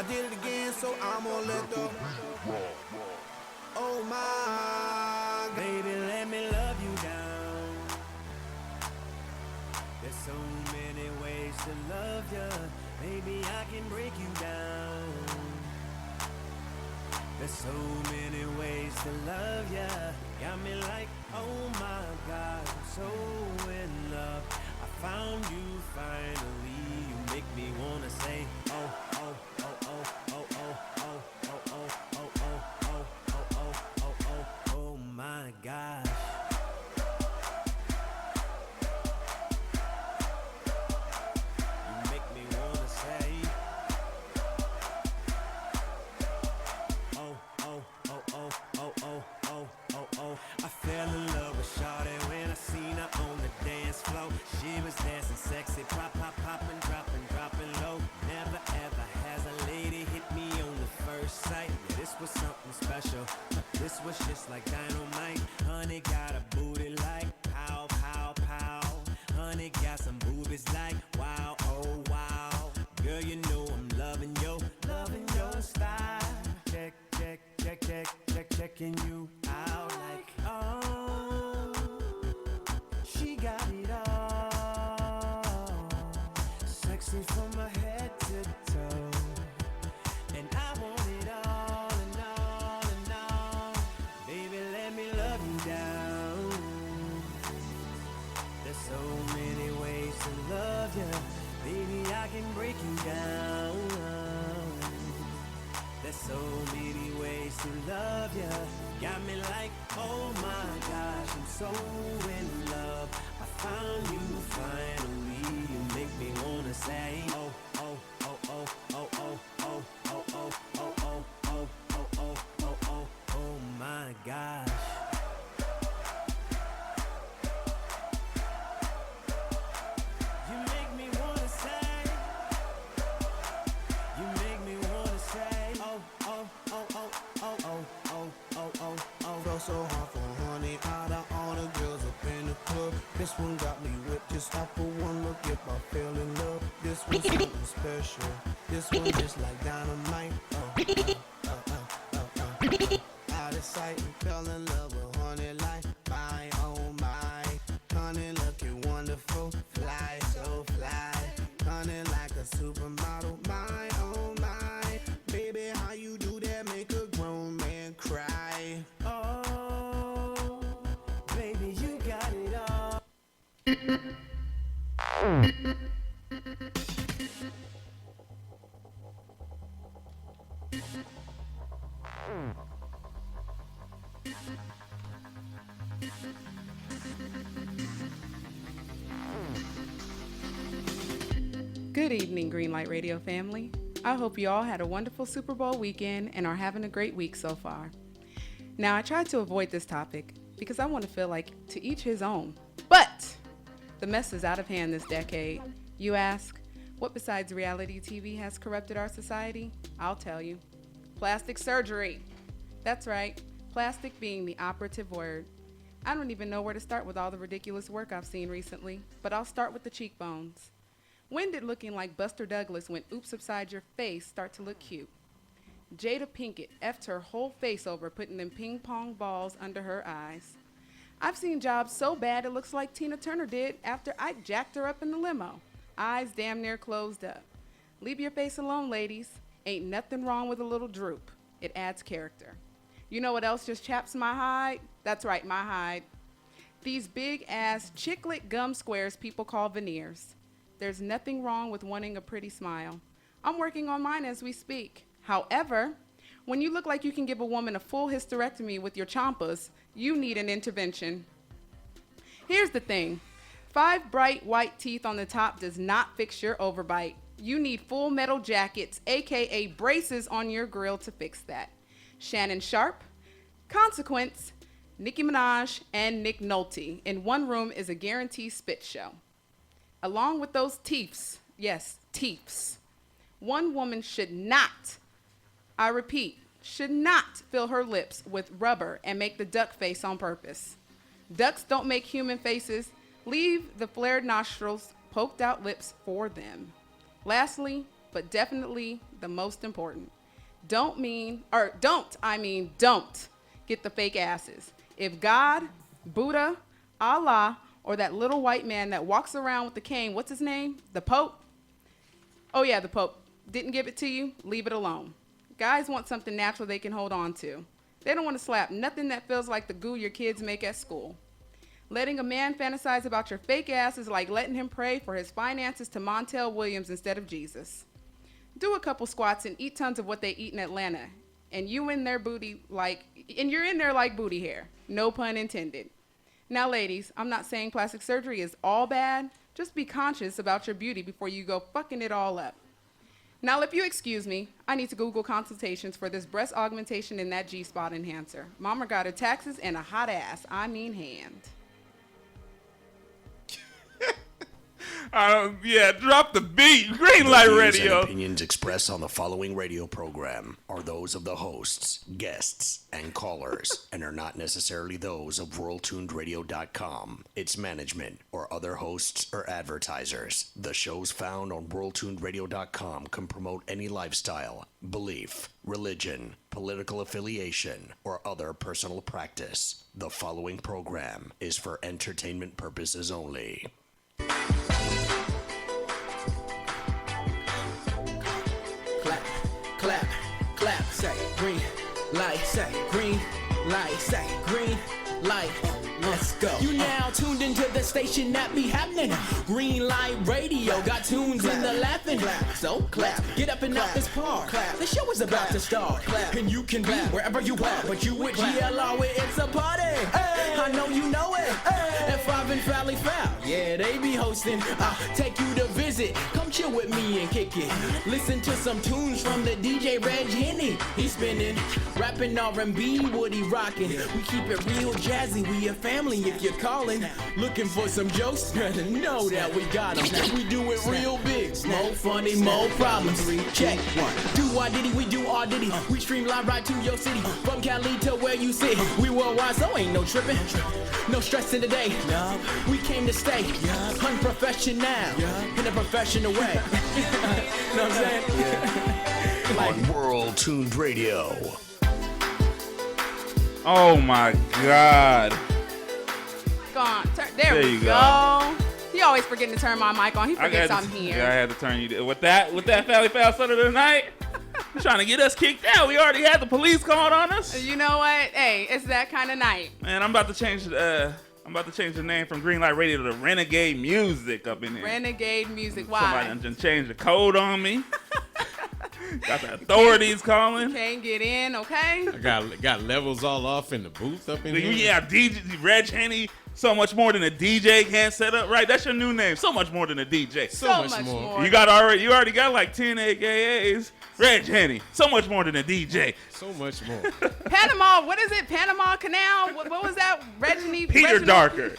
did it again, so I'm gonna let the. Oh my, baby, let me love you down. There's so many ways to love ya. Maybe I can break you down. There's so many ways to love ya. Got me like, oh my God, I'm so in love. I found you finally. You make me wanna say, oh, oh, oh, oh, oh, oh, oh, oh, oh, oh, oh, oh, oh, oh, oh, oh my gosh. You make me wanna say, oh, oh, oh, oh, oh, oh, oh, oh, oh. I fell in love with Shawty when I seen her on the dance floor. She was dancing sexy, pop, pop, popping, dropping low. Never ever has a lady hit me on the first sight. Yeah, this was something special. This was just like dynamite. Honey got a booty like pow, pow, pow. Honey got some boobies like wow, oh wow. Girl, you know I'm loving your style. Check, check, check, check, check, checking you out like oh, she got it all. Sexy from her head to toe. And I want it all and all and all. Baby, let me love you down. There's so many ways to love ya. Baby, I can break you down. There's so many ways to love ya. Got me like, oh my gosh, I'm so in love. I found you finally. You make me wanna say, oh, oh, oh, oh, oh, oh, oh, oh, oh, oh, oh, oh, oh, oh, oh, oh, oh my gosh. You make me wanna say, you make me wanna say, oh, oh, oh, oh, oh, oh, oh, oh, oh, oh. Felt so hard for honey, out of all the girls up in the club. This one got me whipped just off of one look. If I fell in love, this one's something special. This one just like dynamite. Out of sight and fell in love with honey like my oh my. Honey looking wonderful, fly so fly. Honey like a supermodel, my oh my. Baby, how you do that make a grown man cry? Oh, baby, you got it all. Good evening, Greenlight Radio family. I hope you all had a wonderful Super Bowl weekend and are having a great week so far. Now, I tried to avoid this topic because I want to feel like to each his own. But the mess is out of hand this decade. You ask, what besides reality TV has corrupted our society? I'll tell you. Plastic surgery. That's right, plastic being the operative word. I don't even know where to start with all the ridiculous work I've seen recently, but I'll start with the cheekbones. When did looking like Buster Douglas when oops upside your face start to look cute? Jada Pinkett effed her whole face over putting them ping pong balls under her eyes. I've seen jobs so bad it looks like Tina Turner did after I jacked her up in the limo. Eyes damn near closed up. Leave your face alone, ladies. Ain't nothing wrong with a little droop. It adds character. You know what else just chaps my hide? That's right, my hide. These big ass chiclet gum squares people call veneers. There's nothing wrong with wanting a pretty smile. I'm working on mine as we speak. However, when you look like you can give a woman a full hysterectomy with your chompas, you need an intervention. Here's the thing. 5 bright white teeth on the top does not fix your overbite. You need full metal jackets, aka braces on your grill to fix that. Shannon Sharp, Consequence, Nicki Minaj, and Nick Nolte in one room is a guaranteed spit show. Along with those teeths, yes, teeths, one woman should not, I repeat, should not fill her lips with rubber and make the duck face on purpose. Ducks don't make human faces. Leave the flared nostrils, poked out lips for them. Lastly, but definitely the most important. Don't get the fake asses. If God, Buddha, Allah, or that little white man that walks around with the cane, what's his name? The Pope? Oh yeah, the Pope didn't give it to you, leave it alone. Guys want something natural they can hold on to. They don't want to slap nothing that feels like the goo your kids make at school. Letting a man fantasize about your fake ass is like letting him pray for his finances to Montel Williams instead of Jesus. Do a couple squats and eat tons of what they eat in Atlanta, and you're in there like booty hair. No pun intended. Now, ladies, I'm not saying plastic surgery is all bad. Just be conscious about your beauty before you go fucking it all up. Now, if you excuse me, I need to Google consultations for this breast augmentation and that G-spot enhancer. Mama got her taxes and a hot ass, hand. Drop the beat. Green Light The views Radio. and opinions expressed on the following radio program are those of the hosts, guests, and callers, and are not necessarily those of WorldTunedRadio.com, its management, or other hosts or advertisers. The shows found on WorldTunedRadio.com can promote any lifestyle, belief, religion, political affiliation, or other personal practice. The following program is for entertainment purposes only. Clap, say green light, say green light, say green light. Let's go. You now tuned into the station that be happening. Green Light Radio got tunes in the laughing. So clap, get up and out this park. The show is about to start, and you can be wherever you are. But you with GLR, where it's a party. I know you know it. F5 and Valley Foul, yeah, they be hosting. I'll take you to visit. Come chill with me and kick it. Listen to some tunes from the DJ Reg Henny. He's spinning, rapping R&B, what he rocking. We keep it real jazzy. We a family. If you're calling, looking for some jokes, better know that we got them. We do it real big. More funny, more problems. Check one. Do our diddy, we do our diddy. We stream live right to your city. From Cali to where you sit. We worldwide, so ain't no tripping. No stress in the day. We came to stay. Unprofessional. In a professional way. Know what I'm saying? On World Tuned Radio. Oh my God. Gone. There we you go. He always forgetting to turn my mic on. He forgets I'm here. Yeah, I had to turn you with that Valley Foul Saturday night. You're trying to get us kicked out. We already had the police called on us. You know what? Hey, it's that kind of night. Man, I'm about to change the name from Green Light Radio to Renegade Music up in here. Renegade Music. Why? Somebody done changed the code on me. Got the authorities calling. Can't get in, okay? I got levels all off in the booth up in here. Yeah, DJ Reg Henny. So much more than a DJ can't set up right. That's your new name. So much more than a DJ. So much more. You already got like 10 AKAs. Reg Henny. So much more than a DJ. So much more. Panama. What is it? Panama Canal. What was that? Peter Darker.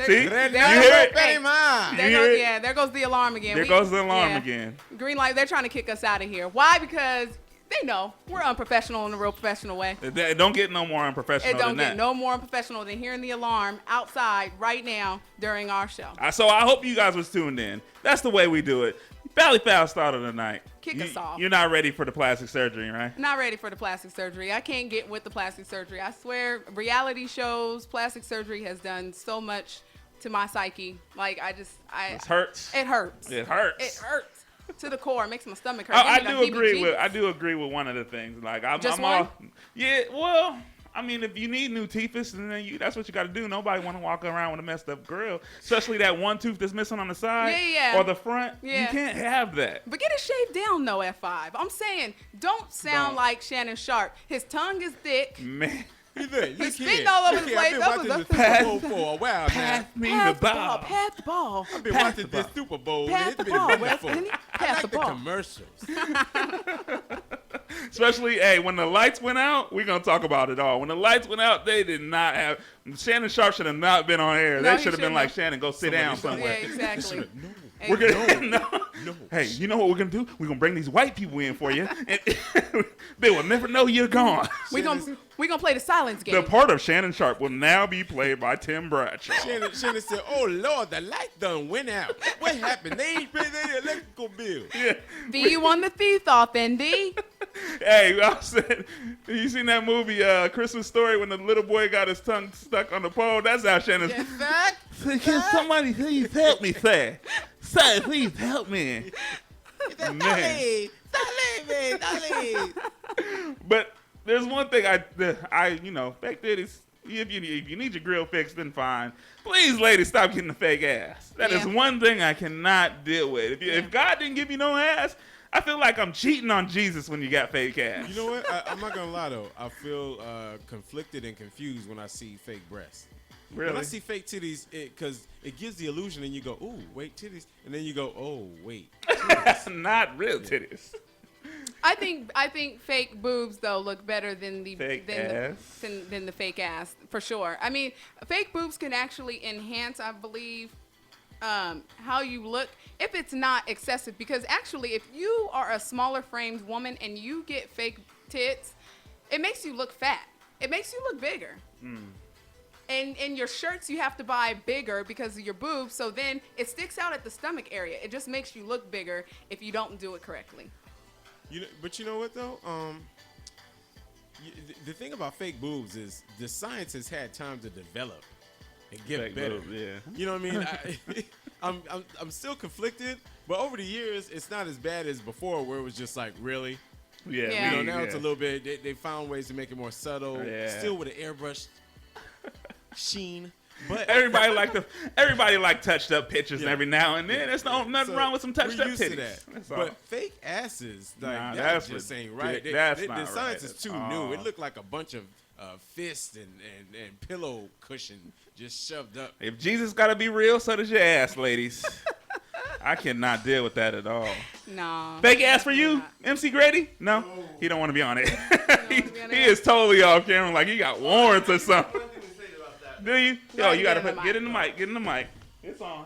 See? You hear it? There goes the alarm again. There goes the alarm again. Green Light, they're trying to kick us out of here. Why? Because they know we're unprofessional in a real professional way. It don't get no more unprofessional than that. It don't get no more unprofessional than hearing the alarm outside right now during our show. So I hope you guys was tuned in. That's the way we do it. Valley Foul started tonight. Kick us off. You're not ready for the plastic surgery, right? Not ready for the plastic surgery. I can't get with the plastic surgery. I swear, reality shows, plastic surgery has done so much to my psyche. Like, it hurts. It hurts. It hurts. It hurts to the core. It makes my stomach hurt. I do agree with one of the things. Like, I'm all, yeah. Well, I mean, if you need new teeth, then that's what you got to do. Nobody want to walk around with a messed up grill, especially that one tooth that's missing on the side or the front. Yeah. You can't have that. But get it shaved down, though, F5. I'm saying, don't sound like Shannon Sharp. His tongue is thick. Man. He's spitting all over the place. I've been watching this Super Bowl for a while now. Pass the ball. Pass the ball. I've been watching this Super Bowl. Pass the ball. Pass the ball. Commercials. Especially, when the lights went out, we're going to talk about it all. When the lights went out, they did not have... Shannon Sharp should have not been on air. No, they should have been like, Shannon, go sit down somewhere. Yeah, exactly. We're gonna no. Hey, you know what we're gonna do? We're gonna bring these white people in for you, and they will never know you're gone. We gonna play the silence game. The part of Shannon Sharp will now be played by Tim Bradshaw. Shannon said, "Oh Lord, the light done went out. What happened? They ain't paid their electrical bill." Yeah. D, you won the thief off, then D. Hey, I said, you seen that movie, Christmas Story, when the little boy got his tongue stuck on the pole? That's how Shannon's. Can somebody please help me, sir? Sir, please help me. Man. But there's one thing I you know, fake titties. If you need your grill fixed, then fine. Please, ladies, stop getting the fake ass. That is one thing I cannot deal with. If God didn't give you no ass, I feel like I'm cheating on Jesus when you got fake ass. You know what? I'm not gonna lie though. I feel conflicted and confused when I see fake breasts. Really? When I see fake titties, because it gives the illusion, and you go, "Ooh, wait, titties," and then you go, "Oh, wait, Not real titties. I think fake boobs though look better than the Fake than ass. than the fake ass for sure. I mean, fake boobs can actually enhance, I believe, how you look if it's not excessive. Because actually, if you are a smaller framed woman and you get fake tits, it makes you look fat. It makes you look bigger. And your shirts you have to buy bigger because of your boobs. So then it sticks out at the stomach area. It just makes you look bigger if you don't do it correctly. But you know what though? The thing about fake boobs is the science has had time to develop and get Fake better. boobs, yeah. You know what I mean? I'm still conflicted, but over the years, it's not as bad as before, where it was just like, really. Yeah. Yeah. You know, now it's a little bit. They found ways to make it more subtle, Yeah. still with an airbrush sheen. But Everybody like touched up pictures every now and then. There's nothing so wrong with some touched we're up used titties. to that. That's all. But fake asses, like Nah, that that's just ain't ridic- right. that's The not science right is too at new. all. It looked like a bunch of fists and pillow cushion just shoved up. If Jesus got to be real, so does your ass, ladies. I cannot deal with that at all. No. Fake ass for you, MC Grady? No, he don't want to be on it. he, be on he it. is totally off camera, like he got warrants or something. One thing to say about that. Do you? Go Yo, ahead, you gotta get in the get in the mic. Get in the mic. It's on.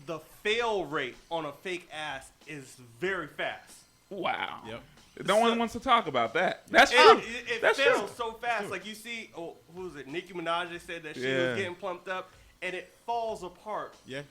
The fail rate on a fake ass is very fast. Wow. Yep. No one wants to talk about that. That's It, true. it That's fails true. so fast. Like you see, who was it? Nicki Minaj. They said that she Yeah. was getting plumped up, and it falls apart. Yeah,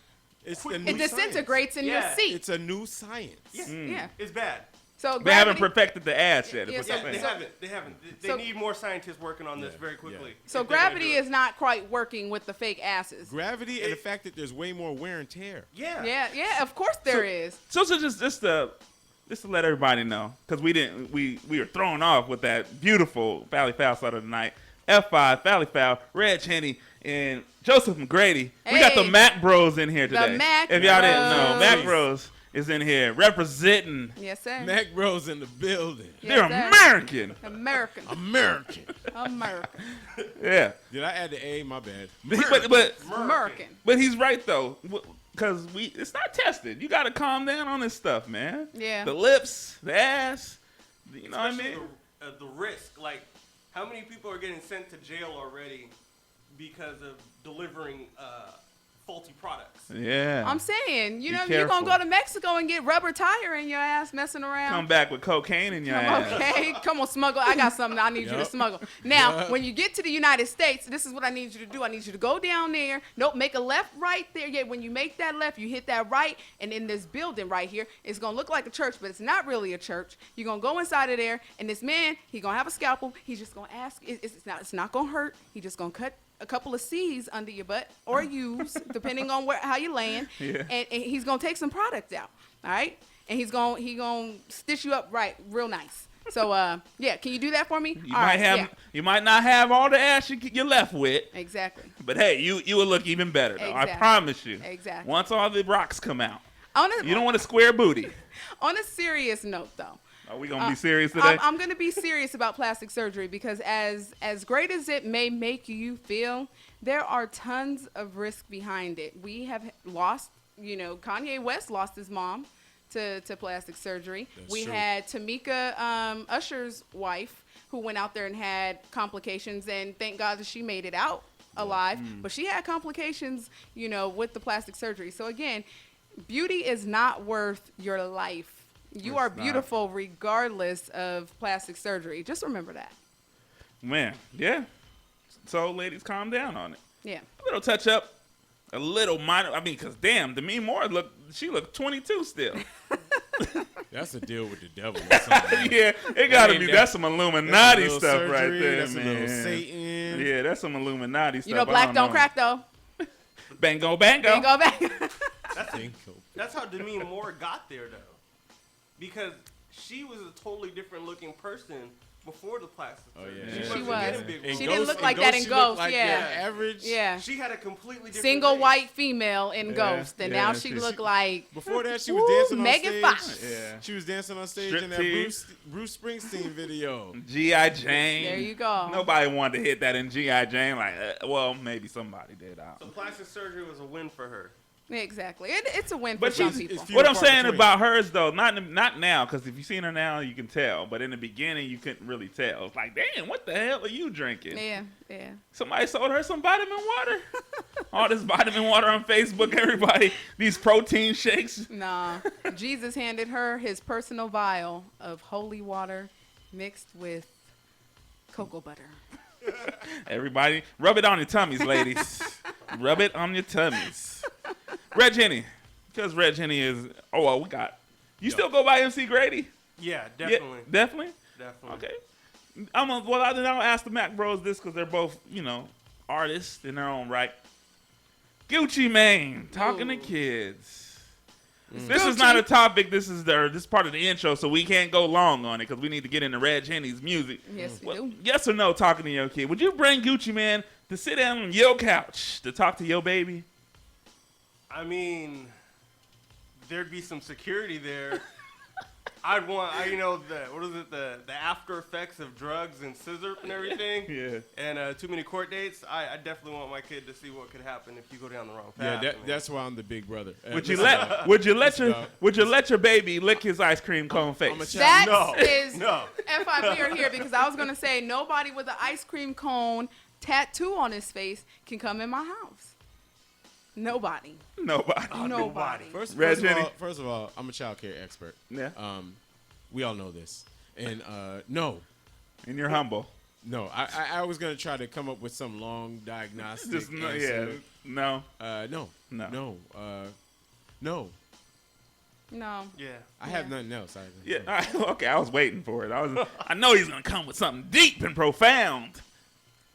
it's Quick. the It new disintegrates in your Yeah. seat. It's a new science. Yeah, Yeah. it's bad. So They haven't gravity, perfected the ass yet. is Yeah, what so- I'm Yeah, they saying. haven't. They haven't. They So- need more scientists working on this very quickly. so if they're gonna gravity do it. is not quite working with the fake asses. Gravity and the fact that there's way more wear and tear. Yeah. Yeah, of course there is. So just to let everybody know, because we were thrown off with that beautiful Valley Foul start of the night. F5, Valley Foul, Red Cheney, and Joseph McGrady. We got the Hey. Mac Bros in here The today. Mac if y'all didn't know, Bros. Mac Bros is in here representing. Yes, sir. Mac Bros in the building. Yes, They're sir. American. American. American. American. Yeah. Did I add the A? My bad. But he's right though, because it's not tested. You got to calm down on this stuff, man. Yeah. The lips, the ass. You know what I Especially mean? the risk. Like, how many people are getting sent to jail already because of delivering faulty products? Yeah. I'm saying, Be you're going careful. to go to Mexico and get rubber tire in your ass messing around. Come back with cocaine in your ass. Okay, come on, smuggle. I got something I need you to Yup. smuggle. Now, Yup. when you get to the United States, this is what I need you to do. I need you to go down there. Nope, make a left right there. Yeah, when you make that left, you hit that right, and in this building right here, it's gonna look like a church, but it's not really a church. You're gonna go inside of there, and this man, he gonna have a scalpel. He's just gonna ask. It's not gonna hurt. He's just gonna cut a couple of C's under your butt or U's, depending on how you land. Yeah. And he's gonna take some product out. All right, and he gonna stitch you up right, real nice. So yeah, can you do that for me? You might not have all the ass you're left with, Exactly. but hey, you will look even better though. I Exactly. promise you. Exactly. Once all the rocks come out, On you don't want a square booty. on a serious note, though, Are we gonna be serious today? I'm going to be serious about plastic surgery because as great as it may make you feel, there are tons of risk behind it. We have lost, Kanye West lost his mom to plastic surgery. That's true. Had Tamika Usher's wife who went out there and had complications, and thank God that she made it out alive. But she had complications, with the plastic surgery. So again, Beauty is not worth your life. You are It's not. beautiful regardless of plastic surgery. Just remember that. Man, yeah. So, ladies, calm down on it. Yeah. A little touch up, a little minor. I mean, because damn, Demi Moore she looked 22 still. That's a deal with the devil. Or something. Yeah, it gotta ain't be. that- That's some Illuminati That's a stuff little right surgery, there, that's man. a little Satan. Yeah, that's some Illuminati stuff. You know, I black don't know. crack though. Bango, bango. Then go back. That's how Demi Moore got there, though. Because she was a totally different looking person before the plastic Oh, surgery. yeah. She wasn't was. getting big In roles. She didn't look in like that in she looked Ghost, like yeah. the average. Yeah. She had a completely different Single face. white female in Ghost, and yeah, now she she- look like Before that, she was Woo, dancing on Megan stage. Fox. Yeah. She was dancing on stage Strip in that tease. Bruce Springsteen video. G.I. Jane. There you go. Nobody wanted to hit that in G.I. Jane. Like, well, maybe somebody did. So plastic surgery was a win for her. Exactly. It's a win But for some she's- people. it's few What I'm apart saying between. about hers though, not now, because if you've seen her now, you can tell. But in the beginning, you couldn't really tell. It's like, damn, what the hell are you drinking? Yeah. Somebody sold her some vitamin water. All this vitamin water on Facebook, everybody. These protein shakes. Nah. Jesus handed her his personal vial of holy water mixed with cocoa butter. Everybody, rub it on your tummies, ladies. Rub it on your tummies. Reg Henny, because Reg Henny is. Oh, well, we got. You still go by MC Grady? Yeah, definitely. Yeah, definitely. Definitely. Okay. I'll ask the Mac Bros this because they're both, artists in their own right. Gucci Mane talking to Ooh. kids. This is not a topic. This is part of the intro, so we can't go long on it because we need to get into Reg Henny's music. Yes, we Well, do. yes or no, talking to your kid. Would you bring Gucci Mane to sit down on your couch to talk to your baby? I mean, there'd be some security there. I'd want, the after effects of drugs and scissor and everything. Yeah. And too many court dates. I definitely want my kid to see what could happen if you go down the wrong Yeah, path. that's why I'm the big brother. Would you let your baby lick his ice cream cone face? I'm a child. That No. is No. FIB are here because I was going to say nobody with an ice cream cone tattoo on his face can come in my house. Nobody. Nobody. Nobody. First of all, I'm a child care expert. Yeah. We all know this. And no, And you're humble. I was gonna try to come up with some long diagnostic. Just no, answer. yeah. No. No. No. No. No. No. Yeah. I have nothing else. Yeah. Okay, I was waiting for it. I know he's gonna come with something deep and profound.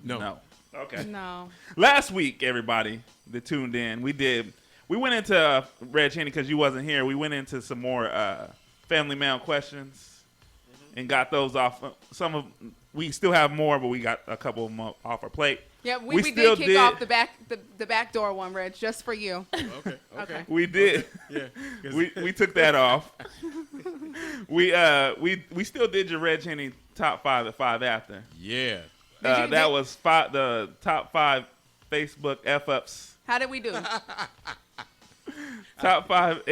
No. No. Okay. No. Last week, everybody that tuned in, we went into Reg Henny because you wasn't here. We went into some more family mail questions and got those off. We still have more, but we got a couple of them off our plate. Yeah, we still did kick off the back door one, Reg, just for you. Okay. We did. Yeah. 'cause- We took that off. We still did your Reg Henny top 5 at 5 after. Yeah. That was the top 5 Facebook F-ups. How did we do? Top 5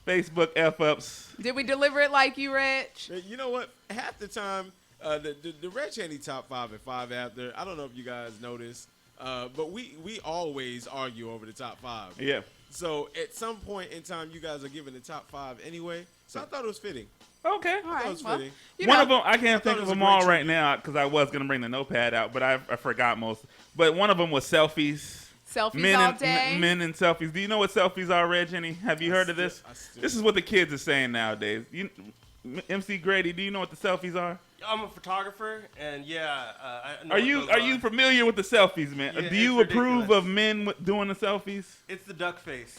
Facebook F-ups. Did we deliver it like you, Reg? You know what? Half the time, the Reg Henny top 5 at 5 after. I don't know if you guys noticed, but we always argue over the top 5. Yeah. So at some point in time, you guys are giving the top 5 anyway. So I thought it was fitting. Okay. All right. was Well, fitting. One of them, I can't thought think it of was a them great all right tribute. now because I was going to bring the notepad out, but I forgot most. But one of them was selfies. selfies all day. Men and selfies. Do you know what selfies are, Reg Henny? Have you heard of this? I still- This is what the kids are saying nowadays. MC Grady, do you know what the selfies are? I'm a photographer, and yeah, I know Are what you those familiar with the selfies, man? Yeah, Do you it's approve ridiculous. of men doing the selfies? It's the duck face.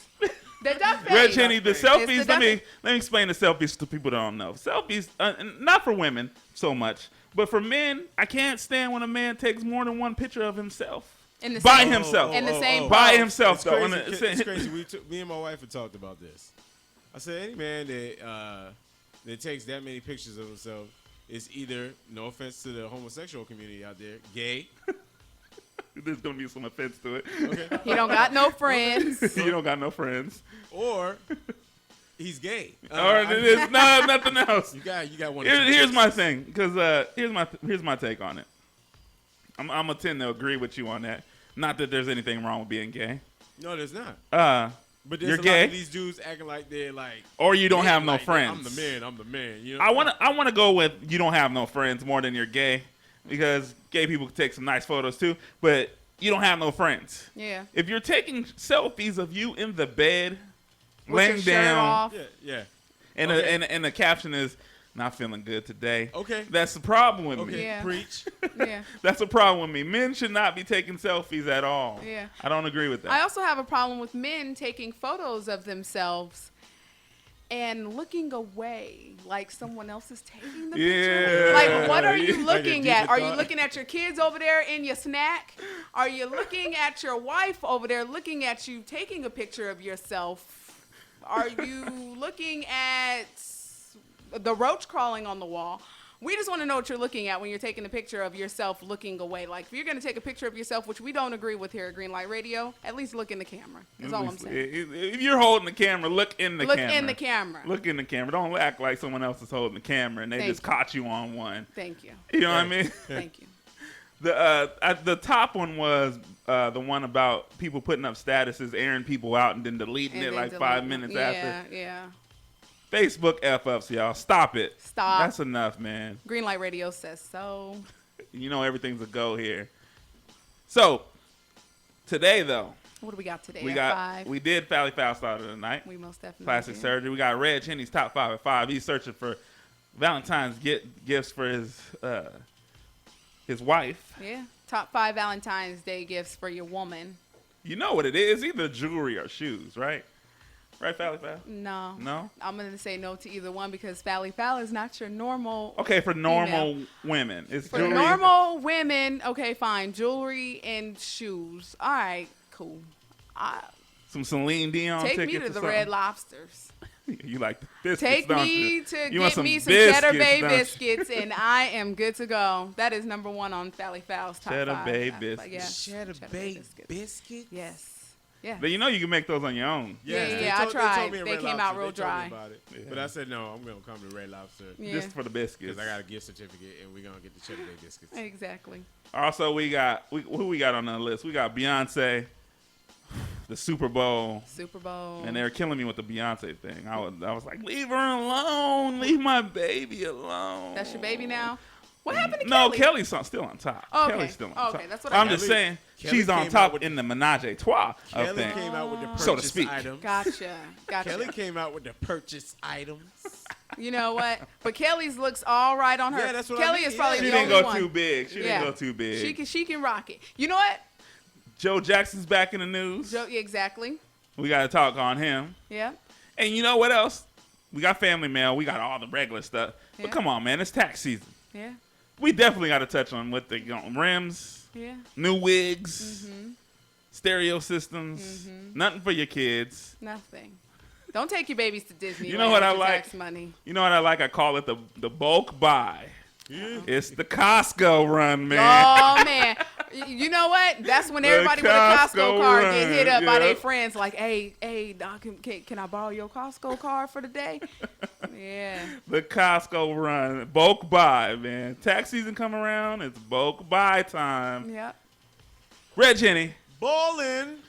The duck face. Reg Henny, the It's the selfies. duck Let me explain the selfies to people that don't know. Selfies, not for women so much, but for men. I can't stand when a man takes more than one picture of himself In the by same- himself. in the same by pose. himself It's though. crazy. It's crazy. Me and my wife have talked about this. I said any man that takes that many pictures of himself is either, no offense to the homosexual community out there, gay. There's gonna be some offense to it. Okay. He don't got no friends. You don't got no friends, Or he's gay. or there's nothing else. You got one. Here's my thing, because here's my take on it. I'm gonna tend to agree with you on that. Not that there's anything wrong with being gay. No, there's not. But You're there's a lot gay. of these dudes acting like they're like, or you don't have no like, friends. I'm the man. I'm the man. You know. I wanna go with you don't have no friends more than you're gay, because gay people can take some nice photos too, but you don't have no friends. Yeah. If you're taking selfies of you in the bed, With laying your shirt down, off. Yeah. and Okay. and the caption is not feeling good today. Okay. That's the problem with Okay. me. Yeah. Preach. Yeah. That's a problem with me. Men should not be taking selfies at all. Yeah. I don't agree with that. I also have a problem with men taking photos of themselves and looking away like someone else is taking the picture. Yeah. Like, what are you Like a looking deeper at? Are you thought. looking at your kids over there in your snack? Are you looking at your wife over there looking at you taking a picture of yourself? Are you looking at the roach crawling on the wall? We just want to know what you're looking at when you're taking a picture of yourself looking away. Like, if you're going to take a picture of yourself, which we don't agree with here at Greenlight Radio, at least look in the camera. That's all I'm saying. If you're holding the camera, look in the Look camera. in the camera. Look in the camera. Don't act like someone else is holding the camera and they Thank just you. caught you on one. Thank you. You know what I mean? Thank you. The top one was the one about people putting up statuses, airing people out, and then deleting And it then like delete 5 it. minutes yeah, after. Yeah. Facebook F-ups, y'all. Stop it. Stop. That's enough, man. Greenlight Radio says so. You know everything's a go here. So, today, though, What do we got today? we at got 5? we did Fally Foul start of the night. We most definitely Plastic did. surgery. We got Reg Henny's top 5 at 5. He's searching for Valentine's gifts for his wife. Yeah. Top 5 Valentine's Day gifts for your woman. You know what it is? Either jewelry or shoes, right? Right, Fally Foul? No. No? I'm going to say no to either one because Fally Foul is not your normal. Okay, for normal women. It's For jewelry. normal women, okay, fine. Jewelry and shoes. All right, cool. Some Celine Dion Take tickets me to or the something. Red Lobsters. You like the biscuits, Take don't me you? to You want get me some biscuits, Cheddar Bay don't you? biscuits, and I am good to go. That is number 1 on Fally Fowl's top Cheddar 5. Bay Yeah. biscuits. Cheddar Bay biscuit. Yes. Yeah. But you know you can make those on your own. Yeah, they I told- they tried. told me at They Red came Lobster. out real They told me dry. about it. Yeah. But I said no. I'm gonna come to Red Lobster Yeah. Just for the biscuits. because I got a gift certificate and we're gonna get the Cheddar Bay biscuits. Exactly. Also, who we got on the list? We got Beyonce, the Super Bowl, Super Bowl. and they were killing me with the Beyonce thing. I was like, leave her alone, leave my baby alone. That's your baby now? What happened to No, Kelly? Kelly's still on top. Oh, okay. Kelly's still on Oh, top. okay, that's what I I'm thought. just saying Kelly she's on came out top with- in the menage a trois of Kelly things. came out with the purchase So to speak. items. Gotcha. Kelly came out with the purchase items. You know what? But Kelly's looks all right on her. Yeah, that's what I Kelly mean, is probably She the didn't only go one. too big. She Yeah. didn't go too big. She can rock it. You know what? Joe Jackson's back in the news. Joe, yeah, exactly. We got to talk on him. Yeah. And you know what else? We got family mail. We got all the regular stuff. Yeah. But come on, man. It's tax season. Yeah. We definitely got to touch on what they rims, Yeah. new wigs, Mm-hmm. stereo systems. Nothing for your kids. Nothing. Don't take your babies to Disney. You know what I like? Tax money. You know what I like? I call it the bulk buy. It's the Costco run, man. Oh man, you know what? That's when The everybody with a Costco Costco card run, get hit up by yeah. their friends. Like, hey, Doc, can I borrow your Costco card for the day? Yeah. The Costco run. Bulk buy, man. Tax season come around. It's bulk buy time. Yep. Red Jenny. Ballin'.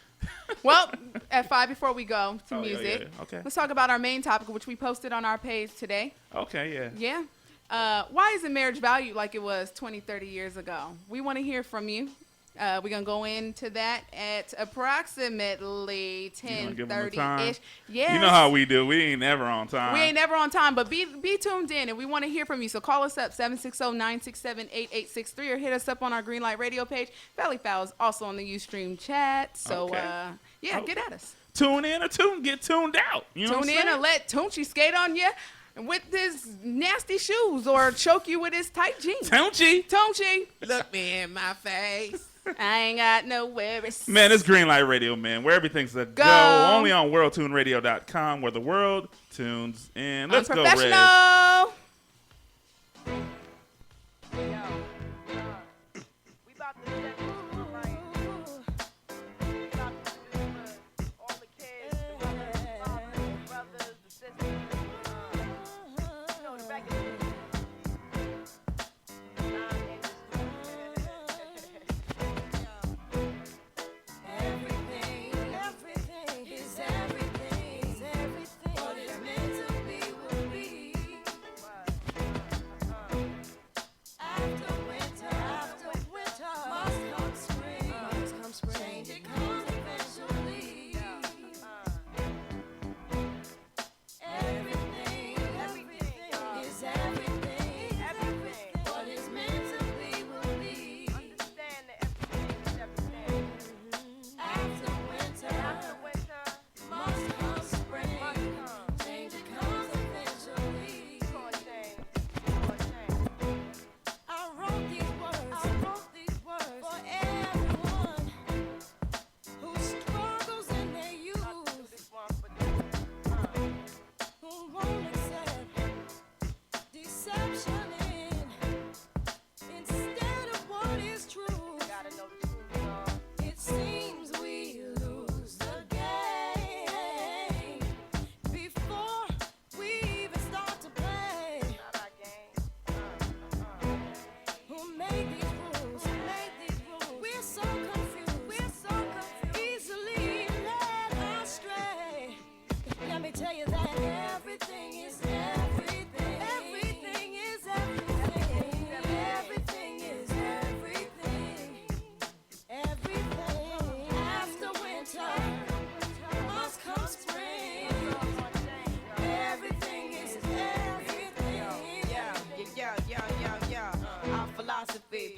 Well, at 5 before we go to Oh, yeah, music, yeah. Okay. let's talk about our main topic, which we posted on our page today. Okay, yeah. Yeah. Why isn't marriage valued like it was 20, 30 years ago? We want to hear from you. We're going to go into that at approximately wanna give 'em the 10:30-ish. time? Yes. You know how we do. We ain't never on time. We ain't never on time, but be tuned in, and we want to hear from you. So call us up, 760-967-8863, or hit us up on our Greenlight Radio page. Valley Foul is also on the Ustream chat. So, Okay. yeah, Oh. get at us. Tune in or get tuned out. You know what Tune I'm in saying? and let Tunchi skate on you with his nasty shoes or choke you with his tight jeans. Tunchi. Tunchi, Look me in my face. I ain't got no worries. Man, it's Greenlight Radio, man, where everything's a go. Only on worldtuneradio.com, where the world tunes in. Let's go, Red. Unprofessional. Everything is everything.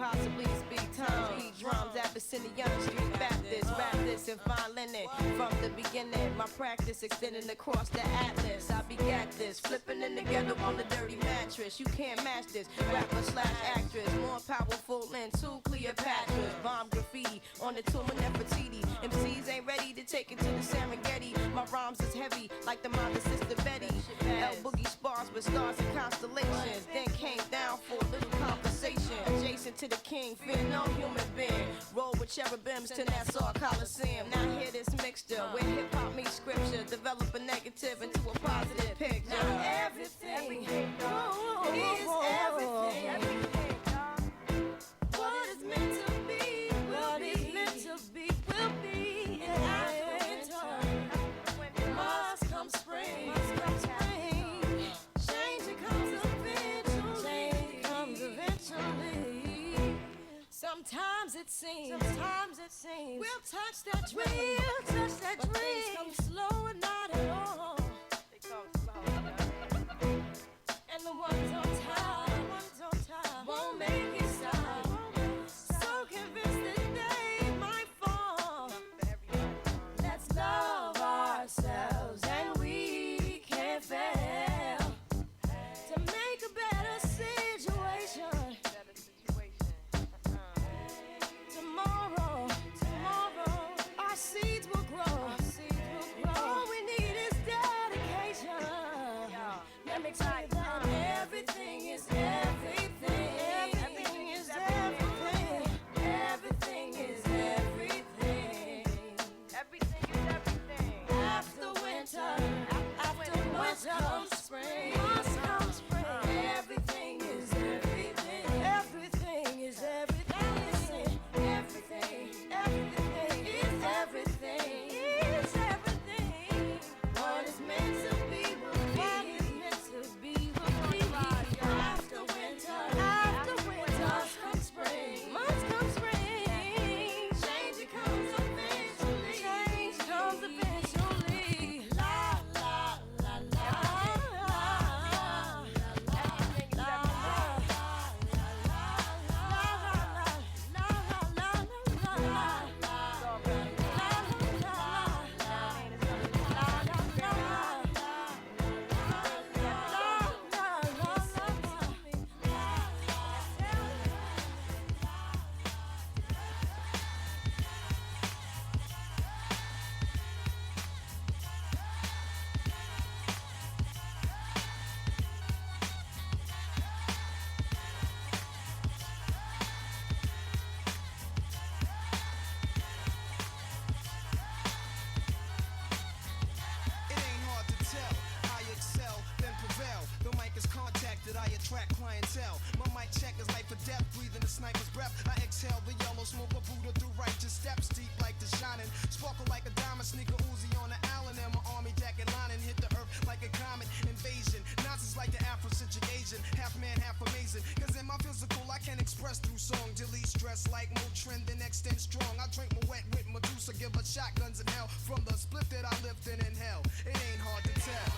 possibly speak tongues. Beat drums, Abyssinian, Street Baptist, rap this and fine linen. From the beginning, my practice extending across the atlas. I begat this, flipping in together on the dirty mattress. You can't match this, rapper slash actress. More powerful than two Cleopatras. Bomb graffiti on the tomb of Nefertiti. MCs ain't ready to take it to the Serengeti. My rhymes is heavy like the mother sister Betty. L Boogie spars with stars and constellations. Then came down for a little conversation. Adjacent to the king, fear no human being. Roll with cherubims to Nassau Coliseum. Now hear this mixture where hip hop meets scripture. Develop a negative into a positive picture. Now everything is everything. What is meant to be will be. Meant to be will be. And after winter must come spring. Change comes eventually. Sometimes it seems we'll touch that dream. But things come slow and not at all. They come slow. And the ones on top won't make it stop. So convinced that they might fall. Let's love ourselves and we can fail to make a better situation. Tomorrow, our seeds will grow. All we need is dedication. Let me tell you that everything is everything. Everything is everything. Everything is everything. Everything is everything. After winter comes spring. Must come spring. Everything is everything. Everything is everything. Everything, everything is everything. Is everything. What is meant to be will be. What is meant to be will be. After winter must come spring. Must come spring. Change comes eventually. Change comes eventually. La la la la la la la It ain't hard to tell. I excel, then prevail. The mic is contacted, I attract clientele. My mic check is life or death, breathing a sniper's breath. I exhale the yellow smoke of Buddha through righteous steps, deep like the shining. Sparkle like a diamond, sneaker Uzi on the island. And my army jacket lining hit the earth like a comet invasion. Nonsense like the Afrocentric Asian, half man, half amazing. Cause in my physical, I can express through song. Delete stress like Motrin, then extend strong. I drink my wet with Medusa, give her shotguns in hell. From the split that I lived in hell, it ain't hard to tell.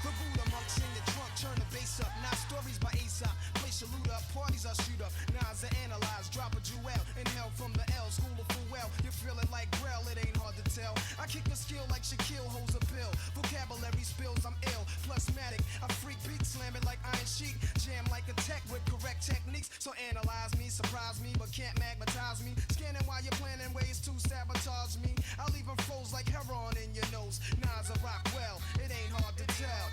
The Buddha monks in the trunk, turn the bass up. Not stories by Aesop. Place your loot up, parties I shoot up. Nas I analyze, drop a jewel. Inhale from the L, school of full well. You feel it like Grail, it ain't hard to tell. I kick a skill like Shaquille holds a pill. Vocabulary spills, I'm ill. Plusmatic, I freak beat, slam it like iron sheet. Jam like a tech with correct techniques. So analyze me, surprise me, but can't magnetize me. Scanning while you're planning ways to sabotage me. I'll even froze like heroin in your nose. Nas I rock well, it ain't hard to tell.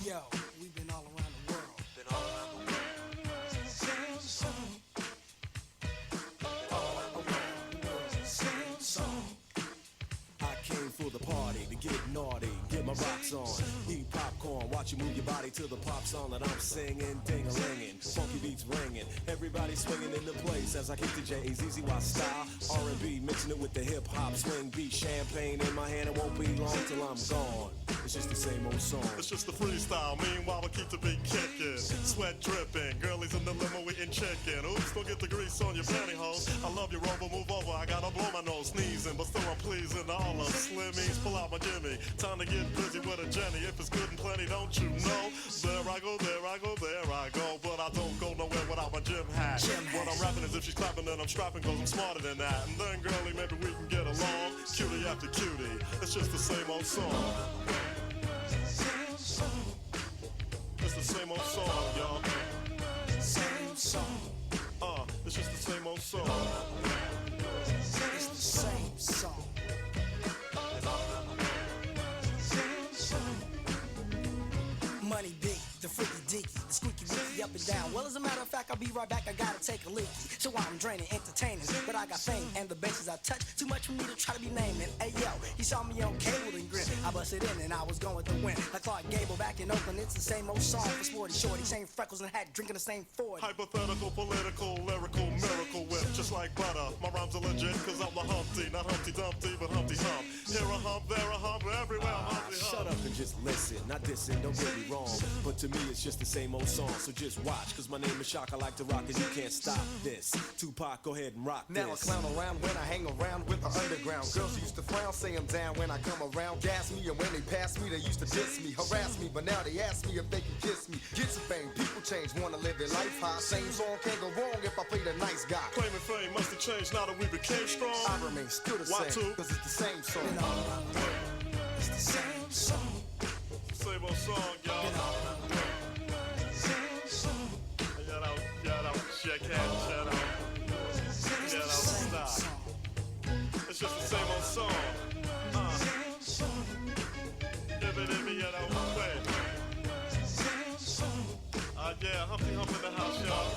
Yo, we've been all around the world. Watch you move your body to the pop song that I'm singing. Ding-a-lingin', funky beats ringing. Everybody swinging in the place as I kick the J-A-Z-Z-Y style. R&B, mixing it with the hip-hop swing beat. Champagne in my hand, it won't be long till I'm gone. It's just the same old song. It's just a freestyle, meanwhile I keep the beat kicking. Sweat dripping, girlies in the limo eating chicken. Oops, don't get the grease on your pantyhose. I love your Rover, move over, I gotta blow my nose, sneezing. But still I'm pleasing all the slimmies, pull out my Jimmy. Time to get busy with a Jenny, if it's good and plenty, don't you know? There I go, there I go, there I go. But I don't go nowhere without my gym hat. What I'm rapping is if she's clapping, then I'm strapping, cause I'm smarter than that. And then girlie, maybe we can get along. Cutie after cutie, it's just the same old song. It's the same old song, y'all. Same song. It's just the same old song. It's the same song. Money big, the freaky deaky, the squeaky wheaky up and down. Well, as a matter of fact, I'll be right back. I gotta take a leaky. So I'm draining, entertaining, but I got fame and the bases I touch. Too much for me to try to be naming. Hey yo, he saw me on cable and grin. I busted in and I was going to win. Like Clark Gable back in Oakland, it's the same old song for sporty shorty, same freckles and hat, drinking the same 40. Hypothetical, political, lyrical, miracle whip, just like butter. My rhymes are legit, cause I'm the Humpty, not Humpty Dumpty, but Humpty Hump. Here a hump, there a hump, everywhere I'm Humpty Hump. Shut up and just listen, not dissing, don't get me wrong. But to me it's just the same old song, so just watch. Cause my name is Shock, I like to rock and you can't stop this. Tupac, go ahead and rock now this. Now I clown around when I hang around with the underground. Girls used to frown, say I'm down when I come around. Gas me and when they pass me, they used to diss me, harass me. But now they ask me if they can kiss me. Get some fame, people change, wanna live their life high. Same song can't go wrong if I play the nice guy. Claiming fame must have changed now that we became strong. I remain still the Why same, too? cause it's the same song. It's the same song. Same old song, y'all. Shout out, check out, shout out, stop. It's just the same old song. Give it, you know, wait. Yeah, Humpty Hump in the house, y'all.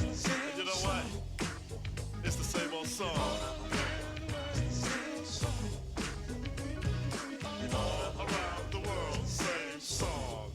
And you know what? It's the same old song. All around the world, same song.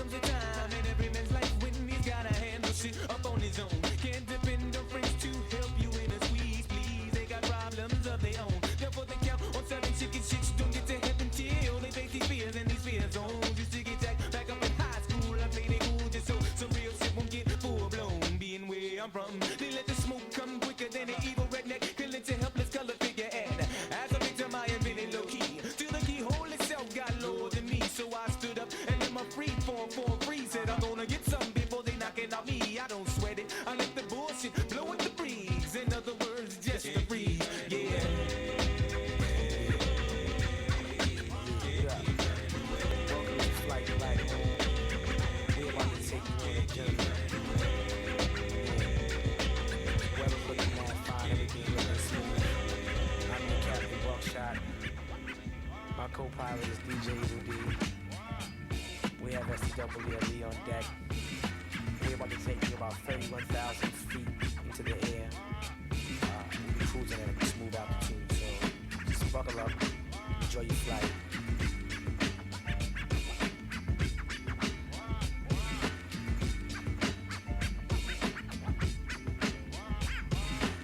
comes a time in every man's life when he's gotta handle shit up on his own. Can't depend on friends to help you in a squeeze, please. They got problems of their own. Therefore they count on certain chicken shits. Don't get to heaven till they face these fears and these fear zones. Used to get jacked back up in high school. I played it cool just so some real shit won't get full blown. Being where I'm from, they let the smoke come quicker than an evil redneck. Kill it to helpless color figure and as a victim I invented low key. Till the keyhole itself got lower than me, so I stood up and in my free form for a free said I'm gonna get some before they knocking out me. I don't sweat it, I let the bullshit blow with the breeze. In other words, just a breeze. Yeah. Welcome to Flight Right Home. We're about to take you on a journey. Weather's looking that fine, everything looking smooth. I'm the Captain Buckshot. My co-pilot is DJ Eagle D. We have SCWLE on deck. We're about to take you about 31,000 feet into the air. We'll be cruising at a smooth altitude, so just buckle up, enjoy your flight.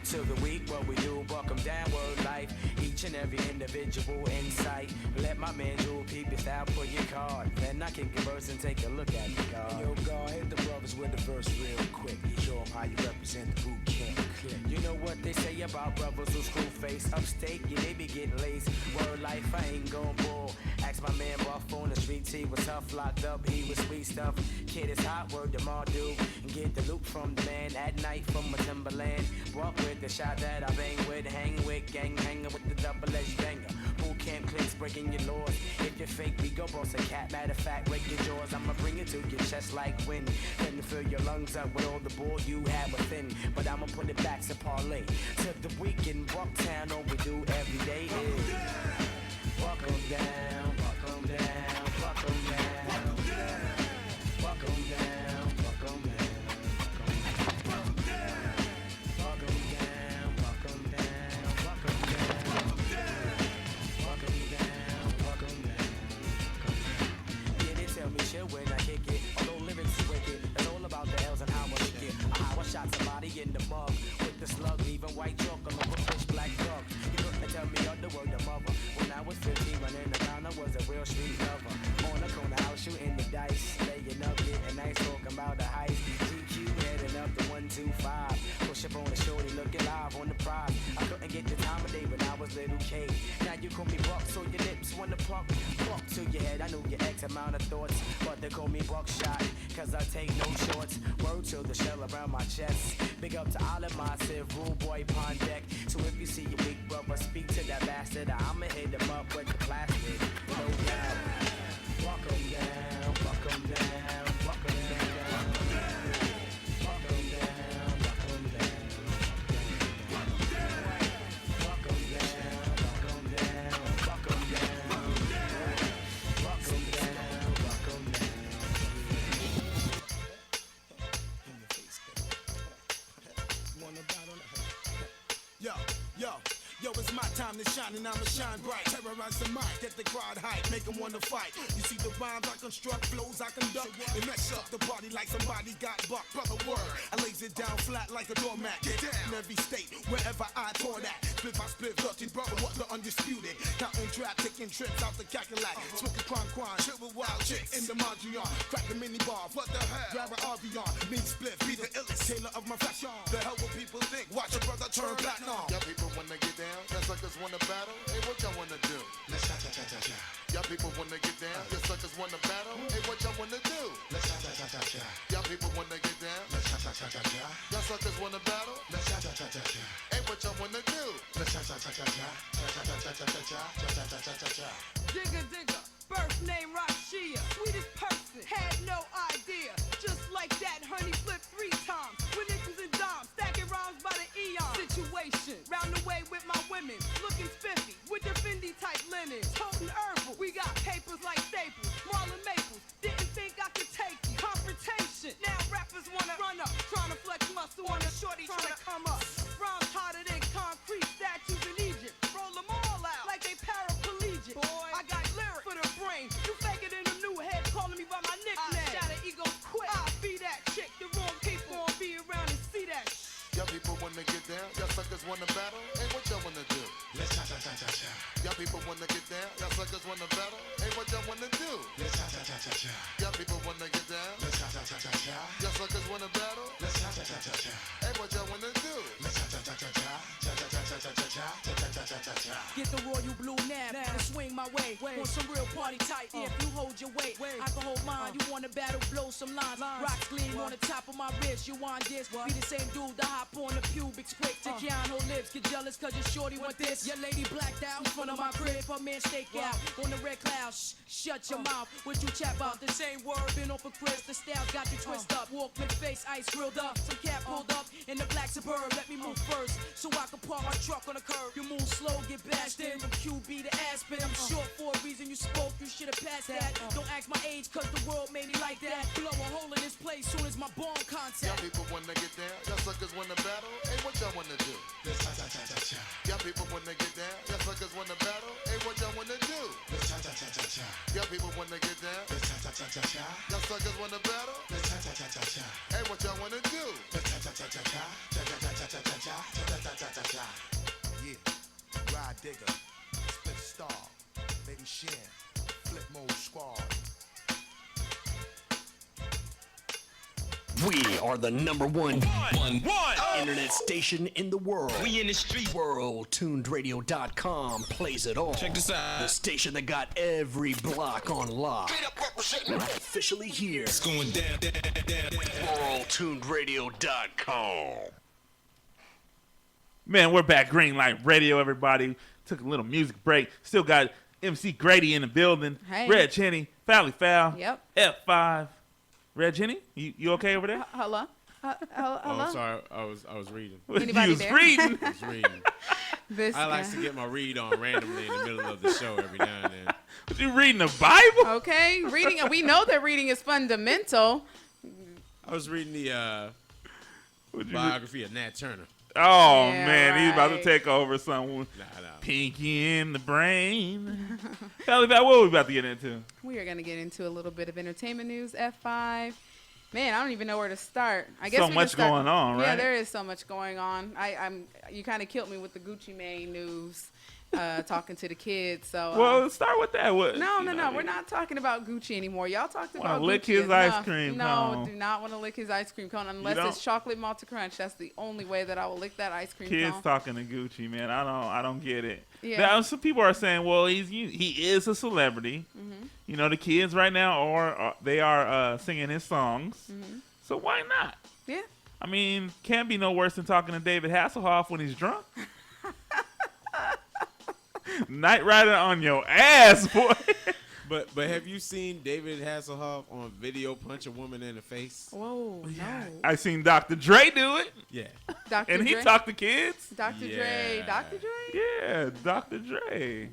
Till the week, what we do, welcome downward life. Each and every individual insight. Let my man Jewel peep if thou put your card. Then I can converse and take a look at the card. Yo, God, hit the brothers with the verse real quick. Show them how you represent the boot camp. You know what they say about brothers who screw face upstate? Yeah, they be getting lazy. Word life, I ain't gon' bull. Ask my man Buff on the streets, he was tough, locked up, he was sweet stuff. Kid is hot, word to my dude. And get the loot from the man at night from a Timberland. Walk with the shot that I bang with, hang with, gang hanging with the double-edged banger. Boot camp clicks breaking your laws. If you're fake, we go boss a cat. Matter of fact, break your jaws. I'ma bring it to your chest like wind. Then to fill your lungs up with all the bull you have within. But I'ma put it back to parlay. To the weekend, Bucktown, all we do every day is walk 'em down, walk 'em down, walk 'em down, walk 'em down, walk 'em down. When I kick it, although lyrics is wicked, it's all about the L's and how I kick it. How I shot somebody in the mug with the slug, leaving white chalk on over fish black dog. You couldn't tell me other word the mother. When I was 15, running around, I was a real street lover. On the corner house, shooting the dice, laying up, getting nice, talking about the heist. GQ heading up the 125. Push up on the shorty, looking live on the prize. I couldn't get the time of day when I was little K. Now you call me Buck, so your lips wanna plump to your head. I knew your X amount of thoughts, but they call me Buckshot, cause I take no shorts. Word to the shell around my chest. Big up to all of my Civ, Rule Boy, Pond Deck. So if you see your big brother, speak to that bastard. I'ma hit him up with the plastic. No doubt. Walk 'em down, walk 'em down, walk 'em down. Walk 'em down, walk 'em down. Walk 'em down, walk 'em down, walk 'em down. Walk 'em down, walk 'em down. Yo, it's my time to shine and I'ma shine bright. Terrorize the mic, get the crowd hype, make them wanna fight. You see the rhymes I construct, flows I conduct. They mess up the party like somebody got bucked. Brother word, I lays it down flat like a doormat. Get down in every state, wherever I tour that. Split by split, dirty brother, what the undisputed. Counting trap, taking trips out the Cackalack. Smoking crime, chill with wild chicks in the Mondrian. Crack the mini bar, what the hell? Grab an RV on, mean split, be the illest tailor of my fashion. The hell will people think? Watch your brother turn platinum. Y'all people wanna get down? Y'all suckers wanna battle? Hey, what y'all wanna do? Let's cha-cha-cha-cha-cha. Y'all people wanna get down? Y'all suckers wanna battle? Hey, what y'all wanna do? Let's cha-cha-cha-cha-cha. Y'all people wanna get down? Let's cha-cha-cha-cha-cha. Y'all suckers wanna battle? Let's cha-cha-cha-cha-cha. Hey, what y'all wanna do? Let's cha-cha-cha-cha-cha. Cha-cha-cha-cha-cha-cha. Cha-cha-cha-cha-cha. Digga, birth name Rashia. Sweetest person, had no idea. Just like that, honey flipped 3 times. With nickels and dimes, stacking rhymes by the eon. Situation, round the way with my women. Looking spiffy, with the Fendi type linen. Toting herbal, we got papers like Staples. Marlon Maples, didn't think I could take you. Confrontation, now rappers wanna run up. Trying to flex muscle on a shorty trying to come up. Rhymes hotter than concrete, statues in Egypt. Roll them all out like they paraplegic. Boy, I got lyrics for the brain. You fake it in the new head, calling me by my nickname. I shot an wanna battle? Hey, what y'all wanna do? Let's cha-cha-cha-cha-cha. Y'all people wanna get down? Y'all suckers wanna battle? Hey, what y'all wanna do? Let's cha-cha-cha-cha-cha. Y'all people wanna get down? Let's cha-cha-cha-cha-cha. Y'all suckers wanna battle? Let's cha-cha-cha-cha-cha. Hey, what y'all wanna do? Let's cha-cha-cha-cha-cha. Cha-cha-cha-cha-cha-cha. Cha-cha-cha-cha-cha. Get the royal blue now and swing my way. Want some real party tight? If you hold your weight, I can hold mine. You wanna battle, blow some lines. Rocks gleam on the top of my wrist. You want this? Be the same dude to hop on the pubic quick to count her lips. Get jealous cause your shorty want this. Your lady blacked out in front of my crib. Her man stake out on the red cloud. Shut your mouth. What you chat about? The same word. Been off a Chris. The style got you twist up. Walk with face, ice grilled up. Some cat pulled up in the black Suburban. Let me move first so I can park my truck on the curb. You move slow, get bashed in from QB to Aspen. I'm short for a reason. You spoke, you should have passed that. Don't ask my age cause the world made me like that. Blow a hole in this place soon as my bomb Y'all contact. people wanna get down? Y'all suckers wanna battle? Hey, what y'all wanna do? Let's cha-cha-cha-cha-cha. Y'all people wanna get down? Y'all suckers wanna battle? Hey, what y'all wanna do? Let's cha-cha-cha-cha-cha. Y'all people wanna get down? Let's cha-cha-cha-cha-cha. Y'all suckers wanna battle? Let's cha-cha-cha-cha-cha. Hey, what y'all wanna do? Let's cha-cha-cha-cha-cha. Cha-cha-cha-cha-cha-cha. Cha-cha-cha-cha-cha. Yeah, Ride Digger, Split Star, Lady Shin, Flip Mode Squad. We are the number one internet station in the world. We in the street. WorldTunedRadio.com plays it all. Check this out. The station that got every block on lock. Officially here. It's going down. WorldTunedRadio.com. Man, we're back. Green Light Radio, everybody. Took a little music break. Still got MC Grady in the building. Hey. Red Cheney, Fally Foul. Yep. F5. Red Cheney, you okay over there? Hello? Oh, Hello? I'm sorry. I was reading. Anybody you was there? reading. I was reading. This I like guy. to get my read on randomly in the middle of the show every now and then. Was you reading the Bible? Okay, reading. We know that reading is fundamental. I was reading the What'd you biography of Nat Turner. Oh, Yeah, man, he's about to right. take over someone. Nah. Pinky in the brain. Fally Foul, what are we about to get into? We are going to get into a little bit of entertainment news, F5. Man, I don't even know where to start. I guess So we much can start, going on, Yeah, right? there is so much going on. You kind of killed me with the Gucci Mane news, talking to the kids. So Well, let's start with that. What, no, you know, we're not talking about Gucci anymore. Y'all talked Wanna about lick Gucci his ice enough. cream No, cone. do not want to lick his ice cream cone unless don't? it's chocolate malted crunch. That's the only way that I will lick that ice cream Kids cone. talking to Gucci, man. I don't get it. Yeah. Now, some people are saying, well, he is a celebrity. Mm-hmm. You know, the kids right now are singing his songs. Mm-hmm. So why not? Yeah. I mean, can't be no worse than talking to David Hasselhoff when he's drunk. Night Rider on your ass, boy. But have you seen David Hasselhoff on video punch a woman in the face? Whoa, no. I seen Dr. Dre do it, Yeah. Dr. and he Dre? talked to kids. Dr. Dre. Yeah. Dr. Dre? Yeah, Dr. Dre.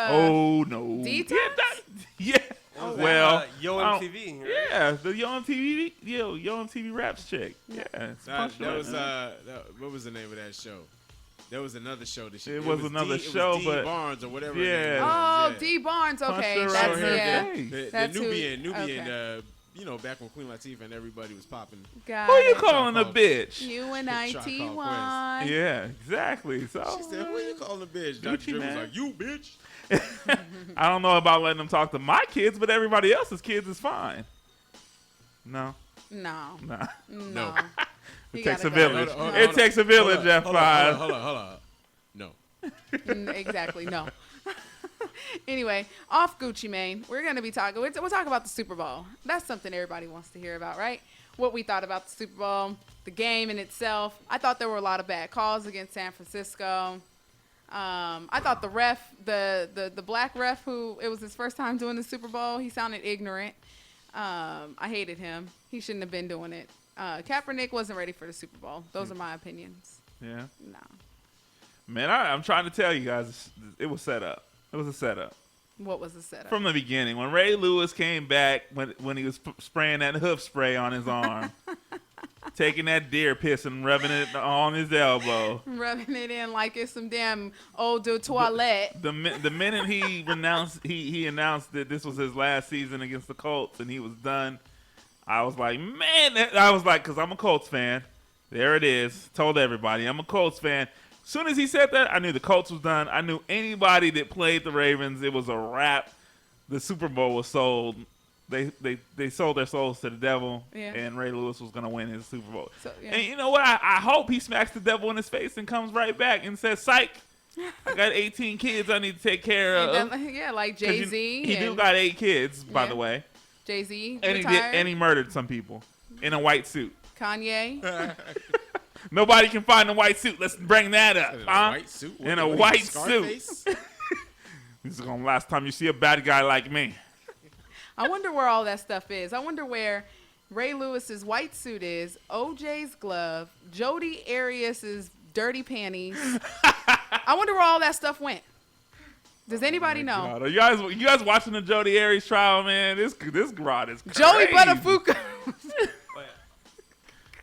Oh, No. Detox? Yeah. Was Well, that, Yo I don't- MTV, right? Yeah, the Yo MTV Raps chick. Yeah. it's punched That right was now. what was the name of that show? There was another show that she. It was another D, show, it was D but- Barnes or whatever. Yeah. Her name Oh, was. Yeah. D. Barnes. Okay, Punched her that's right in her yeah. face. The That's who- Nubian, okay. you know, back when Queen Latifah and everybody was popping. Got Who you it. calling a bitch? UNITY. Yeah, exactly. So She said, "Who you calling a bitch?" Dr. Gucci Dre was man. like, "You bitch." I don't know about letting them talk to my kids, but everybody else's kids is fine. No, No. nah. No. It You takes a gotta go. village. Hold on, It takes a village, Hold F5. on. No. Exactly. No. Anyway, off Gucci Mane, we're going to be talking. We'll talk about the Super Bowl. That's something everybody wants to hear about, right? What we thought about the Super Bowl, the game in itself. I thought there were a lot of bad calls against San Francisco. I thought the ref, the black ref, who it was his first time doing the Super Bowl, he sounded ignorant. I hated him. He shouldn't have been doing it. Kaepernick wasn't ready for the Super Bowl. Those are my opinions. Yeah. No. Man, I'm trying to tell you guys, it was set up. It was a setup. What was the setup? From the beginning. When Ray Lewis came back, when he was spraying that hoof spray on his arm, taking that deer piss and rubbing it on his elbow. Rubbing it in like it's some damn eau de toilette. The minute he announced that this was his last season against the Colts and he was done, I was like, man, because I'm a Colts fan. There it is. Told everybody. I'm a Colts fan. As soon as he said that, I knew the Colts was done. I knew anybody that played the Ravens, it was a wrap. The Super Bowl was sold. They sold their souls to the devil, and Ray Lewis was going to win his Super Bowl. So, and you know what? I hope he smacks the devil in his face and comes right back and says, psych, I got 18 kids I need to take care of. Like Jay-Z. He do got 8 kids, by the way. Jay-Z and he murdered some people in a white suit. Kanye. Nobody can find a white suit. Let's bring that up. In a white suit? In a white suit. This is going to last time you see a bad guy like me. I wonder where all that stuff is. I wonder where Ray Lewis's white suit is, OJ's glove, Jodi Arias's dirty panties. I wonder where all that stuff went. Does anybody know? God. Are you guys watching the Jodi Arias trial, man? This broad is crazy. Joey Buttafuoco.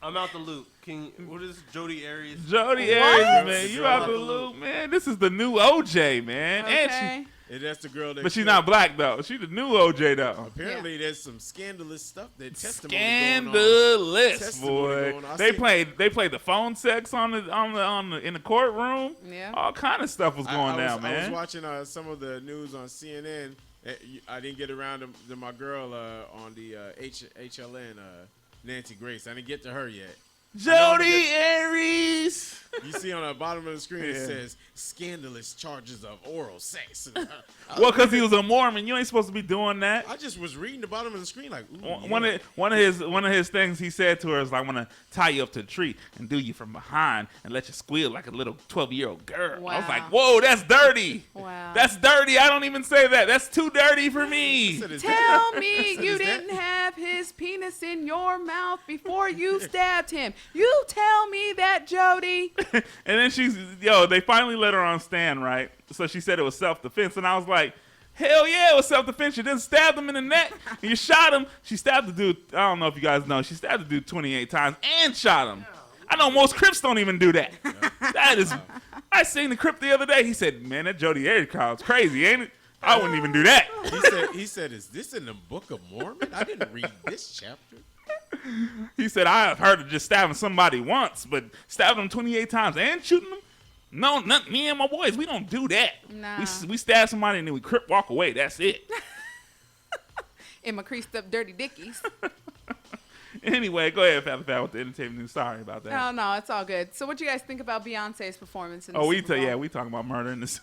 I'm out the loop. What is Jodi Arias? Jodi Arias, man. You out the loop, man. This is the new OJ, man. Okay. And that's the girl that. But she's not black though. She's the new OJ though. Apparently, there's some scandalous stuff. That Scandalous, boy. They played the phone sex on the in the courtroom. Yeah. All kind of stuff was going down, man. I was watching some of the news on CNN. I didn't get around to my girl on the HLN, Nancy Grace. I didn't get to her yet. Jodi Arias. You see on the bottom of the screen it says scandalous charges of oral sex. Well, because he was a Mormon, you ain't supposed to be doing that. I just was reading the bottom of the screen like, ooh, one of his things he said to her is like, "I'm gonna tie you up to a tree and do you from behind and let you squeal like a little 12-year-old girl." Wow. I was like, "Whoa, that's dirty. Wow, that's dirty. I don't even say that. That's too dirty for me." Tell me you didn't have his penis in your mouth before you stabbed him. You tell me that, Jodi. And then they finally let her on stand, right? So she said it was self-defense, and I was like, hell yeah, it was self-defense. You didn't stab him in the neck, and you shot him. She stabbed the dude, I don't know if you guys know, she stabbed the dude 28 times and shot him. I know most Crips don't even do that. That is, I seen the Crip the other day. He said, man, that Jodi Arias crowd's crazy, ain't it? I wouldn't even do that. He said, is this in the Book of Mormon? I didn't read this chapter. He said, I've heard of just stabbing somebody once, but stabbing them 28 times and shooting them? No, not me and my boys. We don't do that. Nah. We stab somebody and then we Crip walk away. That's it. In my creased up dirty dickies. Anyway, go ahead, Fat with the entertainment news. Sorry about that. No, it's all good. So what do you guys think about Beyonce's performance in the Super Bowl? We talking about murder in this.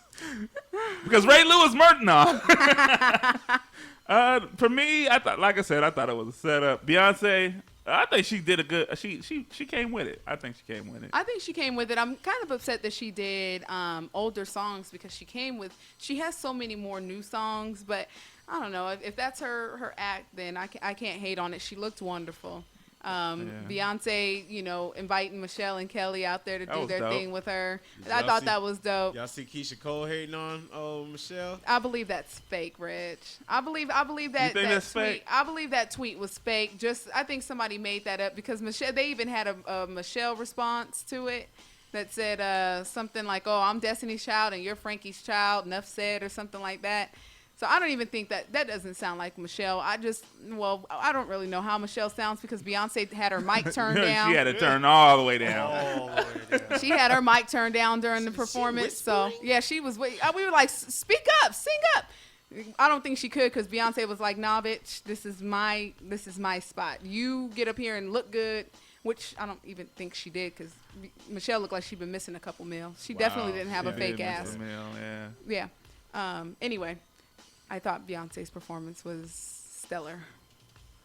Because Ray Lewis murdered now. For me, I thought it was a setup. Beyonce, I think she did a good. She came with it. I think she came with it. I think she came with it. I'm kind of upset that she did older songs because she has so many more new songs. But I don't know if that's her act, then I can't hate on it. She looked wonderful. Beyonce, inviting Michelle and Kelly out there to do their thing with her. I thought that was dope. Y'all see Keisha Cole hating on Michelle? I believe that's fake, Rich. I believe that that's tweet. fake? I believe that tweet was fake. I think somebody made that up because Michelle. They even had a Michelle response to it that said something like, "Oh, I'm Destiny's Child and you're Frankie's child." Enough said, or something like that. So I don't even think that doesn't sound like Michelle. I don't really know how Michelle sounds because Beyonce had her mic turned down. She had it turned all the way down. She had her mic turned down during the performance. So yeah, she was. We were like, speak up, sing up. I don't think she could because Beyonce was like, nah, bitch, this is my spot. You get up here and look good, which I don't even think she did because Michelle looked like she'd been missing a couple meals. She definitely didn't have a fake ass. Yeah. Anyway. I thought Beyonce's performance was stellar.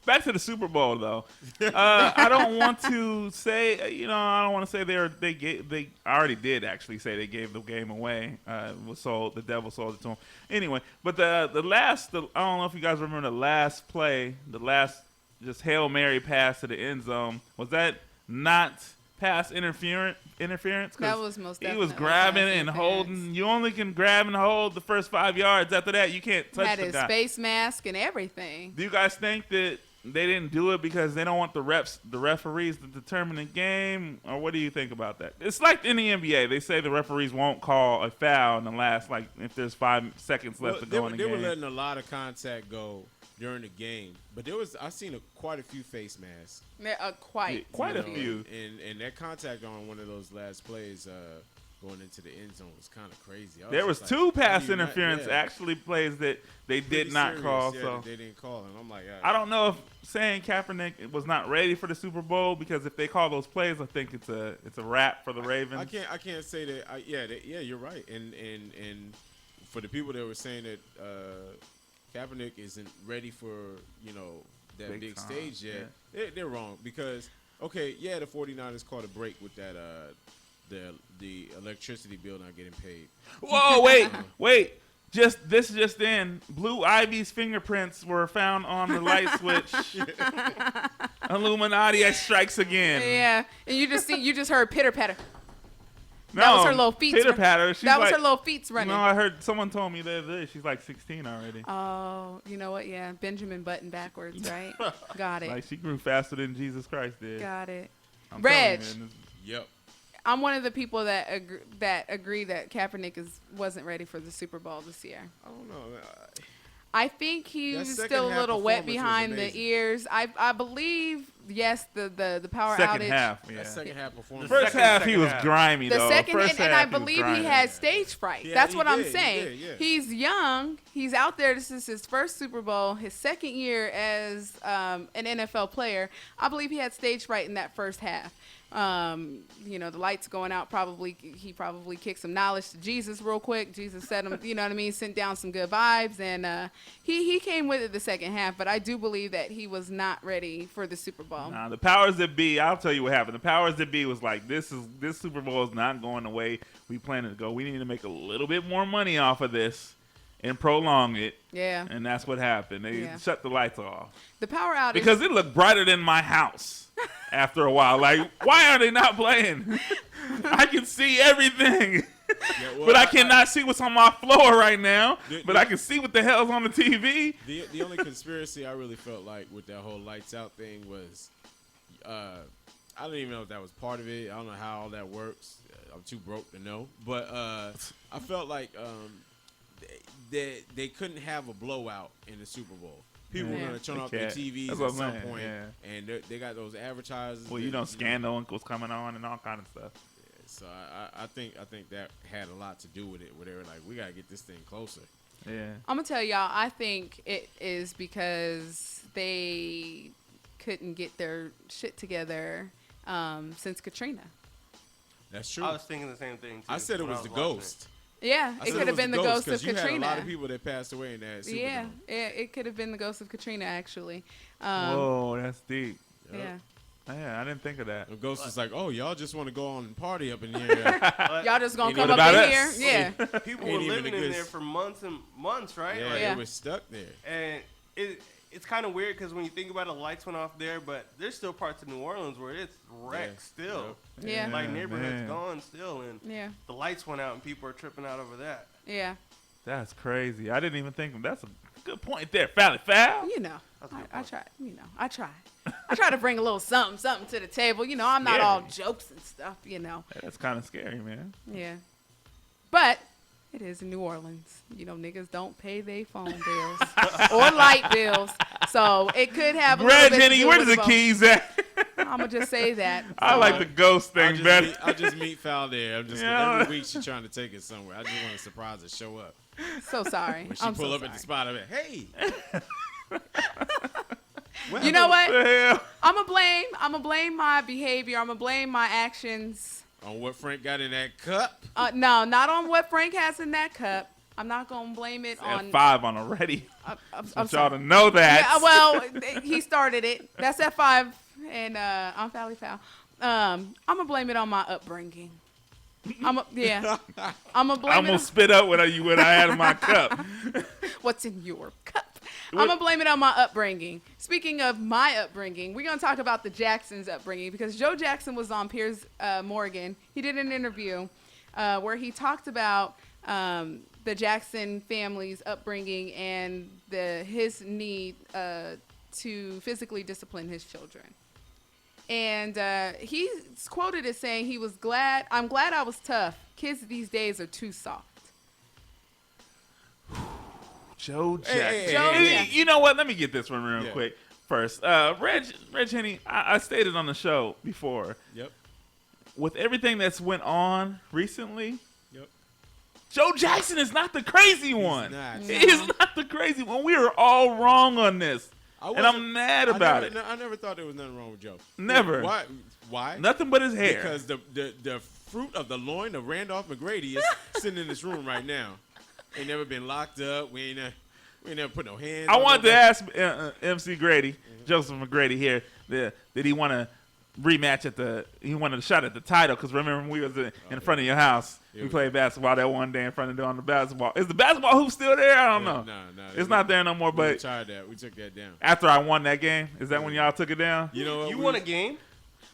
Back to the Super Bowl, though. I don't want to say, I don't want to say they already did actually say they gave the game away. Was sold, the devil sold it to them. Anyway, but I don't know if you guys remember the last play, the last just Hail Mary pass to the end zone. Was that not pass interference? That was most definitely. He was grabbing and holding. You only can grab and hold the first 5 yards. After that, you can't touch the guy. Had his face mask and everything. Do you guys think that they didn't do it because they don't want the referees to determine the game? Or what do you think about that? It's like in the NBA. They say the referees won't call a foul in the last, if there's 5 seconds left to go in the game. They were letting a lot of contact go during the game. But I seen quite a few face masks. Quite a few. And that contact on one of those last plays going into the end zone was kind of crazy. There was two pass interference actually plays that they did not call. So they didn't call, and I'm like, I don't know if saying Kaepernick was not ready for the Super Bowl, because if they call those plays, I think it's a wrap for the Ravens. I can't say that. Yeah, you're right. And for the people that were saying that Kaepernick isn't ready for that big stage yet, they're wrong, because the 49ers caught a break with that the electricity bill not getting paid. Whoa, wait. Just in, Blue Ivy's fingerprints were found on the light switch. Illuminati strikes again. Yeah, and you just heard pitter patter. No, that was her little feet. Pitter patter. That was her little feet running. No, I heard someone told me that she's like 16 already. Oh, you know what? Yeah, Benjamin Button backwards, right? Got it. Like, she grew faster than Jesus Christ did. Got it. I'm Reg. Yep. I'm one of the people that agree that Kaepernick wasn't ready for the Super Bowl this year. I don't know. I think he's still a little wet behind the ears. I believe, yes, the power second outage. Half, yeah. That second half performance. First half, he was grimy, though. And I believe he had stage fright. Yeah, That's what I'm saying. Yeah. He's young. He's out there. This is his first Super Bowl, his second year as an NFL player. I believe he had stage fright in that first half. The lights going out, he probably kicked some knowledge to Jesus real quick. Jesus said him, sent down some good vibes, and he came with it the second half. But I do believe that he was not ready for the Super Bowl. Nah, the powers that be, I'll tell you what happened. The powers that be was like, this Super Bowl is not going the way we planned it to go. We need to make a little bit more money off of this and prolong it. Yeah. And that's what happened. They shut the lights off. The power outage. Because it looked brighter than my house after a while. Like, why are they not playing? I can see everything. But I cannot see what's on my floor right now. But I can see what the hell's on the TV. The only conspiracy I really felt like with that whole lights out thing was, I don't even know if that was part of it. I don't know how all that works. I'm too broke to know. But I felt like they couldn't have a blowout in the Super Bowl. People were going to turn off their TVs at some point, and they got those advertisers. Well, Scandal was coming on and all kind of stuff. Yeah, so I think that had a lot to do with it, where they were like, we got to get this thing closer. Yeah. I'm going to tell y'all, I think it is because they couldn't get their shit together since Katrina. That's true. I was thinking the same thing, too. I said it was the ghost. Yeah, it could have been the ghost of Katrina. You had a lot of people that passed away in that Super Bowl. Yeah, it could have been the ghost of Katrina, actually. Whoa, that's deep. Yeah. Yeah, I didn't think of that. The ghost is like, oh, y'all just want to go on and party up in here. Y'all just going to come up in here? Yeah. People were living in there for months and months, right? Yeah, they were stuck there. And it's kind of weird because when you think about it, the lights went off there, but there's still parts of New Orleans where it's wrecked still. Yeah. Like neighborhoods gone still, and the lights went out and people are tripping out over that. Yeah. That's crazy. I didn't even think of that's a good point there, Foul. I try. I try to bring a little something to the table. I'm not all jokes and stuff. That's kind of scary, man. Yeah. But it is in New Orleans. Niggas don't pay their phone bills or light bills, so it could have a little bit to do where with does the keys at? I'm gonna just say that. I like the ghost thing better. I just meet Foul there. I'm just every week she's trying to take it somewhere. I just want to surprise her, show up. So sorry. When she pull up at the spot, I'm like, hey. You know what? I'm gonna blame my behavior. I'm gonna blame my actions. On what Frank got in that cup? No, not on what Frank has in that cup. I'm not gonna blame it on 5 on already. I'm y'all to know that. Yeah, well, he started it. That's at 5, and I'm Foul. I'm gonna blame it on my upbringing. I'm gonna blame I'm gonna spit up what I had in my cup. What's in your cup? I'm going to blame it on my upbringing. Speaking of my upbringing, we're going to talk about the Jacksons' upbringing because Joe Jackson was on Piers Morgan. He did an interview where he talked about the Jackson family's upbringing and his need to physically discipline his children. And he's quoted as saying I'm glad I was tough. Kids these days are too soft. Joe Jackson. Hey. You know what? Let me get this one real Yeah. quick first. Reg Henny, I stated on the show before, Yep. with everything that's went on recently, Yep. Joe Jackson is not the crazy one. not. He's not the crazy one. We are all wrong on this. And I'm mad about it. I never thought there was nothing wrong with Joe. Never. Why? Nothing but his hair. Because the fruit of the loin of Randolph McGrady is sitting in this room right now. Ain't never been locked up. We ain't never put no hands. I on wanted to nobody. ask MC Grady, Joseph McGrady here, did he want to rematch he wanted a shot at the title, because remember when we was in front of your house, we played basketball that one day in front of you on the basketball. Is the basketball hoop still there? I don't know. No. It's not there no more, We but tried that. We took that down. after I won that game, is that when y'all took it down? You know what? You won a game?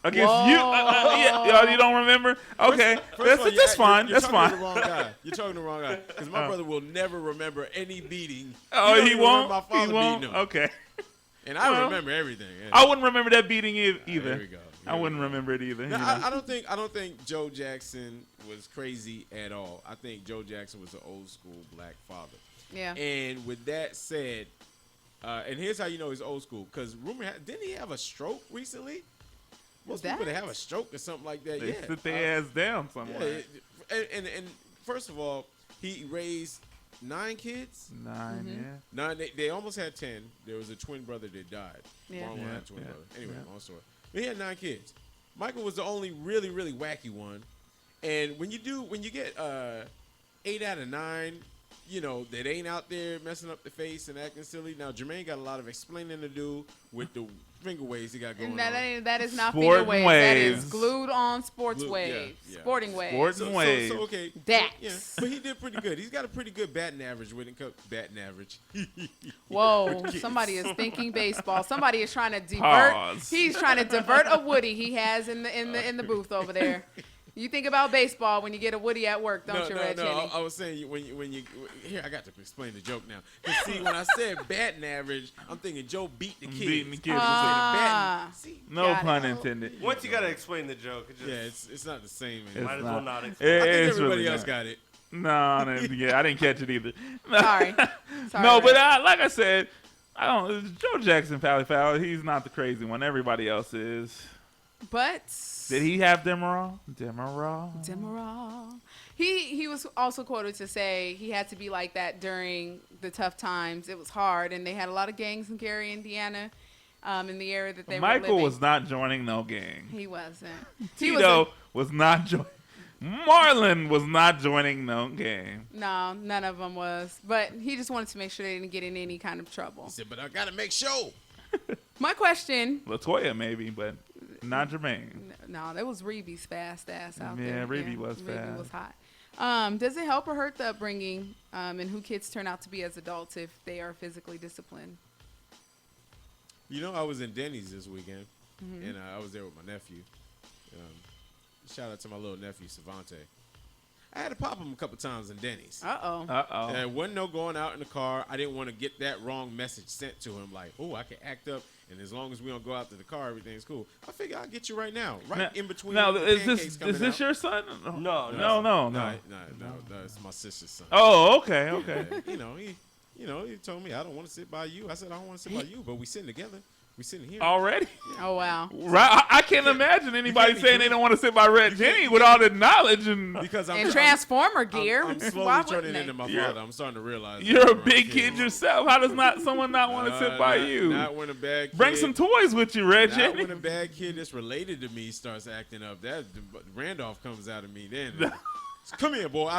Against you? Yeah, you don't remember? Okay. First of all, that's fine. You're That's talking fine. to the wrong guy. You're talking to the wrong guy. Because my brother will never remember any beating. Oh, don't he even won't? remember my He father won't? beating him. Okay. And I Well, remember everything. Yeah. I wouldn't remember that beating either. There we go. I wouldn't remember it either. No, you know? I don't think Joe Jackson was crazy at all. I think Joe Jackson was an old school black father. Yeah. And with that said, and here's how you know he's old school, because didn't he have a stroke recently? Most people that have a stroke or something like that, They yeah. sit their ass down somewhere. Yeah, and first of all, he raised 9 kids. 9, 9. They almost had 10. There was a twin brother that died. Yeah. Wrong line, twin brother. Anyway, Yeah. long story. But he had 9 kids. Michael was the only really, really wacky one. And when you get 8 out of 9, you know, that ain't out there messing up the face and acting silly. Now Jermaine got a lot of explaining to do with the finger waves he got going And on. that is not Sporting finger waves. That is waves. glued on sports Yeah, waves. yeah. Sporting waves. Sporting waves. So okay, Dax. yeah, but he did pretty good. He's got a pretty good batting average when it comes batting average. Whoa, somebody is thinking baseball. Somebody is trying to divert. Pause. He's trying to divert a Woody he has in the booth over there. You think about baseball when you get a Woody at work, don't you, Reg? Henny? I was saying when you here, I got to explain the joke now. 'Cause see, when I said batting average, I'm thinking Joe beat the kids. Beating the kids. Ah. See, No Got it. pun intended. Once you gotta explain the joke, it just, yeah, it's not the same. It's Anymore. might as not. well not It- explain. I think it's everybody really else not. got it. No, yeah, I didn't catch it either. Sorry. No, but Reg. like I said, I don't. Joe Jackson, Pally Foul, he's not the crazy one. Everybody else is. But Did he have Demerol? Demerol. Demerol. He was also quoted to say he had to be like that during the tough times. It was hard, and they had a lot of gangs in Gary, Indiana, in the area that they were Michael living. was not joining no gang. He wasn't. He Tito was not joining. Marlon was not joining no gang. No, none of them was. But he just wanted to make sure they didn't get in any kind of trouble. He said, but I gotta make sure. My question. Latoya maybe, but not Jermaine. No, that was Reeby's fast ass out Yeah, there. Reeby was Reeby fast. was hot. Does it help or hurt the upbringing and who kids turn out to be as adults if they are physically disciplined? You know, I was in Denny's this weekend, and I was there with my nephew. Shout out to my little nephew, Savante. I had to pop him a couple times in Denny's. Uh-oh. And wasn't no going out in the car. I didn't want to get that wrong message sent to him, like, oh, I can act up, and as long as we don't go out to the car, everything's cool. I figure I'll get you right now, right in between. Now, the is pancakes this coming out. your son? No. No, it's my sister's son. Oh, okay, okay. Yeah, he told me I don't want to sit by you. I said I don't want to sit by you, but we sitting together. We sitting here. Already? Oh, wow. Right? I can't imagine anybody saying they don't want to sit by Red Jenny with all the knowledge and. Because And Transformer gear. I'm Why slowly wouldn't turning they? into my You're- father. I'm starting to realize. You're a that big kid yourself. How does someone not want to sit by you? Not when a bad kid. Bring some toys with you, Red Not Jenny. when a bad kid that's related to me starts acting up. That Randolph comes out of me then. Come here, boy.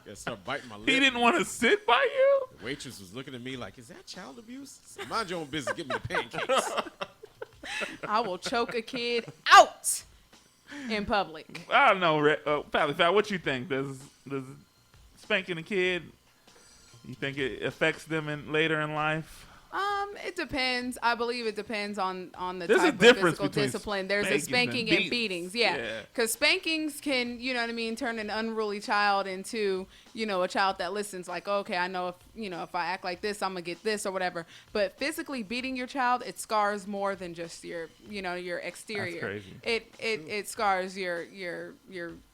Gotta start biting my lip. He didn't want to sit by you? The waitress was looking at me like, "Is that child abuse?" I said, mind your own business. Give me the pancakes. I will choke a kid out in public. I don't know, Pally Foul, what you think? Does spanking a kid, you think it affects them later in life? It depends. I believe it depends on the There's a type of difference physical between discipline. There's a spankings spanking and and beatings. Yeah. Yeah. Because spankings can, turn an unruly child into, a child that listens like, okay, I know if I act like this, I'm going to get this or whatever. But physically beating your child, it scars more than just your exterior. That's crazy. It scars your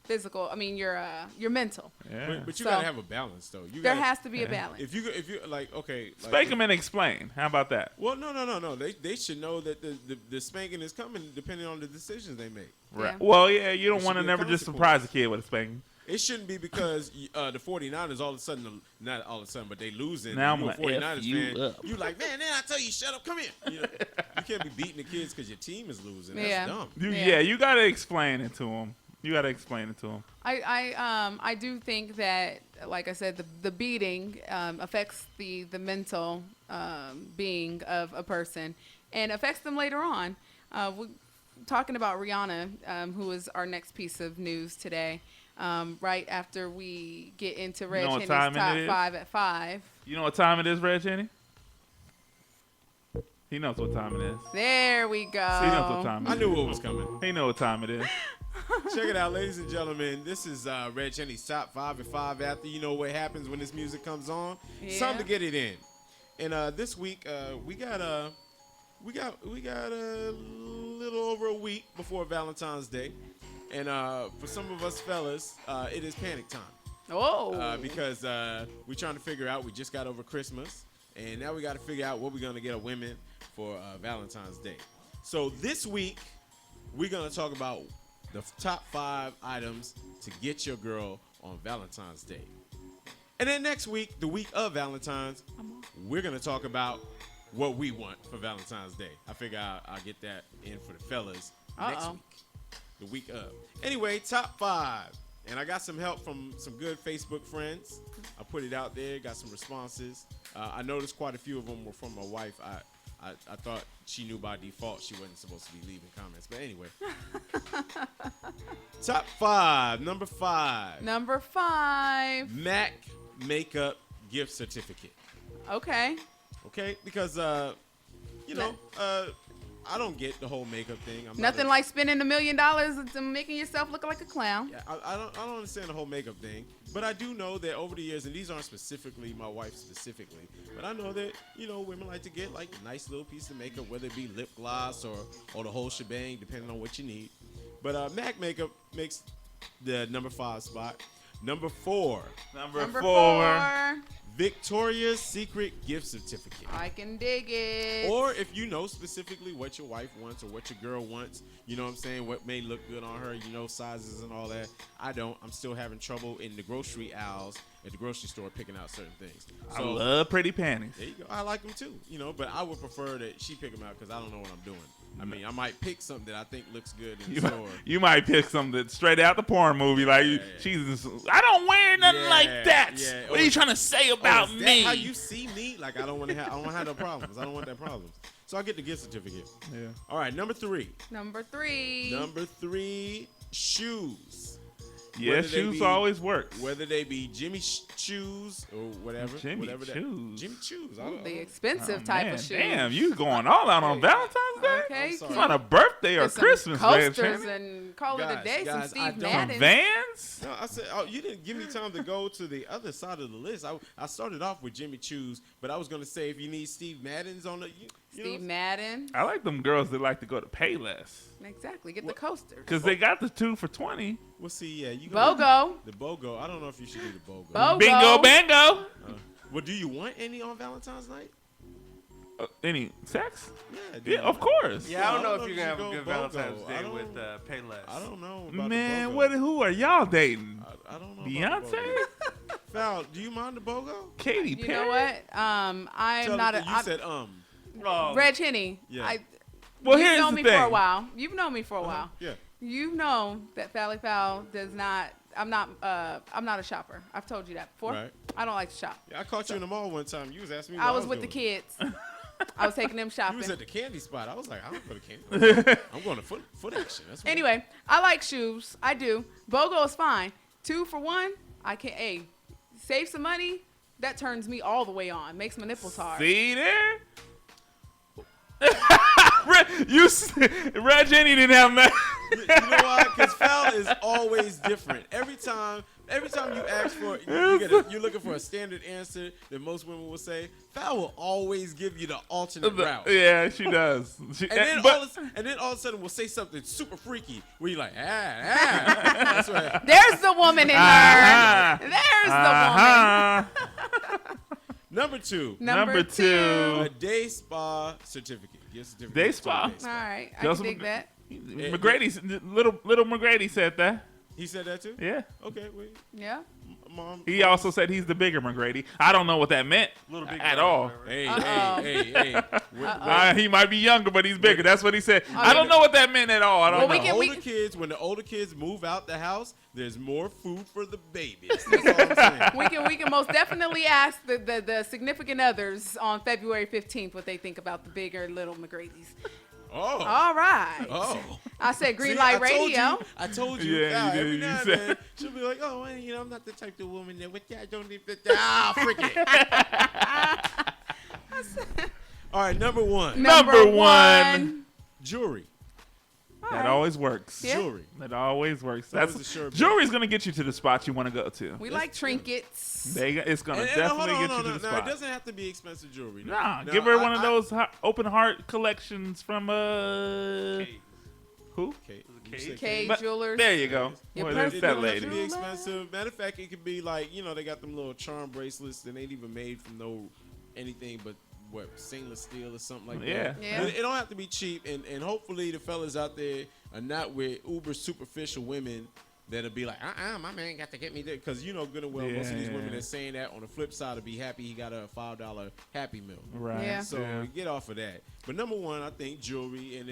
physical. I mean, your mental. Yeah. But you So, gotta have a balance though. There has to be a balance. If you like, okay, like, Spank them and explain. How about that? Well, no. They should know that the spanking is coming depending on the decisions they make. Right. Yeah. Well, yeah, you don't There want to should be a never just consequence. surprise a kid with a spanking. It shouldn't be because the 49ers all of a sudden, not all of a sudden, but they losing. Now and you I'm a gonna 49ers F you fan. up. You like, man, I tell you, shut up, come here. You can't be beating the kids because your team is losing. That's Yeah. dumb. Yeah, you got to explain it to them. I do think that, like I said, the beating affects the mental being of a person and affects them later on. We're talking about Rihanna, who is our next piece of news today. Right after we get into Reg what Henny's time top it is? 5 at 5. You know what time it is, Reg Henny? He knows what time it is. There we go. He knows what time it is. I knew what was coming. He know what time it is. Check it out, ladies and gentlemen. This is Reg Henny's top 5 at 5 after. You know what happens when this music comes on. It's time to get it in. And this week we got a little over a week before Valentine's Day. And for some of us fellas, it is panic time. Oh. Because we're trying to figure out, we just got over Christmas, and now we got to figure out what we're going to get a women for Valentine's Day. So this week, we're going to talk about the top 5 items to get your girl on Valentine's Day. And then next week, the week of Valentine's, we're going to talk about what we want for Valentine's Day. I figure I'll get that in for the fellas next week. The week of. Anyway, top 5. And I got some help from some good Facebook friends. I put it out there, got some responses. I noticed quite a few of them were from my wife. I thought she knew by default she wasn't supposed to be leaving comments. But anyway. Top 5. Number 5. Number 5. MAC makeup gift certificate. Okay. Okay? Because, I don't get the whole makeup thing. Nothing like spending $1 million and making yourself look like a clown. Yeah, I don't understand the whole makeup thing, but I do know that over the years, and these aren't specifically my wife specifically, but I know that women like to get like a nice little piece of makeup, whether it be lip gloss or the whole shebang, depending on what you need. But MAC makeup makes the number 5 spot. Number 4. Number 4. Victoria's Secret gift certificate. I can dig it. Or if you know specifically what your wife wants or what your girl wants, you know what I'm saying, what may look good on her, sizes and all that. I don't. I'm still having trouble in the grocery aisles at the grocery store picking out certain things. So, I love pretty panties. There you go. I like them too, but I would prefer that she pick them out because I don't know what I'm doing. I mean, I might pick something that I think looks good in the store. You might pick something that's straight out the porn movie. Like, she's, I don't wear nothing like that. Yeah. What are you trying to say about is that me? how you see me? Like, I don't want to have no problems. I don't want that problems. So I get the gift certificate. Yeah. All right, number 3. Number 3. Number 3, shoes. Yeah, shoes always work. Whether they be Jimmy shoes or whatever. Jimmy Choos. The expensive type of shoes. Damn, you going all out on Valentine's Day? Okay. It's on a birthday or Christmas, coasters and call it a day. Some Steve Madden. Some Vans? No, I said, you didn't give me time to go to the other side of the list. I started off with Jimmy Choos, but I was going to say if you need Steve Madden's on the... Steve Madden. I like them girls that like to go to Payless. Exactly. Get the coaster. Because they got the 2 for $20. Well, see, yeah. You BOGO. The BOGO. I don't know if you should do the BOGO. BOGO. Bingo, bango. Well, do you want any on Valentine's night? Any sex? Yeah, of course. Yeah, I don't know if you're going to have a good Valentine's Day with Payless. I don't know about Man, the BOGO. who are y'all dating? I don't know. Beyonce? Val, do you mind the BOGO? Katy Perry? You know what? I'm not a... You said Reg Henny. Yeah. Well, You've here's known the me thing. for a while. You've known me for a while. Yeah. You know that Fally Fowl does not... I'm not a shopper. I've told you that before. Right. I don't like to shop. Yeah, I caught you in the mall one time. You was asking me I what was with the doing. kids. I was taking them You shopping. was at the candy spot. I was like, I don't go to candy. I'm going to foot action. That's what Anyway, I like shoes. I do. BOGO is fine. 2 for 1. I can't. Hey, save some money. That turns me all the way on. Makes my nipples hard. See there? Reg Jenny didn't have that. You know why? Because Foul is always different. Every time every time you ask for it, you're looking for a standard answer that most women will say. Val will always give you the alternate route. Yeah, she does. And then all of a sudden we'll say something super freaky where you're like, That's what There's the woman in her. There's the woman. Number two. A day spa certificate. Gift certificate. Day spa. All right, I can dig that. Little McGrady said that. He said that too? Yeah. Okay, wait. Yeah. Mom. He also said he's the bigger McGrady. I don't know what that meant at all. Hey. He might be younger, but he's bigger. That's what he said. I don't know what that meant at all. I don't know. When the older kids move out the house, there's more food for the babies. That's all I'm saying. We can most definitely ask the significant others on February 15th what they think about the bigger little McGrady's. Oh. All right. Oh. I said Green Light Radio. I told you. Yeah, you every did. now You and said. then, she'll be like, oh, well, I'm not the type of woman that with that don't even freak it. All right, number one. Number one. Jewelry. That always works. Yeah. Jewelry. That always works. That's a sure bet. Jewelry's gonna get you to the spot you want to go to. We like trinkets. It's gonna definitely get you to the spot. It doesn't have to be expensive jewelry. Nah, give her one of those open heart collections from who? K Jewelers. There you go. Your Well, there's that It lady. doesn't have to be expensive. Matter of fact, it could be like, they got them little charm bracelets that ain't even made from anything but stainless steel or something like that. Yeah. It don't have to be cheap, and hopefully the fellas out there are not with uber superficial women that'll be like, my man got to get me there, because good and well, most of these women are saying that. On the flip side, to be happy, he got a $5 Happy Meal. Right. Yeah. So get off of that. But number one, I think jewelry, and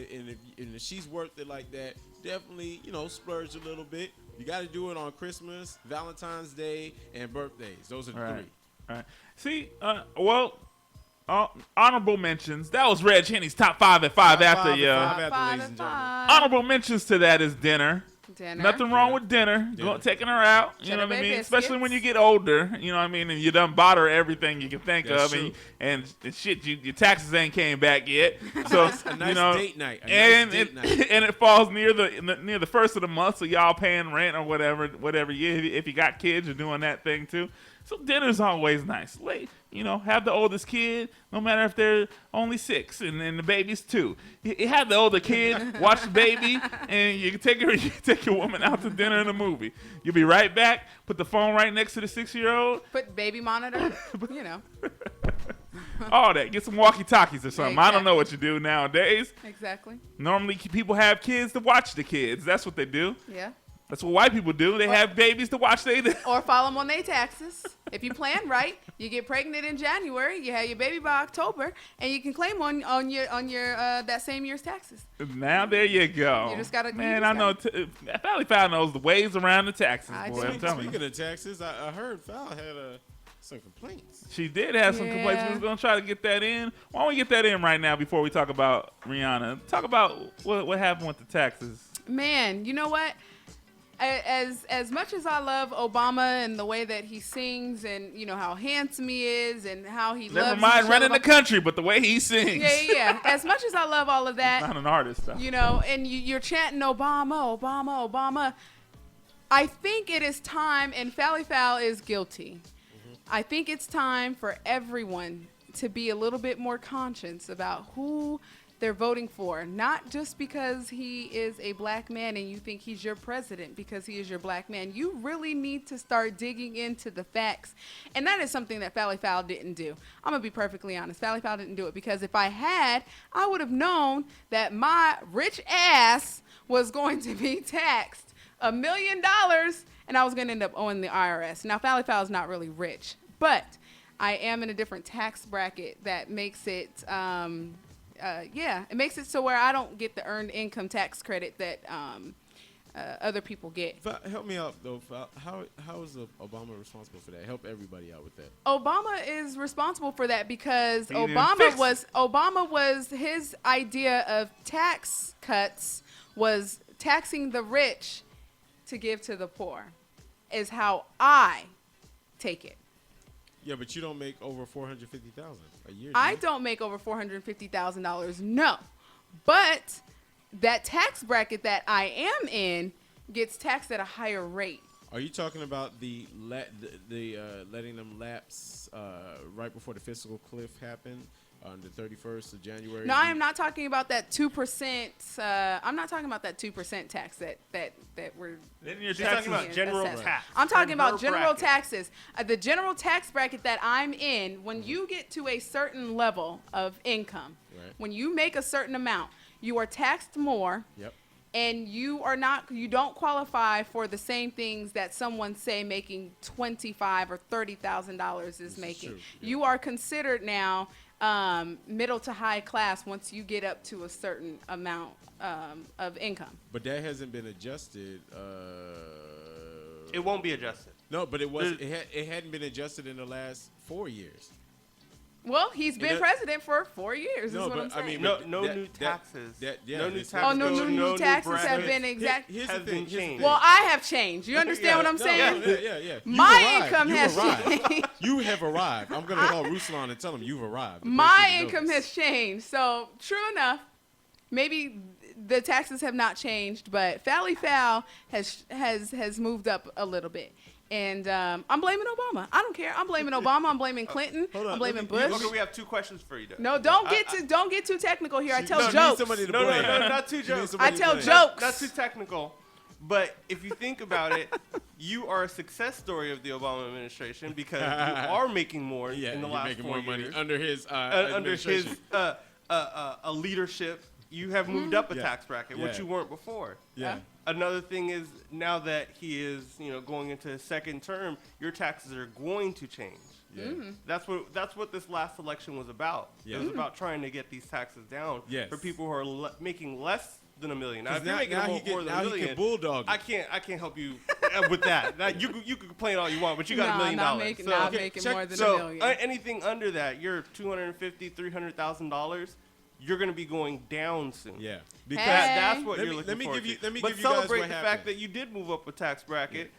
if she's worth it like that, definitely splurge a little bit. You got to do it on Christmas, Valentine's Day, and birthdays. Those are the three. All right. See, honorable mentions. That was Reg Henny's top 5 at 5 after you. Honorable mentions to that is dinner. Nothing wrong with dinner. Taking her out. You know what I mean? Biscuits. Especially when you get older. You know what I mean? And you done bought her everything you can think That's of. true. And shit, your taxes ain't came back yet. So A nice date night. And it falls near the first of the month, so y'all paying rent or whatever year if you got kids, you're doing that thing too. So dinner's always nice. Have the oldest kid, no matter if they're only 6 and the baby's 2. You have the older kid watch the baby, and you can take your woman out to dinner and a movie. You'll be right back. Put the phone right next to the 6-year-old. Put baby monitor. All that. Get some walkie-talkies or something. Exactly. I don't know what you do nowadays. Exactly. Normally, people have kids to watch the kids. That's what they do. Yeah. That's what white people do. They have babies to watch Or follow them on their taxes. If you plan right, you get pregnant in January, you have your baby by October, and you can claim on your that same year's taxes. Now there you go. You just gotta. I know. Valley Fowl knows the ways around the taxes, boy. I'm telling you. Speaking of taxes, I heard Val had some complaints. She did have some complaints. We was gonna try to get that in. Why don't we get that in right now before we talk about Rihanna? Talk about what happened with the taxes. Man, you know what? As much as I love Obama and the way that he sings and how handsome he is and how he loves Never mind Michelle running the country, but the way he sings. Yeah. As much as I love all of that, Not an artist, though. And you're chanting Obama, Obama, Obama. I think it is time, and Fally Fowl is guilty. I think it's time for everyone to be a little bit more conscious about who they're voting for, not just because he is a black man and you think he's your president because he is your black man. You really need to start digging into the facts. And that is something that Fally Fowl didn't do. I'm going to be perfectly honest. Fally Fowl didn't do it because if I had, I would have known that my rich ass was going to be taxed $1 million and I was going to end up owing the IRS. Now, Fally Fowl is not really rich, but I am in a different tax bracket that makes it... it makes it so where I don't get the earned income tax credit that other people get. Help me out, though. How is Obama responsible for that? Help everybody out with that. Obama is responsible for that because Obama was his idea of tax cuts was taxing the rich to give to the poor, is how I take it. Yeah, but you don't make over $450,000 a year. I don't make over $450,000, no. But that tax bracket that I am in gets taxed at a higher rate Are you talking about the letting them lapse right before the fiscal cliff happened on the 31st of January? No, I am not talking about that 2%. I'm not talking about that 2% tax that we're. You're talking about general tax. I'm talking Her about general bracket. taxes. The general tax bracket that I'm in, when you get to a certain level of income, when you make a certain amount, you are taxed more. Yep. And you don't qualify for the same things that someone say making $25,000 or $30,000 is making. True, yeah. You are considered now middle to high class once you get up to a certain amount of income. But that hasn't been adjusted. It won't be adjusted. No, but it hadn't been adjusted in the last 4 years. Well, he's been president for 4 years. No, is what but I'm saying. I mean, No new taxes. No new taxes. Oh, no new taxes have brackets. been exact. Here's Has the thing. been changed. Well, I have changed. You understand what I'm saying? Yeah. You've My arrived. income You've has arrived. changed. You have arrived. I'm gonna call Ruslan and tell him you've arrived. My income has changed. So true enough, maybe the taxes have not changed, but Fally Fowl has moved up a little bit. And I'm blaming Obama. I don't care. I'm blaming Obama. I'm blaming Clinton. I'm blaming Bush. Okay, we have two questions for you, though. No, don't get too technical here. I tell No, jokes. somebody to No, blame. not too jokes. I tell jokes. Not too technical. But if you think about it, you are a success story of the Obama administration because you are making more in the last making 4 more years. money under his Under his administration. leadership. You have moved up a tax bracket, which Yeah. you weren't before. Yeah. Another thing is now that he is, going into his second term, your taxes are going to change. Yeah. That's what this last election was about. Yeah. It was about trying to get these taxes down Yes. for people who are making less than $1 million. Now, if you're Now- making now more, he can- more than now $1 he million, can bulldog you. I can't help you with that. Now, you can complain all you want, but you got $1 million. Not making more than $1 million. Anything under that, you're $250,000, $300,000. You're going to be going down soon. Yeah. Because Hey. that's what Let you're me- looking let me forward give you- to. let me But give you guys celebrate what the happened. fact that you did move up a tax bracket.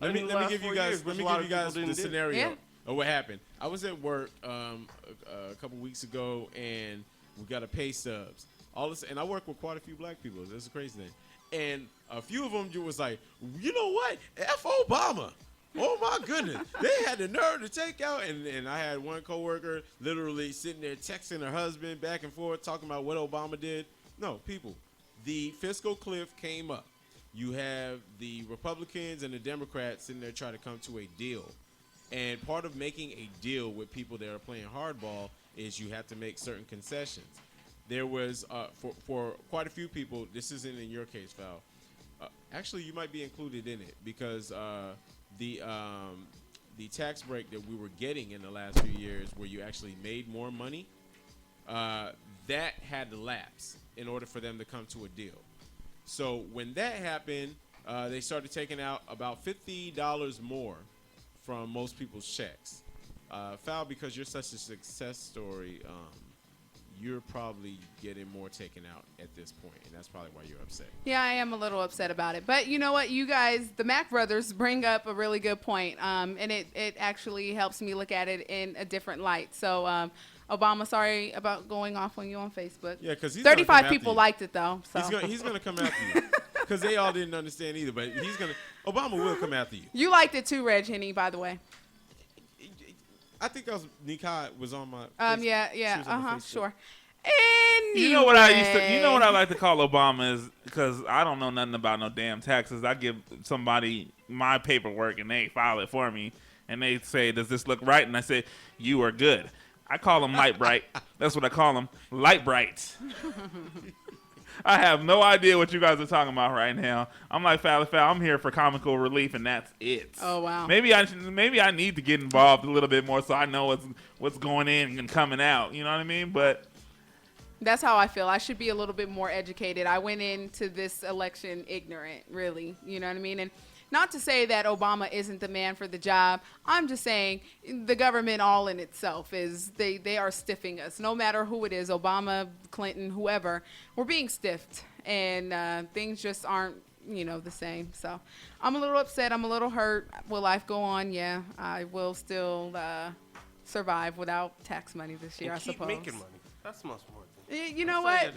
Let me give you guys the scenario Yeah. of what happened. I was at work a couple weeks ago, and we got a pay stubs. All this, and I work with quite a few black people. That's a crazy thing. And a few of them was like, you know what? F Obama. Oh my goodness. They had the nerve to take out, and I had one coworker literally sitting there texting her husband back and forth, talking about what Obama did. No, people, the fiscal cliff came up. You have the Republicans and the Democrats sitting there trying to come to a deal. And part of making a deal with people that are playing hardball is you have to make certain concessions. There was, for quite a few people, this isn't in your case, Val. Actually, you might be included in it because the tax break that we were getting in the last few years where you actually made more money, that had to lapse in order for them to come to a deal. So when that happened, they started taking out about $50 more from most people's checks. Fal, because you're such a success story, you're probably getting more taken out at this point, and that's probably why you're upset. Yeah, I am a little upset about it. But you know what? You guys, the Mac brothers, bring up a really good point, and it actually helps me look at it in a different light. So, Obama, sorry about going off on you on Facebook. Yeah, because 35 people liked it, though. So. He's gonna come after you because they all didn't understand either. But Obama will come after you. You liked it too, Reg Henny, by the way. I think Nikai was on my. Yeah, she was on my Facebook. sure. Anyway. You know what I like to call Obama is because I don't know nothing about no damn taxes. I give somebody my paperwork and they file it for me, and they say, "Does this look right?" And I say, "You are good." I call him Light Bright. That's what I call him, Light Bright. I have no idea what you guys are talking about right now. I'm like Fally Fowl. I'm here for comical relief, and that's it. Oh wow. Maybe I need to get involved a little bit more so I know what's going in and coming out. You know what I mean? But that's how I feel. I should be a little bit more educated. I went into this election ignorant, really. You know what I mean? And not to say that Obama isn't the man for the job. I'm just saying the government all in itself is they are stiffing us. No matter who it is, Obama, Clinton, whoever, we're being stiffed. And things just aren't, the same. So I'm a little upset. I'm a little hurt. Will life go on? Yeah, I will still survive without tax money this year, I keep suppose. making money. That's much more than You know what?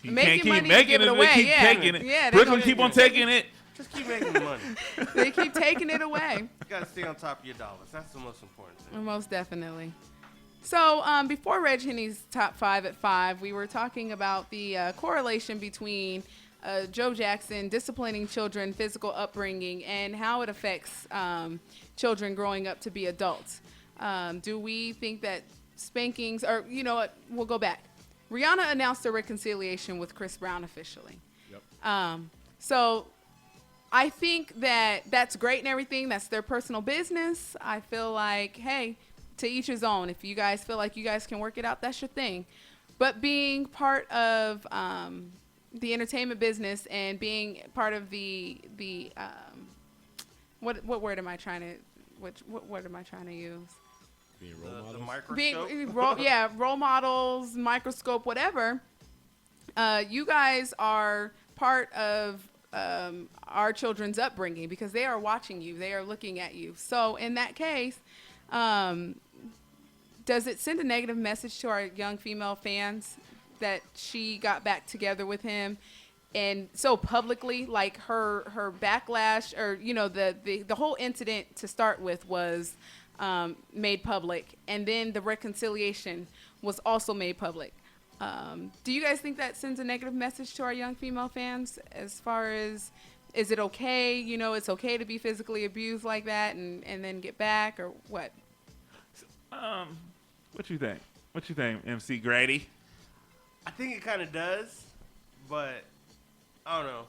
you Making can't keep money, making give it it. away. Keep Yeah. taking it. Yeah, Brooklyn keep on taking it. Just keep making the money. They keep taking it away. You gotta stay on top of your dollars. That's the most important thing. Most definitely. So before Reg Henny's top 5 at 5, we were talking about the correlation between Joe Jackson disciplining children, physical upbringing, and how it affects children growing up to be adults. Do we think that spankings, or you know what, we'll go back. Rihanna announced a reconciliation with Chris Brown officially. Yep. So I think that that's great and everything. That's their personal business. I feel like, hey, to each his own. If you guys feel like you guys can work it out, that's your thing. But being part of the entertainment business and being part of the what word am I trying to what word am I trying to use? Being role models. The microscope. Role models, microscope, whatever. You guys are part of our children's upbringing because they are watching you. They are looking at you. So in that case, does it send a negative message to our young female fans that she got back together with him and so publicly, like her backlash, or you know, the whole incident to start with was made public, and then the reconciliation was also made public. Do you guys think that sends a negative message to our young female fans as far as, is it okay, you know, it's okay to be physically abused like that and then get back, or what? What you think? What you think, MC Grady? I think it kind of does, but I don't know.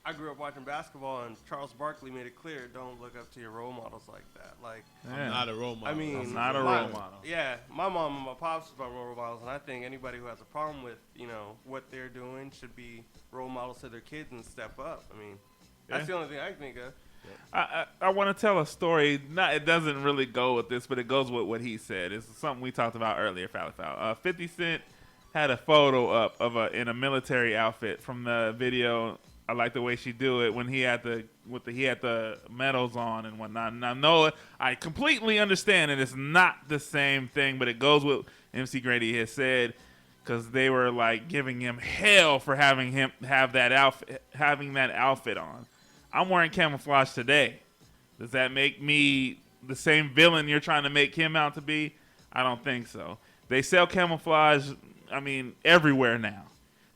I grew up watching basketball, and Charles Barkley made it clear, don't look up to your role models like that. Like, I'm not a role model. I mean, I'm not a role model. Yeah, my mom and my pops are role models, and I think anybody who has a problem with, you know, what they're doing should be role models to their kids and step up. I mean, that's the only thing I can think of. I want to tell a story. It doesn't really go with this, but it goes with what he said. It's something we talked about earlier, Foul. 50 Cent had a photo up of in a military outfit from the video. I like the way she do it when he had the medals on and whatnot. And I know I completely understand that it's not the same thing, but it goes with MC Grady has said, because they were like giving him hell for having him have that outfit on. I'm wearing camouflage today. Does that make me the same villain you're trying to make him out to be? I don't think so. They sell camouflage, I mean, everywhere now.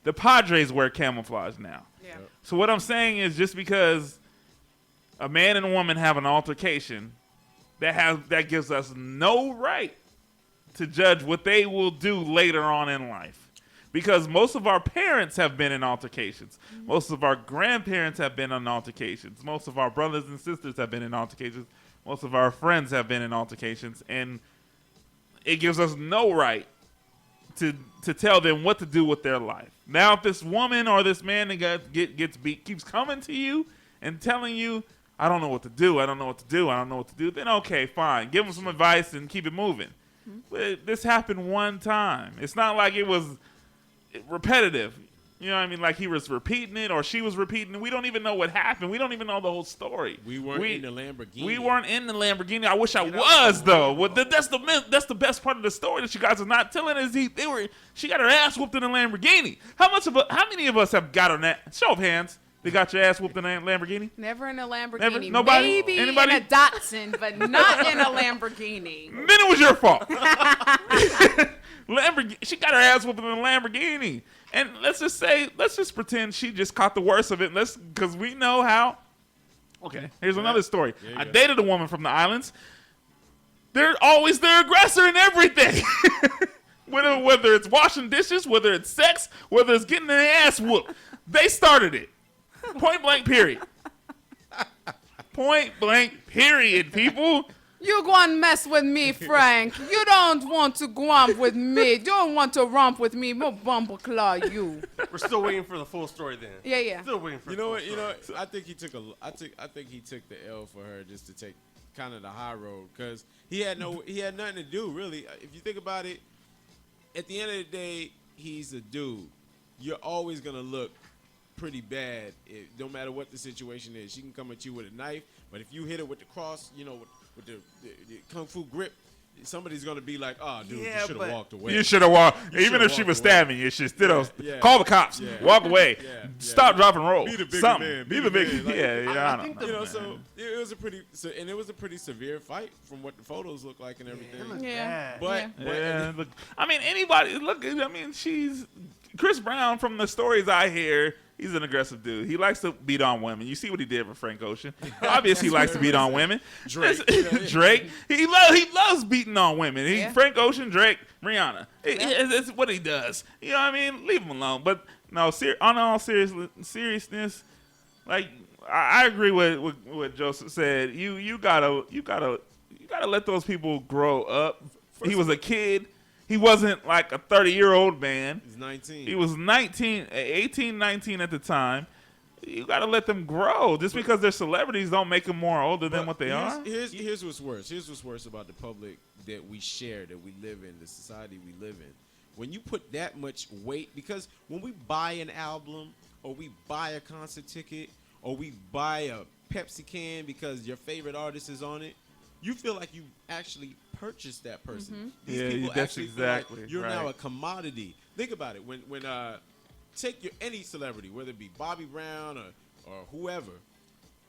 The Padres wear camouflage now. Yeah. So what I'm saying is, just because a man and a woman have an altercation, that gives us no right to judge what they will do later on in life. Because most of our parents have been in altercations. Most of our grandparents have been in altercations. Most of our brothers and sisters have been in altercations. Most of our friends have been in altercations. And it gives us no right to tell them what to do with their life. Now, if this woman or this man that gets beat keeps coming to you and telling you, I don't know what to do, I don't know what to do, I don't know what to do, then okay, fine. Give them some advice and keep it moving. But this happened one time. It's not like it was repetitive. You know what I mean? Like he was repeating it or she was repeating it. We don't even know what happened. We don't even know the whole story. We weren't in the Lamborghini. We weren't in the Lamborghini. I wish I was, though. Well, that's the best part of the story that you guys are not telling is she got her ass whooped in a Lamborghini. How many of us have got on that? Show of hands. They got your ass whooped in a Lamborghini? Never in a Lamborghini. Never? Nobody? Maybe Anybody? in a Datsun, but not in a Lamborghini. Then it was your fault. She got her ass whooped in a Lamborghini. And let's just pretend she just caught the worst of it. Because we know how. Okay, here's another story. I dated a woman from the islands. They're always their aggressor in everything. Whether it's washing dishes, whether it's sex, whether it's getting their ass whooped. They started it. Point blank, period. Point blank, period, people. You go and mess with me, Frank. You don't want to go with me. You don't want to romp with me. We'll bumble claw you. We're still waiting for the full story then. Yeah. Still waiting for You the know full what? You know, story. I think he took the L for her just to take kind of the high road because he had nothing to do really. If you think about it, at the end of the day, he's a dude. You're always gonna look pretty bad. No matter what the situation is, she can come at you with a knife, but if you hit her with the cross, you know, with the kung fu grip, somebody's gonna be like, "Oh, dude, Yeah, you should have walked away." You should have walked. You Even if should've she was walked away. stabbing you, she still Yeah. call the cops. Yeah. Walk away. Yeah. Stop, drop, and roll. Be the bigger Something. man. Be the big. man. Like, Yeah. I think You know, so it was a pretty severe fight from what the photos look like and everything. Yeah. But Yeah, look, I mean, anybody. Look, I mean, she's Chris Brown. From the stories I hear, he's an aggressive dude. He likes to beat on women. You see what he did with Frank Ocean. Obviously, he likes to beat on women. Drake. Drake. He loves beating on women. Yeah. Frank Ocean, Drake, Rihanna. It's what he does. You know what I mean? Leave him alone. But no, on all seriousness, like I agree with what Joseph said. You gotta let those people grow up. He was a kid. He wasn't like a 30-year-old man. He's 19. He was 18, 19 at the time. You got to let them grow. Just because they're celebrities don't make them more older than what they are. Here's what's worse. Here's what's worse about the public that we share, that we live in, the society we live in. When you put that much weight, because when we buy an album or we buy a concert ticket or we buy a Pepsi can because your favorite artist is on it, you feel like you actually purchased that person. These Yeah, people that's actually feel like exactly you're now right. a commodity. Think about it. When take any celebrity, whether it be Bobby Brown or whoever,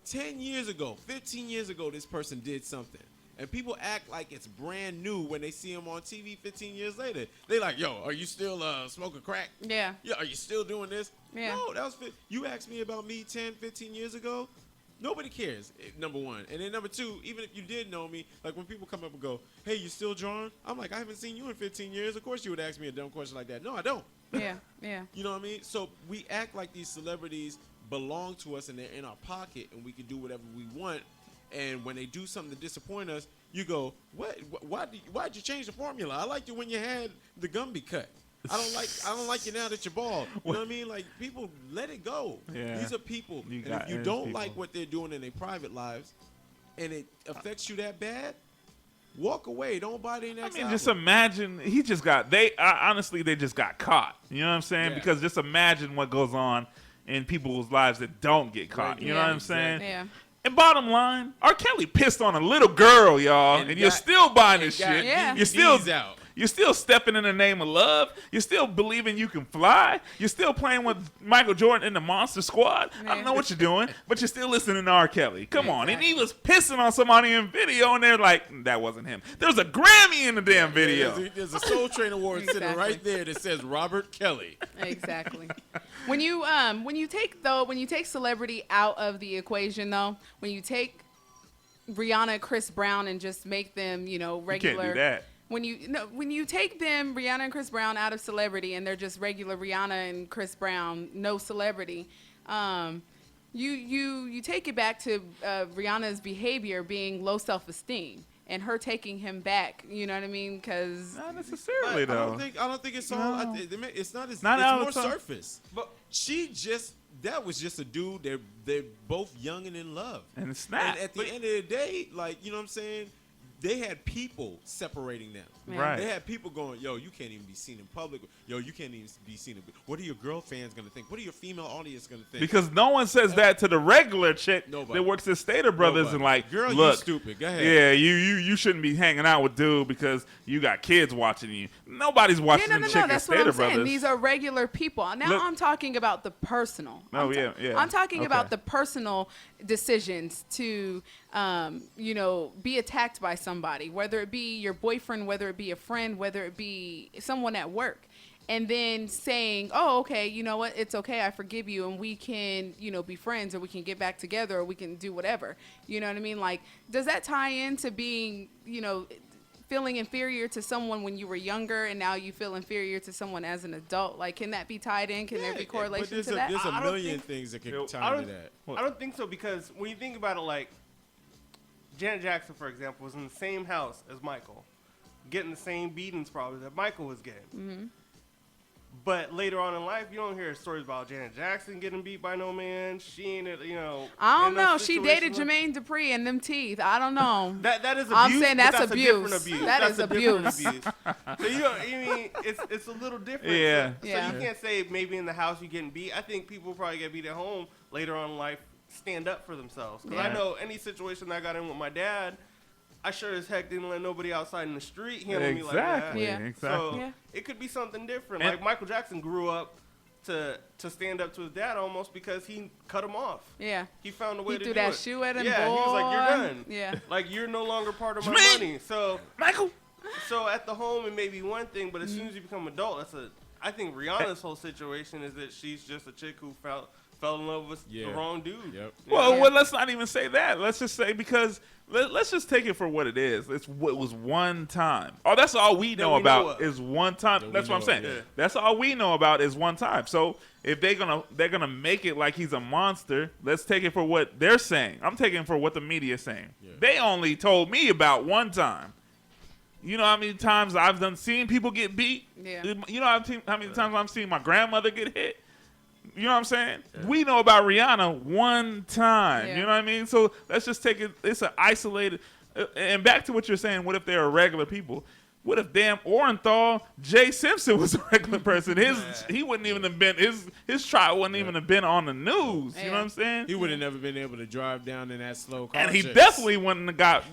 10 years ago, 15 years ago, this person did something. And people act like it's brand new when they see him on TV 15 years later. They like, yo, are you still smoking crack? Yeah. Yeah, are you still doing this? Yeah. No, that was you asked me about me 10, 15 years ago. Nobody cares, number one. And then number two, even if you did know me, like when people come up and go, hey, you still drawing? I'm like, I haven't seen you in 15 years. Of course you would ask me a dumb question like that. No, I don't. Yeah. Yeah. You know what I mean? So we act like these celebrities belong to us and they're in our pocket and we can do whatever we want. And when they do something to disappoint us, you go, what? Why'd you change the formula? I liked you when you had the Gumby cut. I don't like you now that you're bald. You know what I mean? Like, people, let it go. Yeah. These are people. And if you don't like what they're doing in their private lives and it affects you that bad, walk away. Don't buy their next album. Just imagine they just got caught. You know what I'm saying? Yeah. Because just imagine what goes on in people's lives that don't get caught. Right. You know what I'm saying? Yeah. And bottom line, R. Kelly pissed on a little girl, y'all, and you're still buying this shit. Yeah. You're still out. You're still stepping in the name of love. You're still believing you can fly. You're still playing with Michael Jordan in the Monster Squad. I don't know what you're doing, but you're still listening to R. Kelly. Come on. And he was pissing on somebody in video, and they're like, that wasn't him. There's a Grammy in the damn video. There's a Soul Train Award sitting right there that says Robert Kelly. Exactly. When you take celebrity out of the equation, though, when you take Rihanna, Chris Brown, and just make them, regular. You can't do that. When you take them, Rihanna and Chris Brown, out of celebrity, and they're just regular Rihanna and Chris Brown, no celebrity, you take it back to Rihanna's behavior being low self-esteem and her taking him back. You know what I mean? Because not necessarily though. I don't think it's all. No. It's not as. Not it's more surface. But that was just a dude. They're both young and in love. And snap. And at the end of the day, like, you know what I'm saying? They had people separating them. Right. They had people going, yo, you can't even be seen in public. Yo, you can't even be seen in. What are your girl fans going to think? What are your female audience going to think? Because no one says that to the regular chick Nobody. that works at Stater Brothers. Nobody. And like, Girl, look, you stupid. Go ahead. Yeah, you shouldn't be hanging out with dude because you got kids watching you. Nobody's watching them chick at That's what Stater I'm saying. Brothers. These are regular people. Now Look- I'm talking about the personal. Yeah. I'm talking about Okay. the personal decisions to, be attacked by somebody, whether it be your boyfriend, whether it be a friend, whether it be someone at work. And then saying, oh, okay, you know what? It's okay. I forgive you. And we can, be friends, or we can get back together, or we can do whatever. You know what I mean? Like, does that tie into being, feeling inferior to someone when you were younger and now you feel inferior to someone as an adult? Like, can that be tied in? Can there be correlation to that? There's a I don't million think- things that can I tie don't, into that. I don't think so, because when you think about it, like, Janet Jackson, for example, was in the same house as Michael, getting the same beatings probably that Michael was getting. Mm-hmm. But later on in life, you don't hear stories about Janet Jackson getting beat by no man. She ain't, I don't in a know. She dated situation Jermaine Dupri and them teeth. I don't know. That is abuse. I'm saying but that's a different abuse. abuse. That That's is a different abuse. abuse. So you mean it's a little different. Yeah. So Yeah. you can't say maybe in the house you getting beat. I think people probably get beat at home later on in life stand up for themselves. Because I Yeah. know any situation that I got in with my dad, I sure as heck didn't let nobody outside in the street handle me like that. Exactly. Yeah. Exactly. So it could be something different. And- Like Michael Jackson grew up to stand up to his dad almost because he cut him off. Yeah. He found a way He to threw do that it. shoe at him, Yeah, he was like, "You're boy." done. Yeah. Like you're no longer part of my Schmeat. money." So Michael. So at the home it may be one thing, but as soon as you become adult, I think Rihanna's whole situation is that she's just a chick who fell in love with the wrong dude. Yep. Well, let's not even say that. Let's just say because let's just take it for what it is. It was one time. Oh, that's all we know about is one time. That's what I'm saying. Yeah. That's all we know about is one time. So if they're gonna make it like he's a monster, let's take it for what they're saying. I'm taking it for what the media is saying. Yeah. They only told me about one time. You know how many times I've seen people get beat? Yeah. You know how many times I've seen my grandmother get hit? You know what I'm saying? Yeah. We know about Rihanna one time. Yeah. You know what I mean? So let's just take it. It's an isolated. And back to what you're saying. What if they're regular people? What if damn Orenthal, Jay Simpson was a regular person? He wouldn't even have been his trial wouldn't even have been on the news. You know what I'm saying? He would have never been able to drive down in that slow car. And he chase. definitely wouldn't have got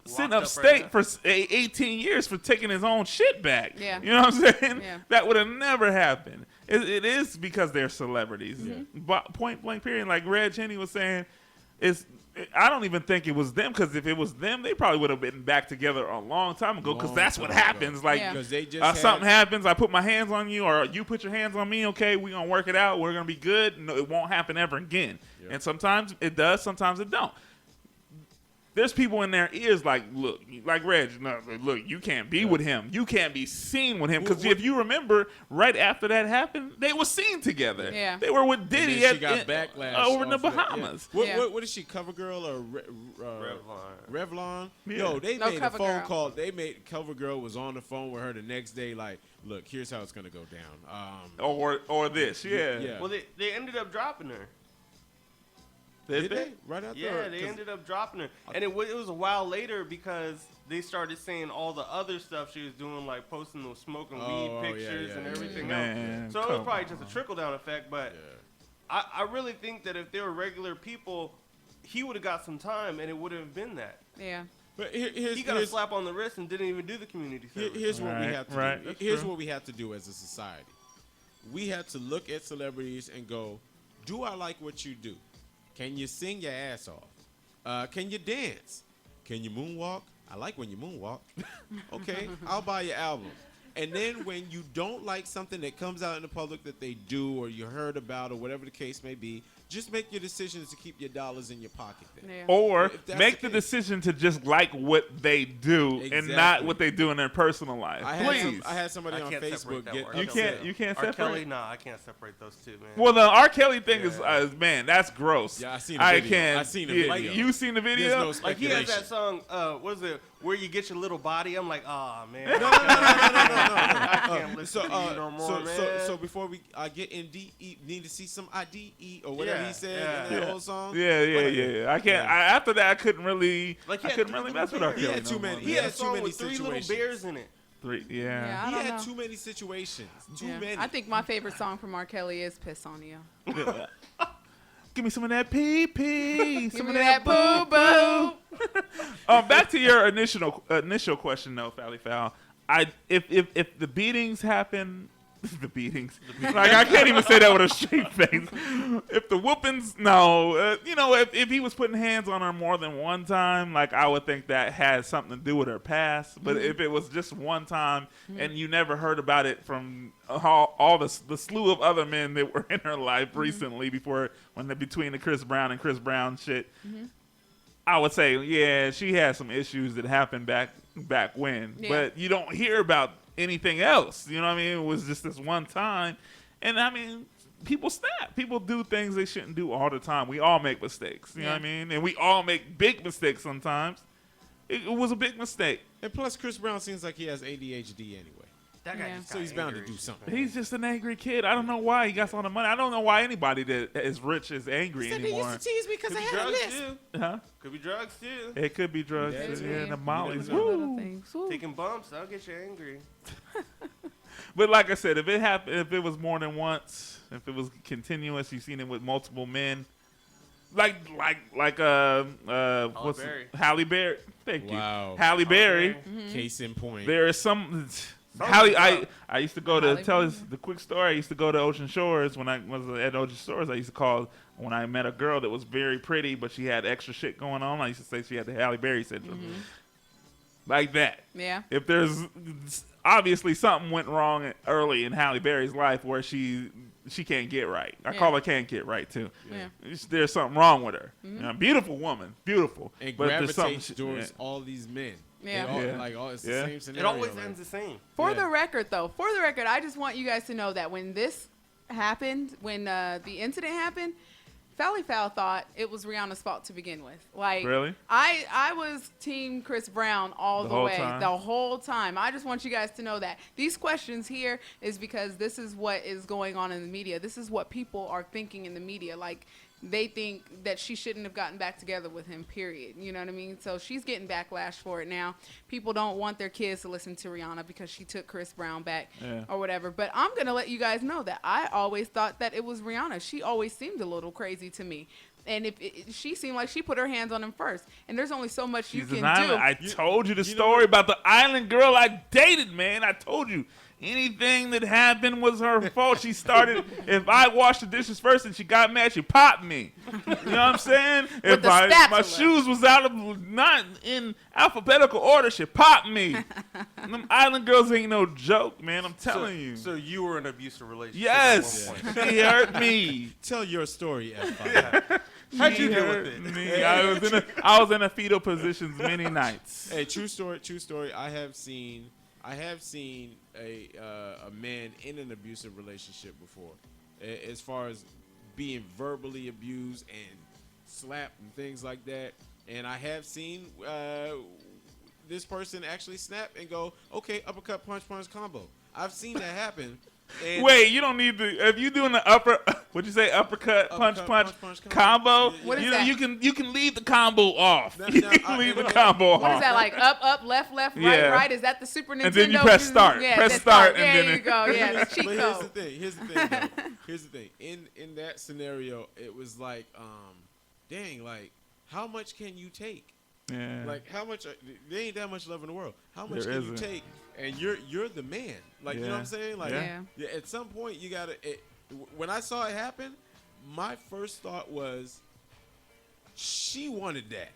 sitting up upstate right for 18 years for taking his own shit back. Yeah. You know what I'm saying? Yeah. That would have never happened. It is because they're celebrities. Yeah. But point blank period. Like Red Cheney was saying, I don't even think it was them, because if it was them, they probably would have been back together a long time ago, because that's what happens. Like, because they just something happens, I put my hands on you, or you put your hands on me, okay, we're going to work it out, we're going to be good, no, it won't happen ever again. Yeah. And sometimes it does, sometimes it don't. There's people in their ears like, look, like Reg, no, look, you can't be with him. You can't be seen with him. Because if you remember, right after that happened, they were seen together. Yeah. They were with Diddy she got backlash over in the off of that. Bahamas. Yeah. What is she, CoverGirl or Revlon? Yeah. Yo, they No, made a phone CoverGirl. call. They made CoverGirl was on the phone with her the next day, like, look, here's how it's gonna go down. Or this, yeah. Yeah. Well, they ended up dropping her. Did they? Right after? Yeah, they ended up dropping her. And it was a while later because they started saying all the other stuff she was doing, like posting those smoking weed pictures and everything Man, else. So it was probably just a trickle-down effect. But I really think that if they were regular people, he would have got some time, and it would have been that. Yeah. But he got a slap on the wrist and didn't even do the community service. Here's what we have to do. That's Here's true. what we have to do as a society. We have to look at celebrities and go, do I like what you do? Can you sing your ass off? Can you dance? Can you moonwalk? I like when you moonwalk. Okay, I'll buy your album. And then when you don't like something that comes out in the public that they do or you heard about or whatever the case may be, just make your decisions to keep your dollars in your pocket then. Yeah. Or If that's make the the case. decision to just like what they do and not Exactly. what they do in their personal life. Please. I had somebody I on can't separate Facebook that get word. You can't R. separate. Kelly, nah, I can't separate those two, man. Well, the R. Kelly thing is, man, that's gross. Yeah, I seen the video. can't. I seen the yeah, video. You seen the There's video? no Like he has speculation. that song, what is it? Where you get your little body. I'm like, ah, man. No. I can't listen to you no more, man. So before we get in deep, need to see some IDE or whatever Yeah, he said yeah. in that whole song. Yeah. I can't. After that, I couldn't really. Like, he I had couldn't three really little mess with R. bears. He Kelly. had too no more, many. man. He He had had a too song many with 3 little situations. bears in it. Yeah, I He don't had know. too many situations. Too Yeah. many. I think my favorite song from R. Kelly is "Piss on You." Give me some of that pee pee. Give Some me of that that boo boo. Back to your initial question though, Fally Foul. If the beatings happen, the beatings. Like I can't even say that with a straight face. If the whoopings, no. If he was putting hands on her more than one time, like I would think that has something to do with her past. But if it was just one time and you never heard about it from all the slew of other men that were in her life recently between the Chris Brown shit, I would say, yeah, she had some issues that happened back when. Yeah. But you don't hear about anything else. You know what I mean? It was just this one time. And I mean, people snap. People do things they shouldn't do all the time. We all make mistakes. You know what I mean? And we all make big mistakes sometimes. It was a big mistake. And plus, Chris Brown seems like he has ADHD anyway. That guy Yeah. just So got he's bound to angry. do something. He's just an angry kid. I don't know why he got all the money. I don't know why anybody that is rich is angry anymore. tease me because Could be drugs too. Huh? Could be drugs too. It could be drugs. Yeah, Yeah, yeah. and the mollies. Little Woo. things. Woo. Taking bumps, that'll get you angry. But like I said, if it was more than once, if it was continuous, you've seen it with multiple men, what's Berry. Halle Berry? Thank you. Wow. Halle Berry. Case in point. There is some. Halle, I used to go to Halle tell Berry. us the quick story. I used to go to Ocean Shores when I was at Ocean Shores. I used to call when I met a girl that was very pretty, but she had extra shit going on. I used to say she had the Halle Berry syndrome, like that. Yeah. If there's obviously something went wrong early in Halle Berry's life where she can't get right. I call her can't get right too. Yeah. There's something wrong with her. You know, beautiful woman, beautiful, And but there's something. gravitates towards all these men. Yeah. They all, Yeah. Like, all, it's Yeah. the same It scenario. always like- ends the same. For Yeah. the record, though, I just want you guys to know that when this happened, when the incident happened, Fally Fowl thought it was Rihanna's fault to begin with. Like, Really? I was Team Chris Brown all The the, whole way, time? the whole time. I just want you guys to know that these questions here is because this is what is going on in the media. This is what people are thinking in the media. Like, they think that she shouldn't have gotten back together with him, period. You know what I mean? So she's getting backlash for it now. People don't want their kids to listen to Rihanna because she took Chris Brown back or whatever. But I'm going to let you guys know that I always thought that it was Rihanna. She always seemed a little crazy to me. And she seemed like she put her hands on him first. And there's only so much you She's can an island. do. I told you the story about the island girl I dated, man. I told you. Anything that happened was her fault. She started, if I washed the dishes first and she got mad, she popped me. You know what I'm saying? If the my spatula. shoes was out of, not in alphabetical order, she popped me. Them island girls ain't no joke, man. I'm telling you. So you were in an abusive relationship. Yes. At one point. She hurt me. Tell your story, F5. How'd you She deal hurt with it? me. I was in a fetal positions many nights. Hey, true story. I have seen a man in an abusive relationship before, as far as being verbally abused and slapped and things like that. And I have seen this person actually snap and go, okay, uppercut, punch, combo. I've seen that happen. And Wait, you don't need to. If you doing the what'd you say, uppercut, punch, combo? What is you, that? You can leave the combo off. Now, You now, can I- leave the and- combo off. What is that, like up, left, Yeah. right? Is that the Super Nintendo? And then you press start. Yeah, Press that's start and There then you it- go. Yeah, it's cheat But code. here's the thing. Though. Here's the thing. In that scenario, it was like, dang, like, how much can you take? Yeah. Like, how much? There ain't that much love in the world. How much There can you isn't. take? And you're the man. Like, you know what I'm saying? Like, Yeah. at some point you gotta. When I saw it happen, my first thought was, she wanted that.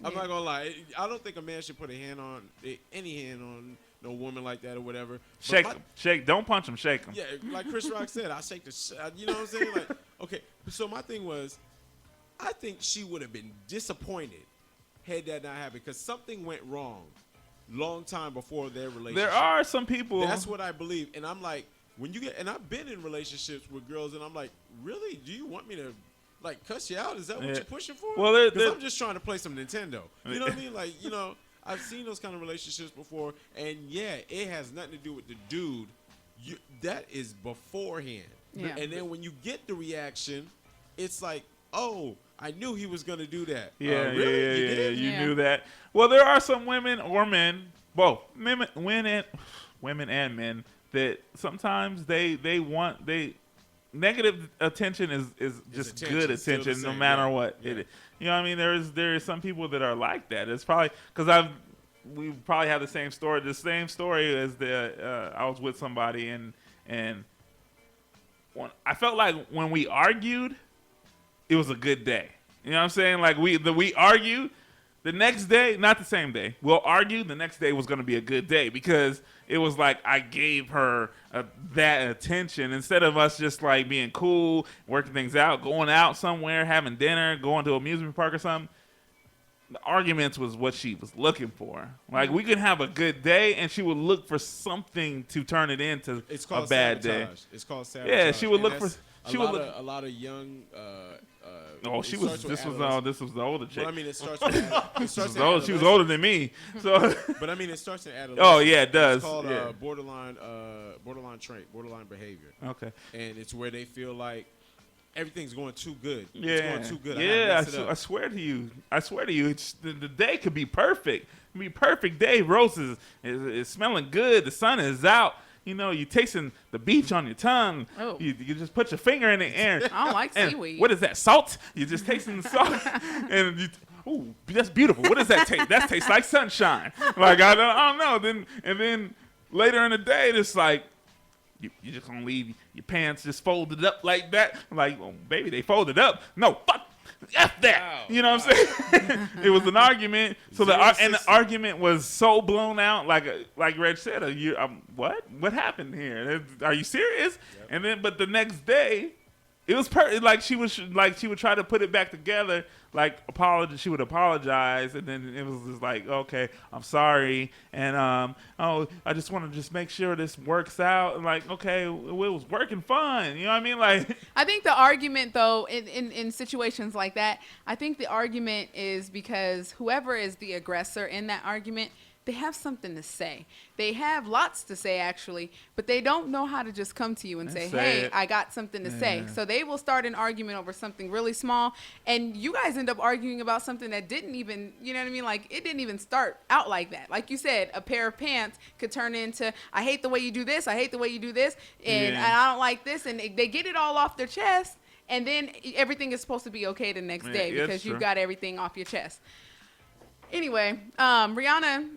I'm not gonna lie. I don't think a man should put any hand on no woman like that or whatever. But Shake. Don't punch him. Shake him. yeah, like Chris Rock said, I shake the. You know what I'm saying? Like, okay. So my thing was, I think she would have been disappointed had that not happened because something went wrong long time before their relationship. There are some people. That's what I believe, and I'm like, when you get, and I've been in relationships with girls, and I'm like, really? Do you want me to? Like, cuss you out? Is that what Yeah. you're pushing for? Well, because I'm just trying to play some Nintendo. You know what I mean? Like, you know, I've seen those kind of relationships before, and yeah, it has nothing to do with the dude. That is beforehand. Yeah. And then when you get the reaction, it's like, oh, I knew he was gonna do that. Yeah, really? You yeah. did? You Yeah. knew that. Well, there are some women or men, both women and men, that sometimes they want negative attention is just attention, good still the attention no same, matter yeah. what. Yeah. You know what I mean? There's some people that are like that. It's probably because we probably have the same story. The same story as I was with somebody and when I felt like when we argued, it was a good day. You know what I'm saying? Like we argued. The next day, not the same day, we'll argue. The next day was going to be a good day because it was like I gave her that attention instead of us just like being cool, working things out, going out somewhere, having dinner, going to an amusement park or something. The arguments was what she was looking for. Like we could have a good day, and she would look for something to turn it into It's called a bad sabotage. day. It's called sabotage. Yeah, she would And look for. that's She would look. a lot of young. Oh, it she was. starts with This was adolescence. this was the older chick. But I mean, it starts. With, it starts in She was adolescence. older than me. So. But I mean, it starts in adolescence. Oh yeah, it does. It's called yeah. borderline trait, borderline behavior, Okay. and it's where they feel like everything's going too good. Yeah. It's going too good. I gotta Yeah, mess it up. I swear to you. It's the day could be perfect. It could be a perfect day. Roses is smelling good. The sun is out. you know, you tasting the beach on your tongue. Oh. You just put your finger in the air. I don't like and seaweed. What is that? Salt? You're just tasting the salt. And you, ooh, that's beautiful. What does that taste? That tastes like sunshine. Like, I don't know. Then later in the day, it's like, you just gonna leave your pants just folded up like that? Like, well, baby, they folded up. No, fuck. F that. Wow, you know what I'm saying? It was an argument. So the argument was so blown out. Like Reg said, what? What happened here? Are you serious? Yep. And then, but the next day, it was like she would try to put it back together. Like she would apologize, and then it was just like, okay, I'm sorry, and I just want to just make sure this works out. And like, okay, it was working fine. You know what I mean? Like, I think the argument, though, in situations like that, I think the argument is because whoever is the aggressor in that argument, they have something to say. They have lots to say, actually, but they don't know how to just come to you and say, hey, I got something to say. So they will start an argument over something really small, and you guys end up arguing about something that didn't even, you know what I mean? Like, it didn't even start out like that. Like you said, a pair of pants could turn into, I hate the way you do this, I hate the way you do this, and I don't like this, and they get it all off their chest, and then everything is supposed to be okay the next day because you've got everything off your chest. Anyway, Rihanna,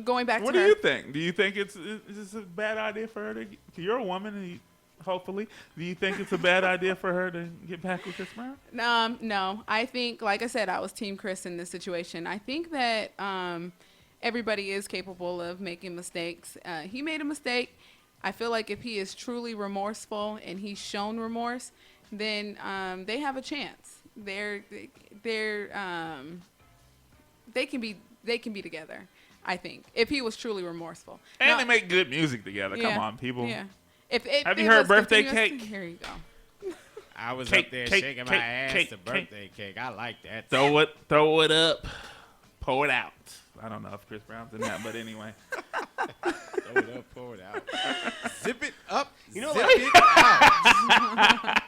going back to her. What do you think? Do you think it's a bad idea for her to? You're a woman, and hopefully, do you think it's a bad idea for her to get back with Chris Brown? No. I think, like I said, I was Team Chris in this situation. I think that everybody is capable of making mistakes. He made a mistake. I feel like if he is truly remorseful and he's shown remorse, then they have a chance. They can be together, I think, if he was truly remorseful. And now, they make good music together. Yeah, Come on, people. Yeah. Have you heard Birthday Cake? Here you go. I was Cake, up there cake, shaking cake, my ass cake, to Birthday Cake. I like that. Throw it up, pour it out. I don't know if Chris Brown's in that, but anyway. Throw it up, pour it out. Zip it up, You know, zip like, it out.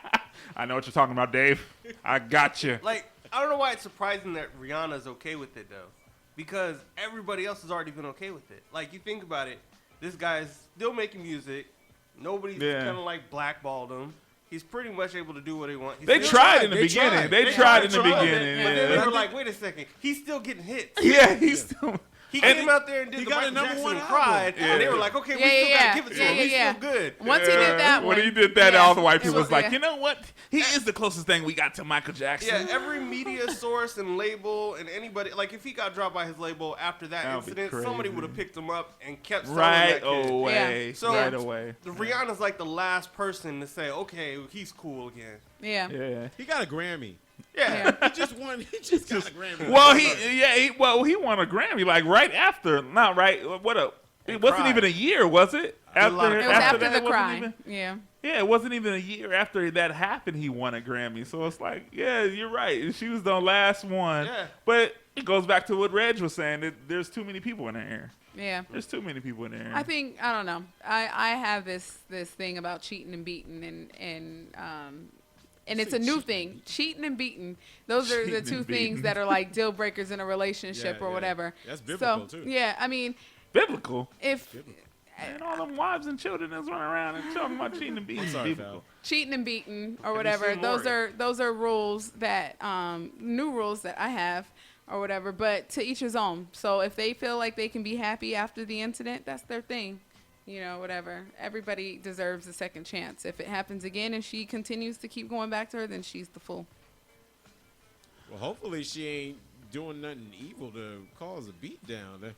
I know what you're talking about, Dave. I got you. like, I don't know why it's surprising that Rihanna's okay with it, though. Because everybody else has already been okay with it. Like, you think about it, this guy's still making music. Nobody's kind of, like, blackballed him. He's pretty much able to do what he wants. They tried in the beginning. They tried in the beginning. But then they were like, wait a second. He's still getting hits. Yeah, he's still... He came out there and did the Michael Jackson and cried, and they were like, okay, we still got to give it to him. He's still good. Once he did that one. When he did that, all the white people was like, you know what? He is the closest thing we got to Michael Jackson. Yeah, every media source and label and anybody, like if he got dropped by his label after that incident, somebody would have picked him up and kept selling that kid. Away. So right away. Rihanna's like the last person to say, okay, he's cool again. Yeah. He got a Grammy. Yeah. He just got a Grammy. Well, he won a Grammy like right after. Not right. It wasn't even a year, was it? It was after the crime. Yeah, it wasn't even a year after that happened. He won a Grammy, so it's like, yeah, you're right. She was the last one. Yeah. But it goes back to what Reg was saying. That there's too many people in the air. Yeah. There's too many people in there. I think, I don't know. I have this thing about cheating and beating and it's a new thing. Cheating and beating. Those are the two things that are like deal breakers in a relationship or whatever. That's biblical too. Yeah, I mean, biblical. And all them wives and children that's running around and talking about cheating and beating. Cheating and beating or whatever. Those are rules that new rules that I have or whatever. But to each his own. So if they feel like they can be happy after the incident, that's their thing. You know, whatever. Everybody deserves a second chance. If it happens again and she continues to keep going back to her, then she's the fool. Well, hopefully she ain't doing nothing evil to cause a beat down.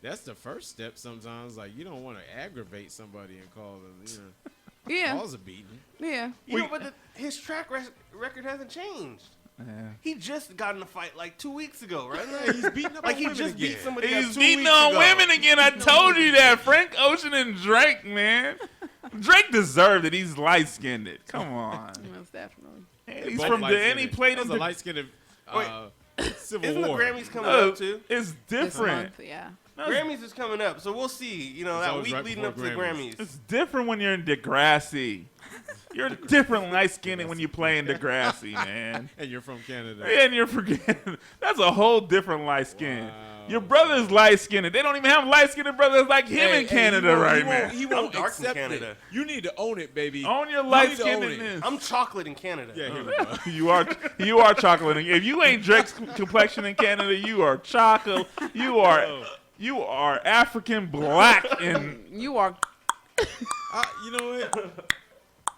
That's the first step sometimes. Like, you don't want to aggravate somebody and cause a beating. Yeah. You know, but his track record hasn't changed. Yeah. He just got in a fight like 2 weeks ago, right? Yeah, he's beating up on women again. Beat somebody he's beating on women again. I told you that. Frank Ocean and Drake, man. Drake deserved it. He's light-skinned. Come on. Most definitely. And he's from and he played in the light-skinned Civil Isn't War. the Grammys coming up too? It's different. This month, yeah. Grammys is coming up, so we'll see. You know, that week leading up to the Grammys. It's different when you're in Degrassi. You're different light-skinned when you play in Degrassi, man. And you're from Canada. And you're from Canada. That's a whole different light skin. Wow. Your brother's light skinned. They don't even have light skinned brothers like him in Canada right now. He won't dark in accept Canada. it. You need to own it, baby. Own your You light need to own it. skinnedness. I'm chocolate in Canada. Yeah, here we go. You are chocolate. If you ain't Drake's complexion in Canada, you are chocolate. You are African black and You are. You know what?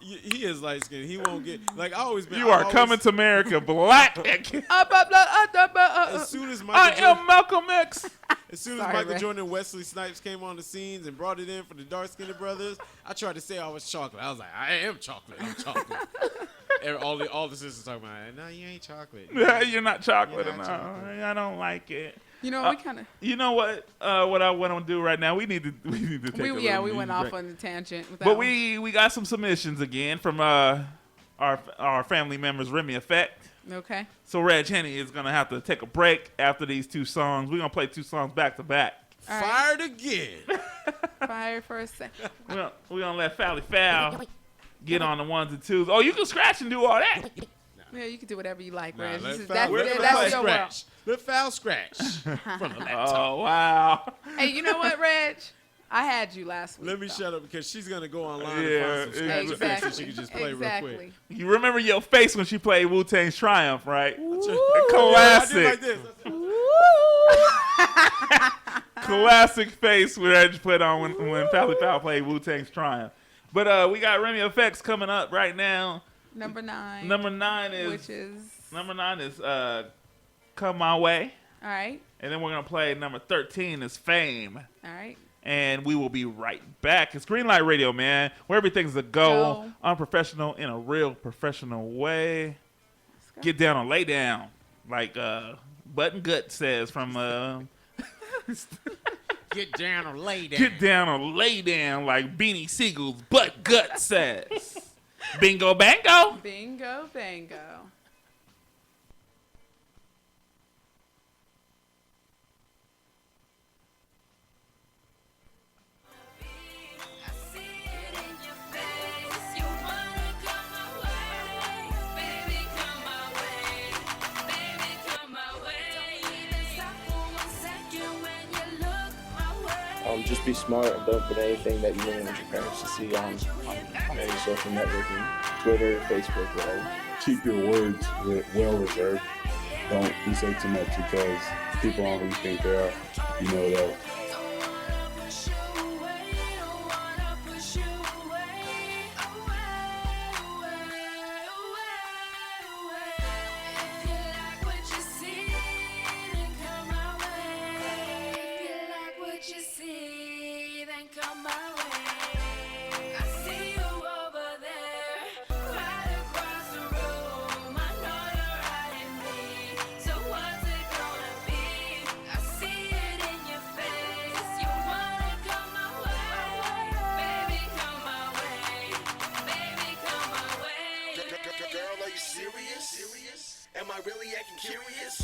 He is light skinned. He won't get like I always been. you are coming to America black. As soon as Michael I am Malcolm X. As soon as Sorry, Michael Ray. Jordan and Wesley Snipes came on the scenes and brought it in for the dark-skinned brothers, I tried to say I was chocolate. I was like, I am chocolate. I'm chocolate. all the sisters talking about, no, you ain't chocolate. You're not chocolate You're not enough. chocolate. I don't like it. You know, we kind of. You know what? What I want to do right now? We need to take a We little went music off break. on the tangent. With that But one. we got some submissions again from our family members, Remy Effect. Okay. So Reg Henny is gonna have to take a break after these two songs. We're gonna play two songs back to back. All right. Fired again. Fire for a second. We're gonna let Fally Foul get on the ones and twos. Oh, you can scratch and do all that. Yeah, you can do whatever you like, Nah, Reg. let This is- foul That's your world. scratch. Let foul scratch from the laptop. Oh wow. Hey, you know what, Reg? I had you last week. Let me though. shut up because she's gonna go online Yeah, and find some scratch effects Exactly. so she can just play exactly. real quick. You remember your face when she played Wu-Tang's Triumph, right? I Classic. did like this. Classic face where I just put on when Fally Foul played Wu-Tang's Triumph. But we got Remy Effects coming up right now. Number 9. Number 9 is Which is. Come My Way. All right. And then we're gonna play number 13 is Fame. All right. And we will be right back. It's Greenlight Radio, man, where everything's a go, unprofessional in a real professional way. Let's go. Get down or lay down, like Button Gut says from Get down or lay down. Get down or lay down, like Beanie Siegel's Butt Gut says. Bingo bango. Bingo, bango. Just be smart and don't put anything that you wouldn't want your parents to see on any social networking, Twitter, Facebook, whatever. Keep your words well reserved. Don't be say too much because people aren't who you think they are. You know that. Am I really acting curious?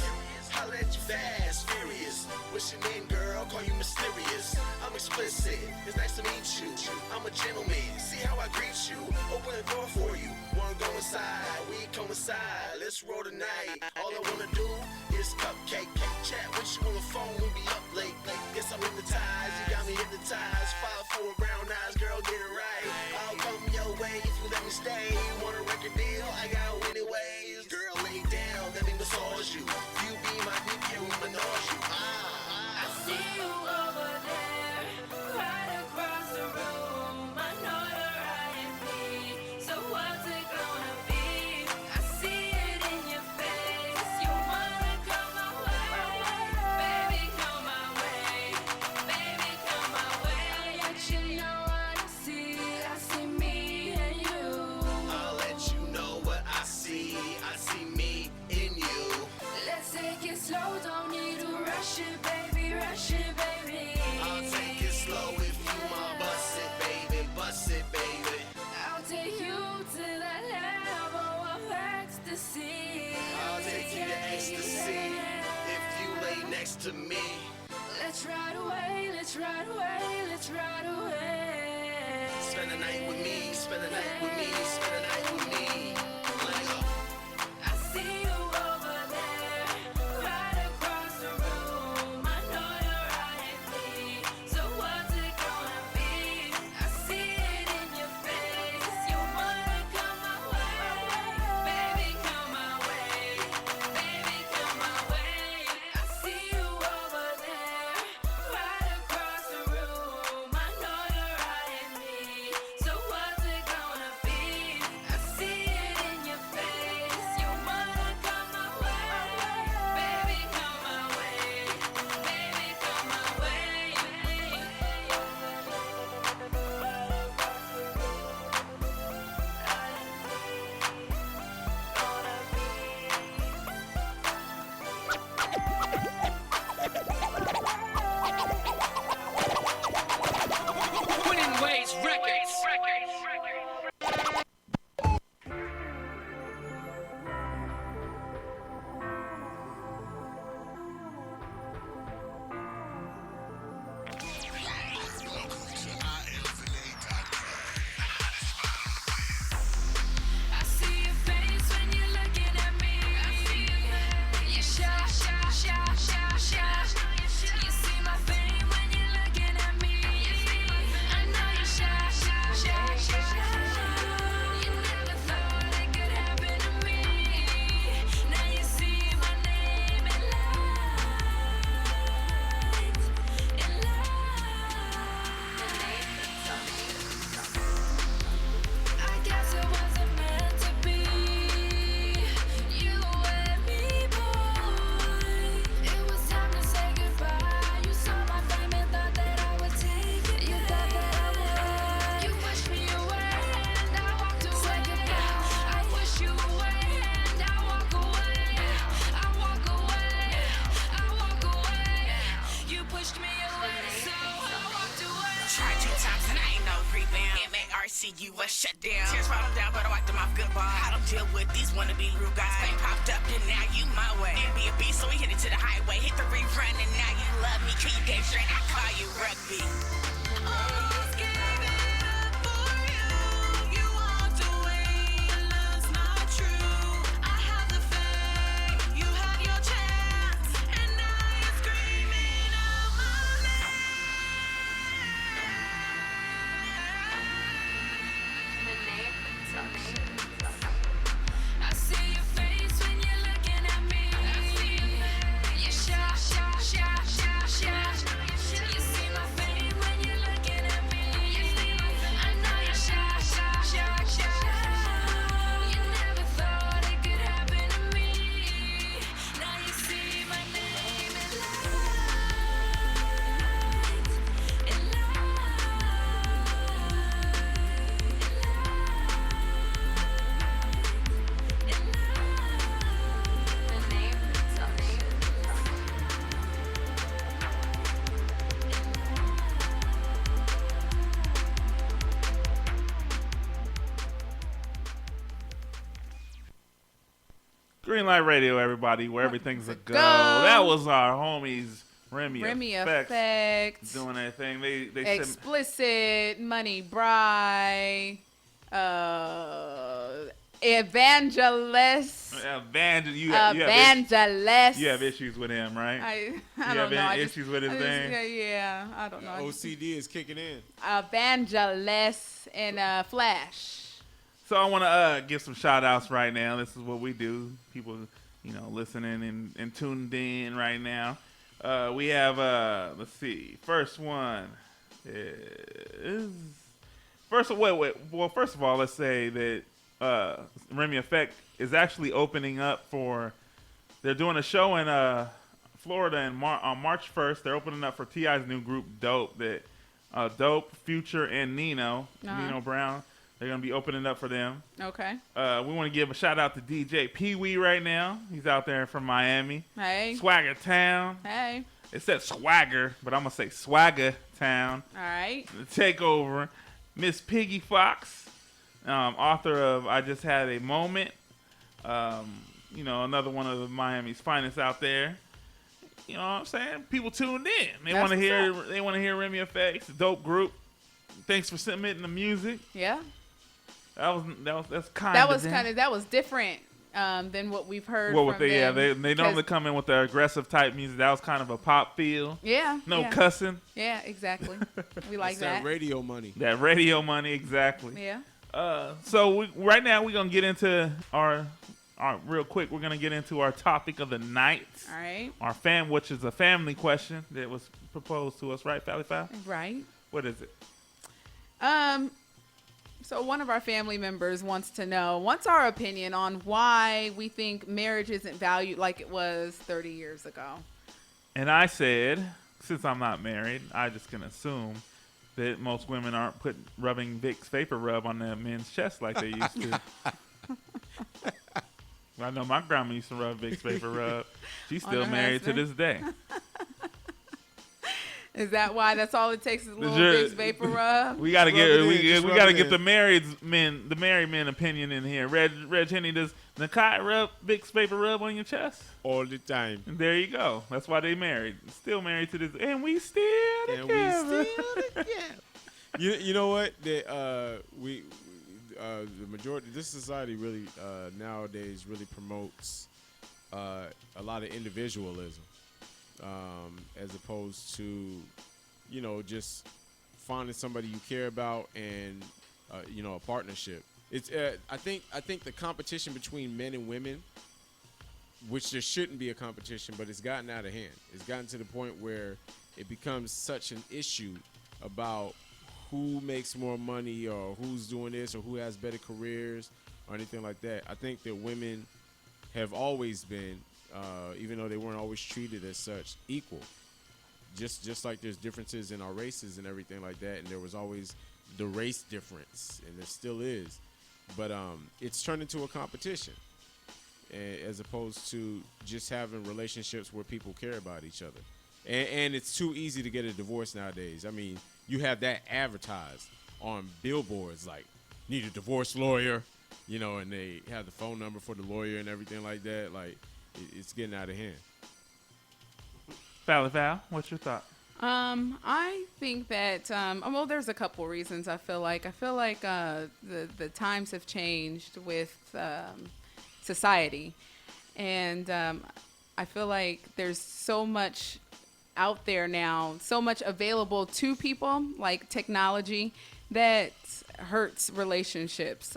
Holla at you fast, furious. What's your name, girl? Call you mysterious. I'm explicit. It's nice to meet you. I'm a gentleman. See how I greet you. Open the door for you. Wanna go inside? We coincide. Let's roll tonight. All I wanna do is cupcake. Chat with you on the phone. We be up late. Guess I'm hypnotized. You got me hypnotized. 5'4" brown eyes, girl, get it right. I'll come your way if you let me stay. Want a record deal? I got anyways. Girl, lay down, let me massage you. You be my dick, you menage you. I see you over there, right across the room. I know you're eyeing me, so what's it gonna be? I see it in your face. You wanna come my way, baby, come my way, baby, come my way. I'll let you know what I see. I see me and you. I'll let you know what I see. I see me in you. Let's give you a shutdown. Tears fall down, but I wipe them off goodbye. I don't deal with these wannabe rude guys. Fame popped up and now you my way. Didn't be a beast, so we hit it to the highway. Hit the rerun and now you love me. Kill you game straight, I call you rugby. Almost gave it up for you. You walked away, your love's not true. I have the fame, you had your chance, and now you're screaming out my name. I see your face when you're looking at me. You're shy, shy, shy, shy, shy. You see my fame when you're looking at me. I know you're shy, shy, shy, shy. You never thought it could happen to me. Now you see my name in Greenlight Radio, everybody, where everything's a go. That was our homies, Remy Effects, doing their thing. They Explicit, Money Bry, Evangelist. You have issues with him, right? I you don't know. have issues with his name? Yeah, I don't know. OCD is kicking in. Evangelist and Flash. So I want to give some shout outs right now. This is what we do. People, listening and tuned in right now. We have, let's see. First one is first of all, let's say that Remy Effect is actually opening up for. They're doing a show in Florida on March 1st. They're opening up for T.I.'s new group Dope. Dope, Future, and Nino Brown. They're going to be opening up for them. Okay. We want to give a shout out to DJ Pee Wee right now. He's out there from Miami. Hey. Swagger Town. Hey. It says Swagger, but I'm going to say Swagger Town. All right. The Takeover. Miss Piggy Fox, author of I Just Had a Moment. Another one of Miami's finest out there. You know what I'm saying? People tuned in. They want to hear Remy Effects, dope group. Thanks for submitting the music. Yeah. That was different than what we've heard. They normally come in with the aggressive type music. That was kind of a pop feel. Yeah. No cussing. Yeah, exactly. We like that. That radio money. That radio money, exactly. Yeah. So right now we're gonna get into our real quick. We're gonna get into our topic of the night. All right. Which is a family question that was proposed to us, right, Fally Fowl? Right. What is it? So one of our family members wants our opinion on why we think marriage isn't valued like it was 30 years ago. And I said, since I'm not married, I just can assume that most women aren't rubbing Vicks Vapor Rub on their men's chest like they used to. I know my grandma used to rub Vicks Vapor Rub. She's still married to this day. Is that why? That's all it takes is a little Vicks Vapor Rub. We gotta get the married men opinion in here. Reg Henny, does Nakai rub Vicks Vapor Rub on your chest all the time? And there you go. That's why they married. Still married to this, and we still together. You know what? The majority of this society really nowadays really promotes a lot of individualism. As opposed to, just finding somebody you care about and, a partnership. It's I think the competition between men and women, which there shouldn't be a competition, but it's gotten out of hand. It's gotten to the point where it becomes such an issue about who makes more money or who's doing this or who has better careers or anything like that. I think that women have always been, even though they weren't always treated as such, equal. Just like there's differences in our races and everything like that, and there was always the race difference, and there still is. But it's turned into a competition, as opposed to just having relationships where people care about each other. And it's too easy to get a divorce nowadays. I mean, you have that advertised on billboards like need a divorce lawyer, and they have the phone number for the lawyer and everything like that. Like, it's getting out of hand. Val, what's your thought? I think that well, there's a couple reasons. I feel like the times have changed with society, and I feel like there's so much out there now, so much available to people, like technology, that hurts relationships.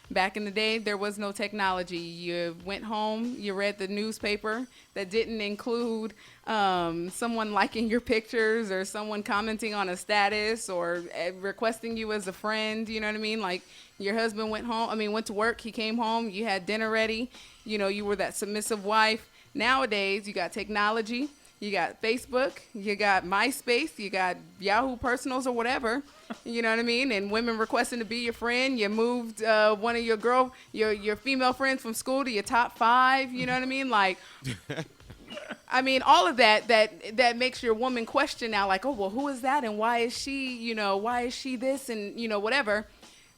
Back in the day, there was no technology. You went home, you read the newspaper that didn't include someone liking your pictures or someone commenting on a status or requesting you as a friend. You know what I mean? Like, your husband went to work, he came home, you had dinner ready. You were that submissive wife. Nowadays, you got technology. You got Facebook, you got MySpace, you got Yahoo Personals or whatever, you know what I mean? And women requesting to be your friend. You moved one of your female friends from school to your top 5, you know what I mean? Like, I mean, all of that makes your woman question now, like, oh, well, who is that? And why is she, why is she this? And, whatever.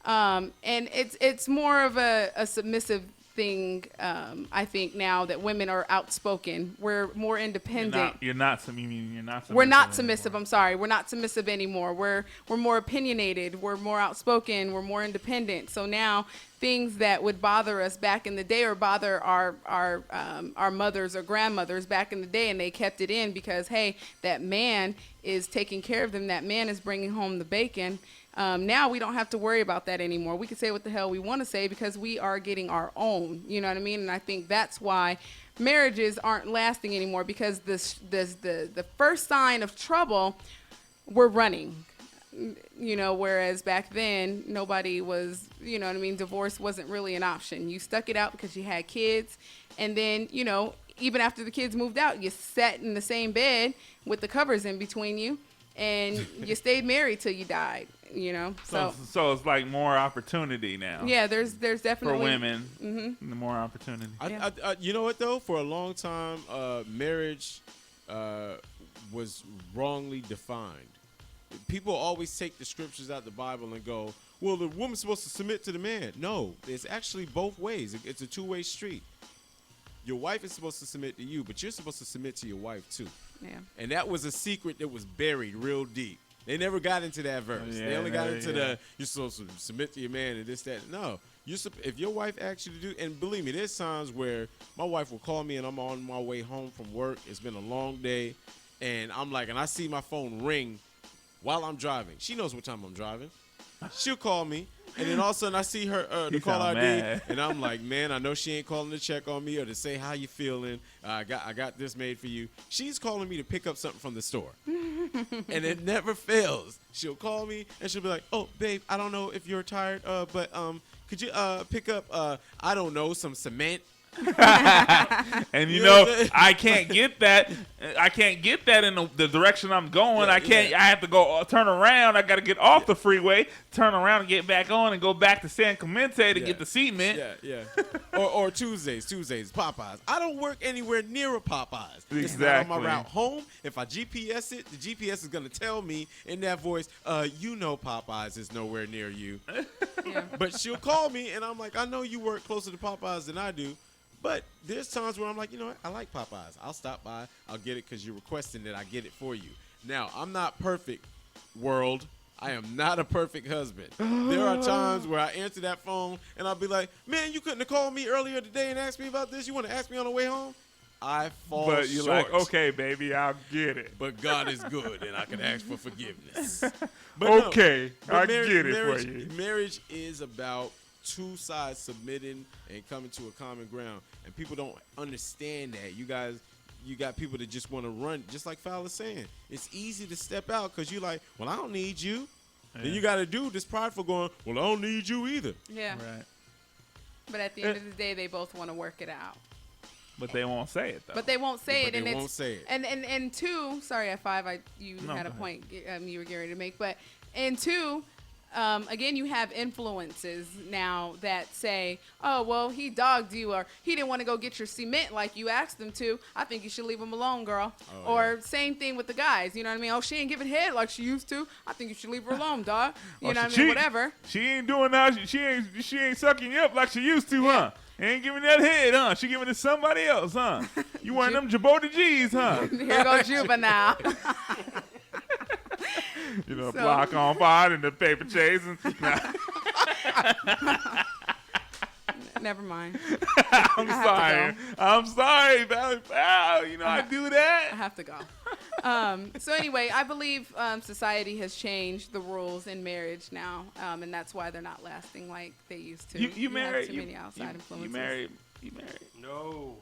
And it's more of a submissive thing. I think now that women are outspoken, we're more independent. You're not submissive. We're not submissive. I'm sorry. We're not submissive anymore. We're more opinionated. We're more outspoken. We're more independent. So now things that would bother us back in the day or bother our mothers or grandmothers back in the day, and they kept it in because, hey, that man is taking care of them. That man is bringing home the bacon. Now we don't have to worry about that anymore. We can say what the hell we want to say because we are getting our own. You know what I mean? And I think that's why marriages aren't lasting anymore, because the first sign of trouble, we're running. Whereas back then nobody was, you know what I mean? Divorce wasn't really an option. You stuck it out because you had kids, and then, even after the kids moved out, you sat in the same bed with the covers in between you, and you stayed married till you died. So it's like more opportunity now. Yeah, there's definitely for women, more opportunity. You know what though? For a long time, marriage was wrongly defined. People always take the scriptures out the Bible and go, "Well, the woman's supposed to submit to the man." No, it's actually both ways. It's a two-way street. Your wife is supposed to submit to you, but you're supposed to submit to your wife too. Yeah. And that was a secret that was buried real deep. They never got into that verse. They only got into you're supposed to submit to your man and this, that. No. If your wife asks you to do, and believe me, there's times where my wife will call me and I'm on my way home from work. It's been a long day. And I'm like, and I see my phone ring while I'm driving. She knows what time I'm driving. She'll call me, and then all of a sudden I see her the call ID, and I'm like, man, I know she ain't calling to check on me or to say how you feeling. I got this made for you. She's calling me to pick up something from the store, and it never fails. She'll call me and she'll be like, oh, babe, I don't know if you're tired, but could you pick up I don't know, some cement. And I can't get that. I can't get that in the direction I'm going. I can't. I have to go turn around. I got to get off the freeway, turn around and get back on, and go back to San Clemente to get the cement. Yeah. or Tuesdays, Popeyes. I don't work anywhere near a Popeyes. Exactly. It's not on my route home. If I GPS it, the GPS is gonna tell me in that voice, Popeyes is nowhere near you. But she'll call me, and I'm like, I know you work closer to Popeyes than I do. But there's times where I'm like, I like Popeyes. I'll stop by. I'll get it because you're requesting that I get it for you. Now, I'm not perfect, world. I am not a perfect husband. There are times where I answer that phone and I'll be like, man, you couldn't have called me earlier today and asked me about this? You want to ask me on the way home? I fall short. But you're like, okay, baby, I'll get it. But God is good and I can ask for forgiveness. But I get it for you. Marriage is about two sides submitting and coming to a common ground, and people don't understand that. You got people that just want to run, just like Fowler is saying. It's easy to step out because you're like, well, I don't need you. Yeah. Then you got to do this prideful going, well, I don't need you either. Yeah. Right. But at the end of the day, they both want to work it out. But they won't say it, though. But they won't say it. They won't say it. And two, sorry, at 5, you had a point you were getting ready to make. But, and two, again, you have influences now that say, oh, well, he dogged you, or he didn't want to go get your cement like you asked him to. I think you should leave him alone, girl. Or same thing with the guys. You know what I mean? Oh, she ain't giving head like she used to. I think you should leave her alone, dog. You know what I mean? Whatever. She ain't doing that. She ain't sucking you up like she used to, huh? Ain't giving that head, huh? She giving it to somebody else, huh? You wearing them Djibouti G's, huh? Here goes Juba now. You know, block on fire and the paper chase. Never mind. I'm sorry, pal. You know, I do that. I have to go. So anyway, I believe society has changed the rules in marriage now, and that's why they're not lasting like they used to. You married? Have too many outside influences. You married? No.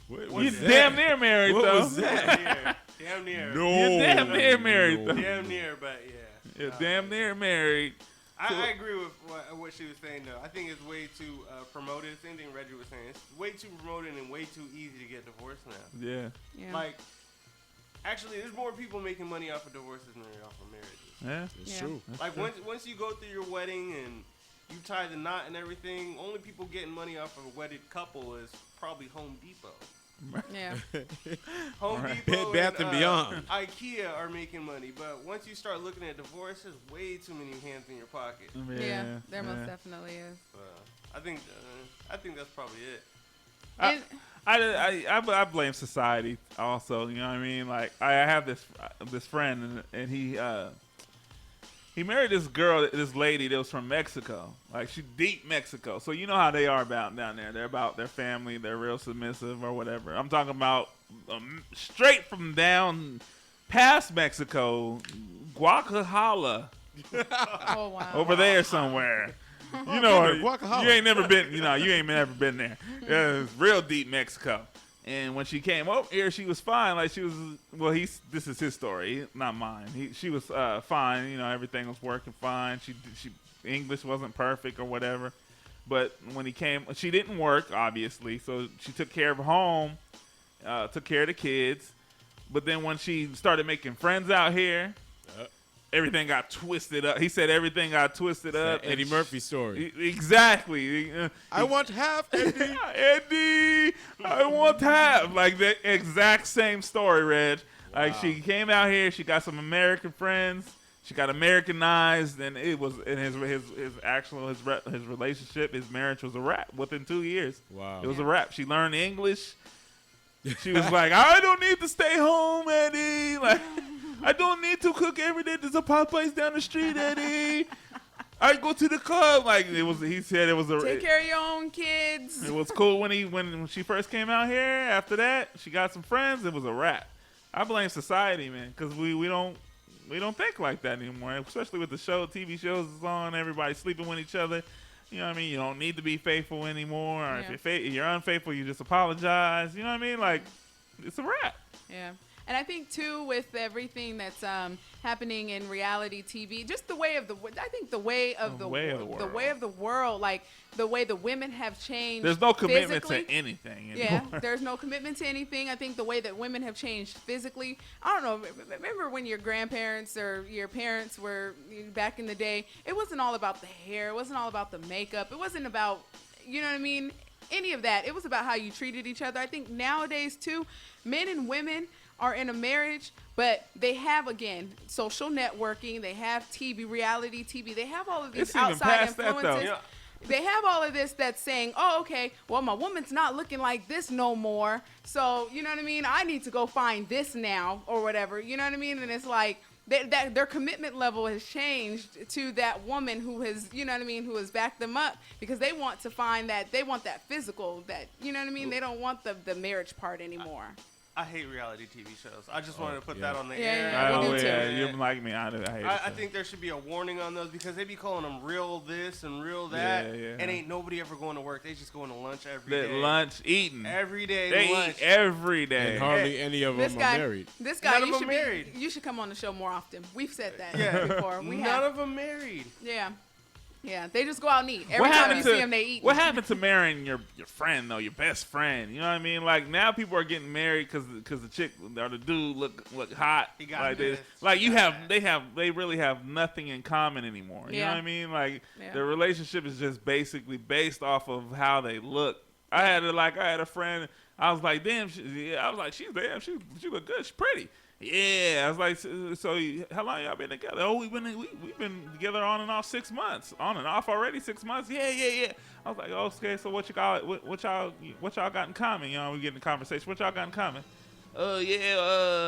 You damn near married, though. What was that? Damn near. No. You're damn near married, though. Damn near, but yeah. You're damn near married. I agree with what she was saying, though. I think it's way too promoted. Same thing Reggie was saying. It's way too promoted and way too easy to get divorced now. Yeah. Like, actually, there's more people making money off of divorces than there are off of marriages. Yeah. It's true. Like, once you go through your wedding and you tie the knot and everything, only people getting money off of a wedded couple is probably Home Depot. Yeah. Home Depot Bed Bath and Beyond. IKEA are making money, but once you start looking at divorce, there's way too many hands in your pocket. Yeah, there most definitely is. I think that's probably it. I blame society also. You know what I mean? Like I have this friend and he married this girl, this lady that was from Mexico. Like, she deep Mexico. So you know how they are about down there. They're about their family. They're real submissive or whatever. I'm talking about straight from down past Mexico, Guacamole. Oh, wow. Over there somewhere. You know, you ain't never been, you ain't never been there. It's real deep Mexico. And when she came over here, she was fine. Like, she was, this is his story, not mine. She was fine. You know, everything was working fine. She English wasn't perfect or whatever. But when he came, she didn't work, obviously. So she took care of home, took care of the kids. But then when she started making friends out here, everything got twisted up. He said everything got twisted up. Eddie Murphy story. Exactly. I want half, Eddie. Eddie, I want half. Like the exact same story, Reg. Like she came out here, she got some American friends, she got Americanized, and it was in his relationship, his marriage was a wrap within 2 years. Wow. It was a wrap. She learned English. She was like, I don't need to stay home, Eddie. Like, I don't need to cook every day. There's a Popeyes down the street, Eddie. I go to the club. Like he said, it was a. Take care of your own kids. It was cool when she first came out here. After that, she got some friends. It was a wrap. I blame society, man, because we don't think like that anymore. Especially with the TV shows is on. Everybody sleeping with each other. You know what I mean? You don't need to be faithful anymore. Or if you're unfaithful, you just apologize. You know what I mean? Like, it's a wrap. Yeah. And I think too, with everything that's happening in reality TV, just the way of the world, like the way the women have changed. There's no commitment physically. to anything anymore. Yeah, there's no commitment to anything. I think the way that women have changed physically. I don't know. Remember when your grandparents or your parents were back in the day? It wasn't all about the hair. It wasn't all about the makeup. It wasn't about, you know what I mean, any of that. It was about how you treated each other. I think nowadays too, men and women are in a marriage, but they have, again, social networking. They have TV, reality TV. They have all of these outside influences. They have all of this that's saying, oh, okay, well, my woman's not looking like this no more. So, you know what I mean? I need to go find this now or whatever. You know what I mean? And it's like their commitment level has changed to that woman who has, you know what I mean, who has backed them up, because they want to find that, they want that physical, that, you know what I mean? They don't want the marriage part anymore. I hate reality TV shows. I just wanted to put that on the air. Oh, yeah, you're like me. I hate it. I think there should be a warning on those, because they be calling them real this and real that, and ain't nobody ever going to work. They just going to lunch every day. Lunch, eating. Every day, they lunch. Eat every day. And hardly any of them are married. This guy, None of them married. You should come on the show more often. We've said that before. We None of them married. Yeah. Yeah, they just go out and eat. Every time you see them, they eat. What happened to marrying your friend though, your best friend? You know what I mean? Like now people are getting married because the chick or the dude look hot. He got like this. they really have nothing in common anymore. You know what I mean? Like their relationship is just basically based off of how they look. I had a friend. I was like, damn. She look good. She's pretty. Yeah, I was like, so how long y'all been together? Oh, we've been together on and off 6 months, on and off already 6 months. Yeah. I was like, okay, so what y'all got in common? You know, we get in the conversation. What y'all got in common? I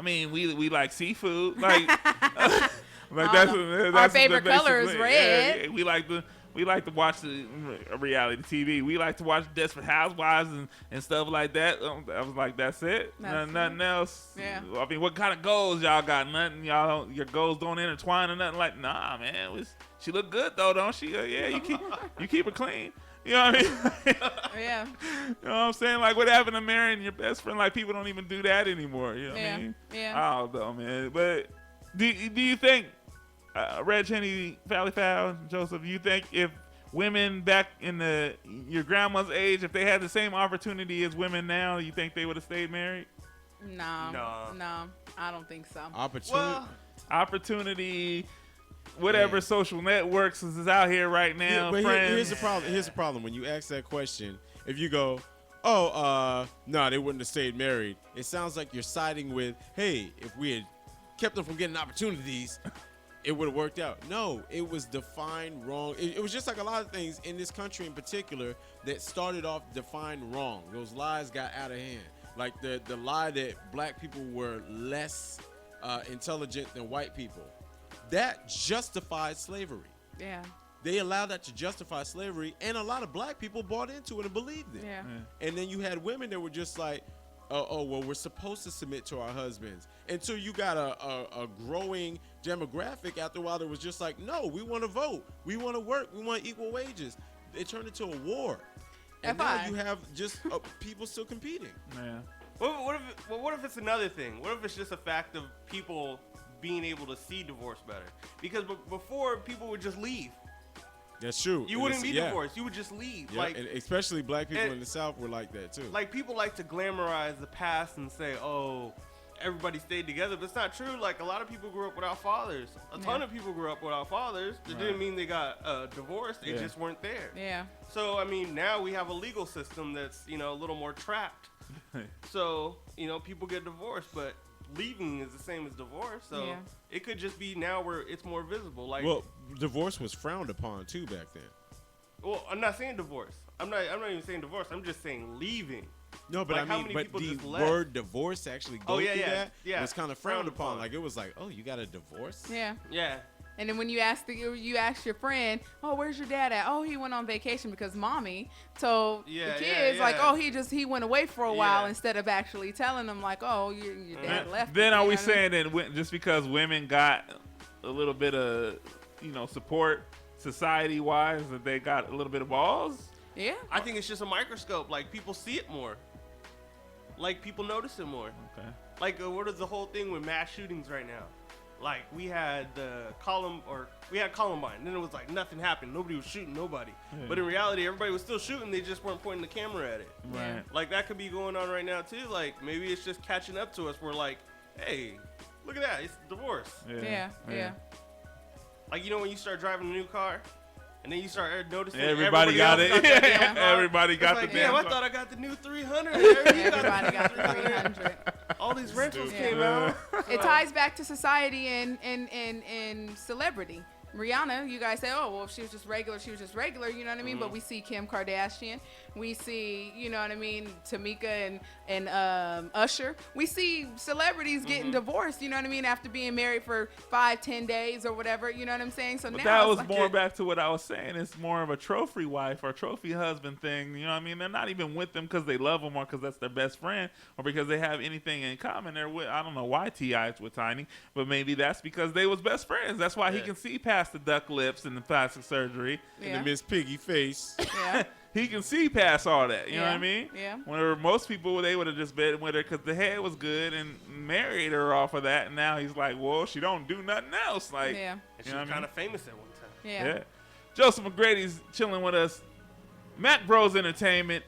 mean, we like seafood, like that's our favorite color is red. Yeah, we like to watch the reality TV. We like to watch Desperate Housewives and stuff like that. I was like, that's it? Nothing else? Yeah. I mean, what kind of goals y'all got? Nothing? Your goals don't intertwine or nothing? Like, nah, man. She look good, though, don't she? Yeah, you keep her clean. You know what I mean? Yeah. You know what I'm saying? Like, what happened to marrying your best friend? Like, people don't even do that anymore. You know what I mean? Yeah. I don't know, man. But do you think... Red Cheney, Valley Fowl, Joseph, you think if women back in your grandma's age, if they had the same opportunity as women now, you think they would have stayed married? No, I don't think so. Opportunity, whatever social networks is out here right now. But friends. here's the problem. Here's the problem. When you ask that question, if you go, no, they wouldn't have stayed married, it sounds like you're siding with, hey, if we had kept them from getting opportunities, it would have worked out. No, it was defined wrong. It was just like a lot of things in this country in particular that started off defined wrong. Those lies got out of hand. Like the lie that black people were less intelligent than white people. That justified slavery. Yeah. They allowed that to justify slavery, and a lot of black people bought into it and believed it. Yeah. And then you had women that were just like, well, we're supposed to submit to our husbands. Until you got a growing demographic after a while that was just like, no, we want to vote. We want to work. We want equal wages. It turned into a war. And now you have just people still competing. Yeah. What if it's another thing? What if it's just a fact of people being able to see divorce better? Because before, people would just leave. That's true. You wouldn't be divorced. You would just leave. Yeah, and especially black people in the South were like that too. Like people like to glamorize the past and say, "Oh, everybody stayed together," but it's not true. Like a lot of people grew up without fathers. A ton of people grew up without fathers. That didn't mean they got divorced. They just weren't there. Yeah. So I mean, now we have a legal system that's a little more trapped. So people get divorced, but leaving is the same as divorce. So it could just be now where it's more visible. Like, well, divorce was frowned upon too back then. Well, I'm not saying divorce. I'm not even saying divorce. I'm just saying leaving. No, but like, I mean, but the word divorce actually go through that was kind of frowned upon. Like it was like, oh, you got a divorce? Yeah. Yeah. And then when you ask your friend, oh, where's your dad at? Oh, he went on vacation because mommy told the kids like, oh, he went away for a while instead of actually telling them like, oh, your dad left. Then are we saying that just because women got a little bit of support society wise that they got a little bit of balls? Yeah. I think it's just a microscope. Like people see it more. Like people notice it more. Okay. Like what is the whole thing with mass shootings right now? Like we had Columbine, then it was like nothing happened. Nobody was shooting nobody. Yeah. But in reality, everybody was still shooting. They just weren't pointing the camera at it. Right. Like that could be going on right now too. Like maybe it's just catching up to us. We're like, hey, look at that. It's divorce. Yeah. Like when you start driving a new car. And then you start noticing everybody got it. Everybody got the damn car. I thought I got the new 300. Everybody got the 300. All these rentals came out. It ties back to society and celebrity. Rihanna, you guys say, oh, well, if she was just regular, you know what I mean? But we see Kim Kardashian. We see, you know what I mean, Tamika and Usher. We see celebrities getting divorced, you know what I mean, after being married for 5-10 days or whatever, you know what I'm saying? So now that was like more back to what I was saying. It's more of a trophy wife or trophy husband thing, you know what I mean? They're not even with them because they love them or because that's their best friend or because they have anything in common. They're with, I don't know why T.I. is with Tiny, but maybe that's because they was best friends. That's why he can see past the duck lips and the plastic surgery and the Miss Piggy face. Yeah. He can see past all that, you know what I mean? Yeah. Whenever most people, they would have just been with her because the head was good and married her off of that. And now he's like, well, she don't do nothing else. Like, and she was kind of famous at one time. Yeah. Joseph McGrady's chilling with us. Mac Bros Entertainment.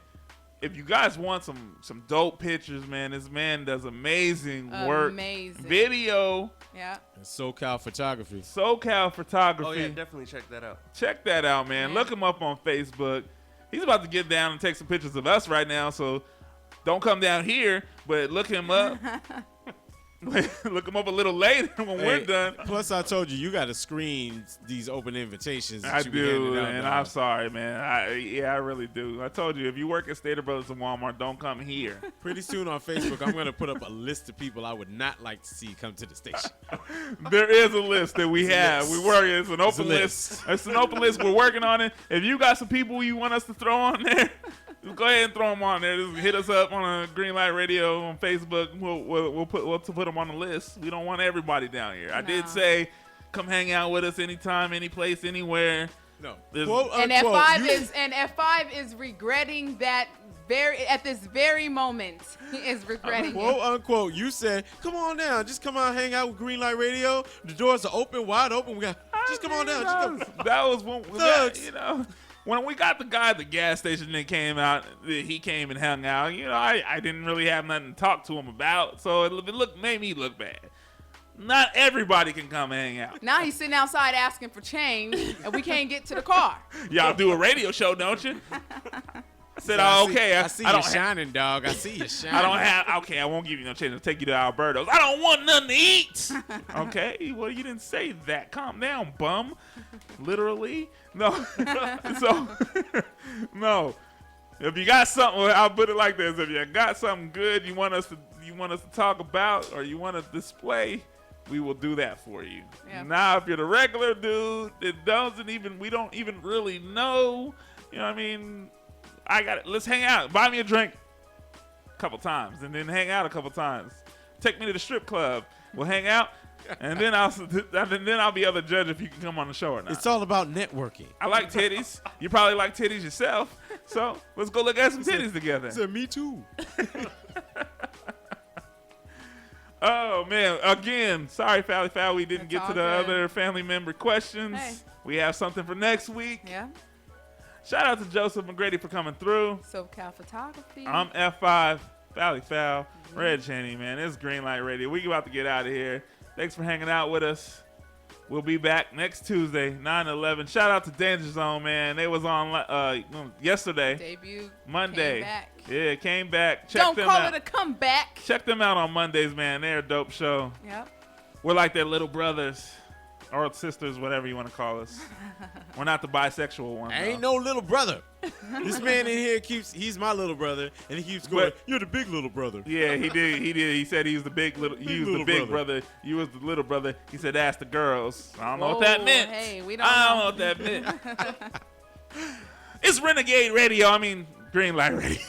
If you guys want some dope pictures, man, this man does amazing work. Video. Yeah. And SoCal Photography. SoCal Photography. Oh, yeah, definitely check that out. Check that out, man. Look him up on Facebook. He's about to get down and take some pictures of us right now, so don't come down here, but look him up. Look him up a little later when we're done. Plus, I told you got to screen these open invitations. That I you be do, handing out and now. I'm sorry, man. I really do. I told you, if you work at Stater Brothers and Walmart, don't come here. Pretty soon on Facebook, I'm going to put up a list of people I would not like to see come to the station. There is a list that we have. We work. It's an open list. It's an open list. We're working on it. If you got some people you want us to throw on there, go ahead and throw them on there. Just hit us up on a Greenlight Radio on Facebook. We'll put them on the list. We don't want everybody down here. I did say, come hang out with us anytime, any place, anywhere. No. Quote, and F5 is regretting that at this very moment. He is regretting quote it. unquote. You said, come on down. Just come out, hang out with Greenlight Radio. The doors are open, wide open. Just come on down. Just come. That was when when we got the guy at the gas station that came out, he came and hung out. I didn't really have nothing to talk to him about, so it made me look bad. Not everybody can come hang out. Now he's sitting outside asking for change, and we can't get to the car. Y'all do a radio show, don't you? I said, okay. I see you shining, dog. I see you shining. I don't have. Okay, I won't give you no change. I'll take you to Alberto's. I don't want nothing to eat. Okay, well, you didn't say that. Calm down, bum. Literally, no. So, no. If you got something, I'll put it like this: if you got something good you want us to talk about, or you want to display, we will do that for you. Yeah. Now, if you're the regular dude that we don't even really know, you know what I mean? I got it. Let's hang out. Buy me a drink a couple times, and then hang out a couple times. Take me to the strip club. We'll hang out, and then I'll be able to judge if you can come on the show or not. It's all about networking. I like titties. You probably like titties yourself, so let's go look at some titties together. Me too. Oh man! Again, sorry, Fally Foul. We didn't get to the good. other family member questions. Hey. We have something for next week. Yeah. Shout out to Joseph McGrady for coming through. SoCal Photography. I'm F5, Valley Foul, Red Cheney, man. It's Greenlight Radio. We about to get out of here. Thanks for hanging out with us. We'll be back next Tuesday, 9/11. Shout out to Danger Zone, man. They was on yesterday. Debut. Monday. Came back. Yeah, came back. Don't call it a comeback. Check them out on Mondays, man. They're a dope show. Yep. We're like their little brothers. Or sisters, whatever you want to call us. We're not the bisexual one. I ain't no little brother. This man in here he's my little brother, and he keeps going, you're the big little brother. Yeah, he did. He said he was the big little, the big brother. You was the little brother. He said, ask the girls. I don't know what that meant. Hey, we don't I don't know what that meant. It's Renegade Radio. I mean, Greenlight Radio.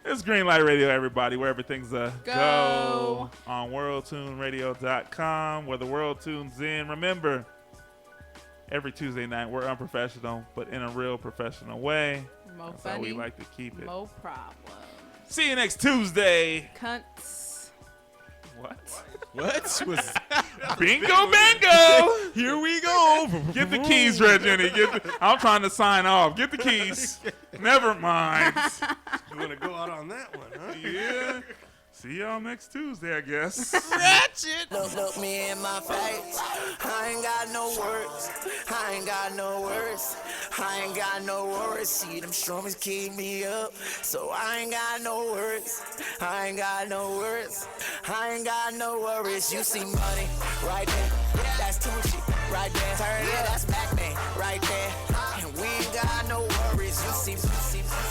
It's Greenlight Radio, everybody, where everything's a go on WorldTuneRadio.com, where the world tunes in. Remember, every Tuesday night, we're unprofessional, but in a real professional way. That's how we like to keep it. No problem. See you next Tuesday. Cunts. What? What? Was Bingo Bango! Here we go. Get the keys, Red Jenny. I'm trying to sign off. Get the keys. Never mind. You want to go out on that one, huh? Yeah. See y'all next Tuesday, I guess. Ratchet. Look me in my face. I ain't got no words. I ain't got no words. I ain't got no worries. See them strummies keep me up. So I ain't got no words. I ain't got no words. I ain't got no worries. You see money right there. That's Tunechi right there. Yeah, that's Mac Man right there. And we ain't got no worries. You see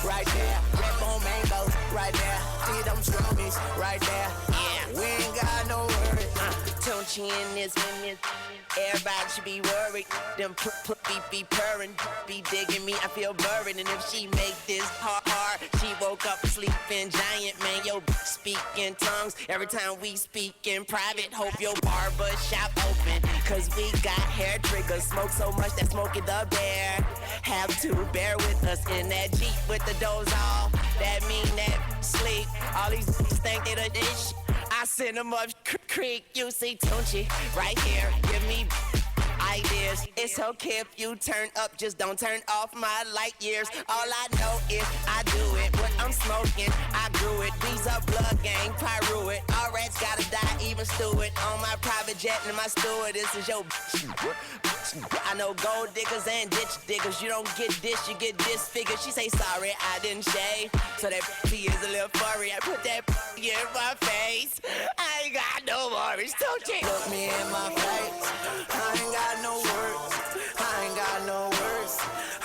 right there. Red bone mangoes right there. See them strummies right there. Yeah, we ain't got no worries. Tunechi in this. Everybody should be worried. Them be purring, be digging me. I feel buried, and if she make this hard, she woke up sleeping giant. Man, yo, speak in tongues every time we speak in private. Hope your barber shop open, cause we got hair triggers. Smoke so much that Smokey the Bear have to bear with us in that Jeep with the doors off. That mean that sleep. All these think they the dish. I send them up creek. You see Tunechi right here. Give me. ideas. It's okay if you turn up, just don't turn off my light years. All I know is I do it. What I'm smoking, I grew it. These are blood gang, pyro it. All rats gotta die, even stew it. On my private jet and my steward, this is your I know gold diggers and ditch diggers. You don't get this, you get disfigured. She say sorry, I didn't shave. So that P is a little furry. I put that in my face. I ain't got no worries, don't you? Look me in my face. I ain't got no words. I ain't got no words.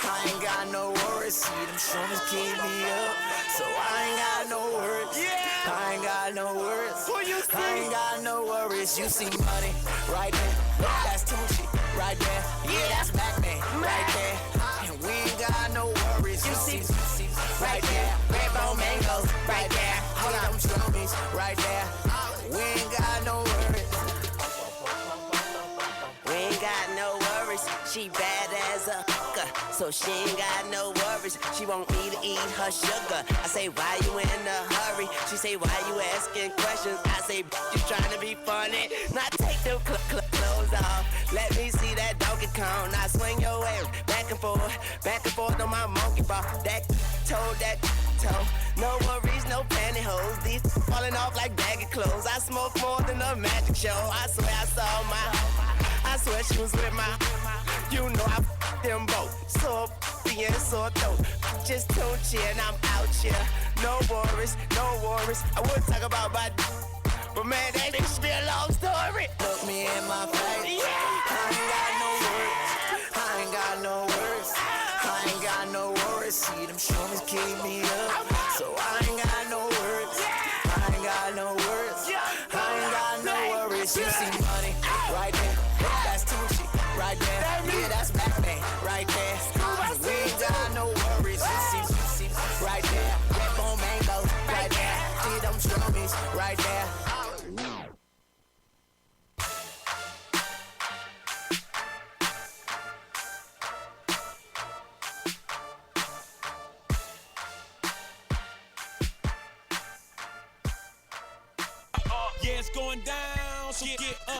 I ain't got no worries. See them shoulders keep me up. So I ain't got no words. Yeah. I ain't got no words. I ain't got no worries. You see money right there. That's Tunechi right there. Yeah, that's Mac-Man right there. And we ain't got no worries. You see right there. Red bone mangoes right there. Hold on, them strawberries right there. We ain't got no worries. We ain't got no worries. She bad as a hooker, so she ain't got no worries. She want me to eat her sugar. I say, why you in a hurry? She say, why you asking questions? I say, you trying to be funny. Now take them clothes off. Let me see that Donkey Kong. Now swing your way back and forth on my monkey ball. That toe. No worries, no pantyhose. These falling off like baggy clothes. I smoke more than a magic show. I swear I saw I swear she was with my. You know I them both. So being so dope. Just Tunechi and I'm out here. No worries. I would talk about my. But man, that should be a long story. Look me in my face. Yeah. I ain't got no words. I ain't got no words. I ain't got no worries. See them shoulders keep me up. So I ain't got no words. I ain't got no words. I ain't got no worries. You see money right there. That's Tunechi right there. Yeah, that's Mac-Man right there. We ain't got no worries. You see right there. Red bone mangoes right there. See them strawberries right there. Yeah, it's going down, so get up.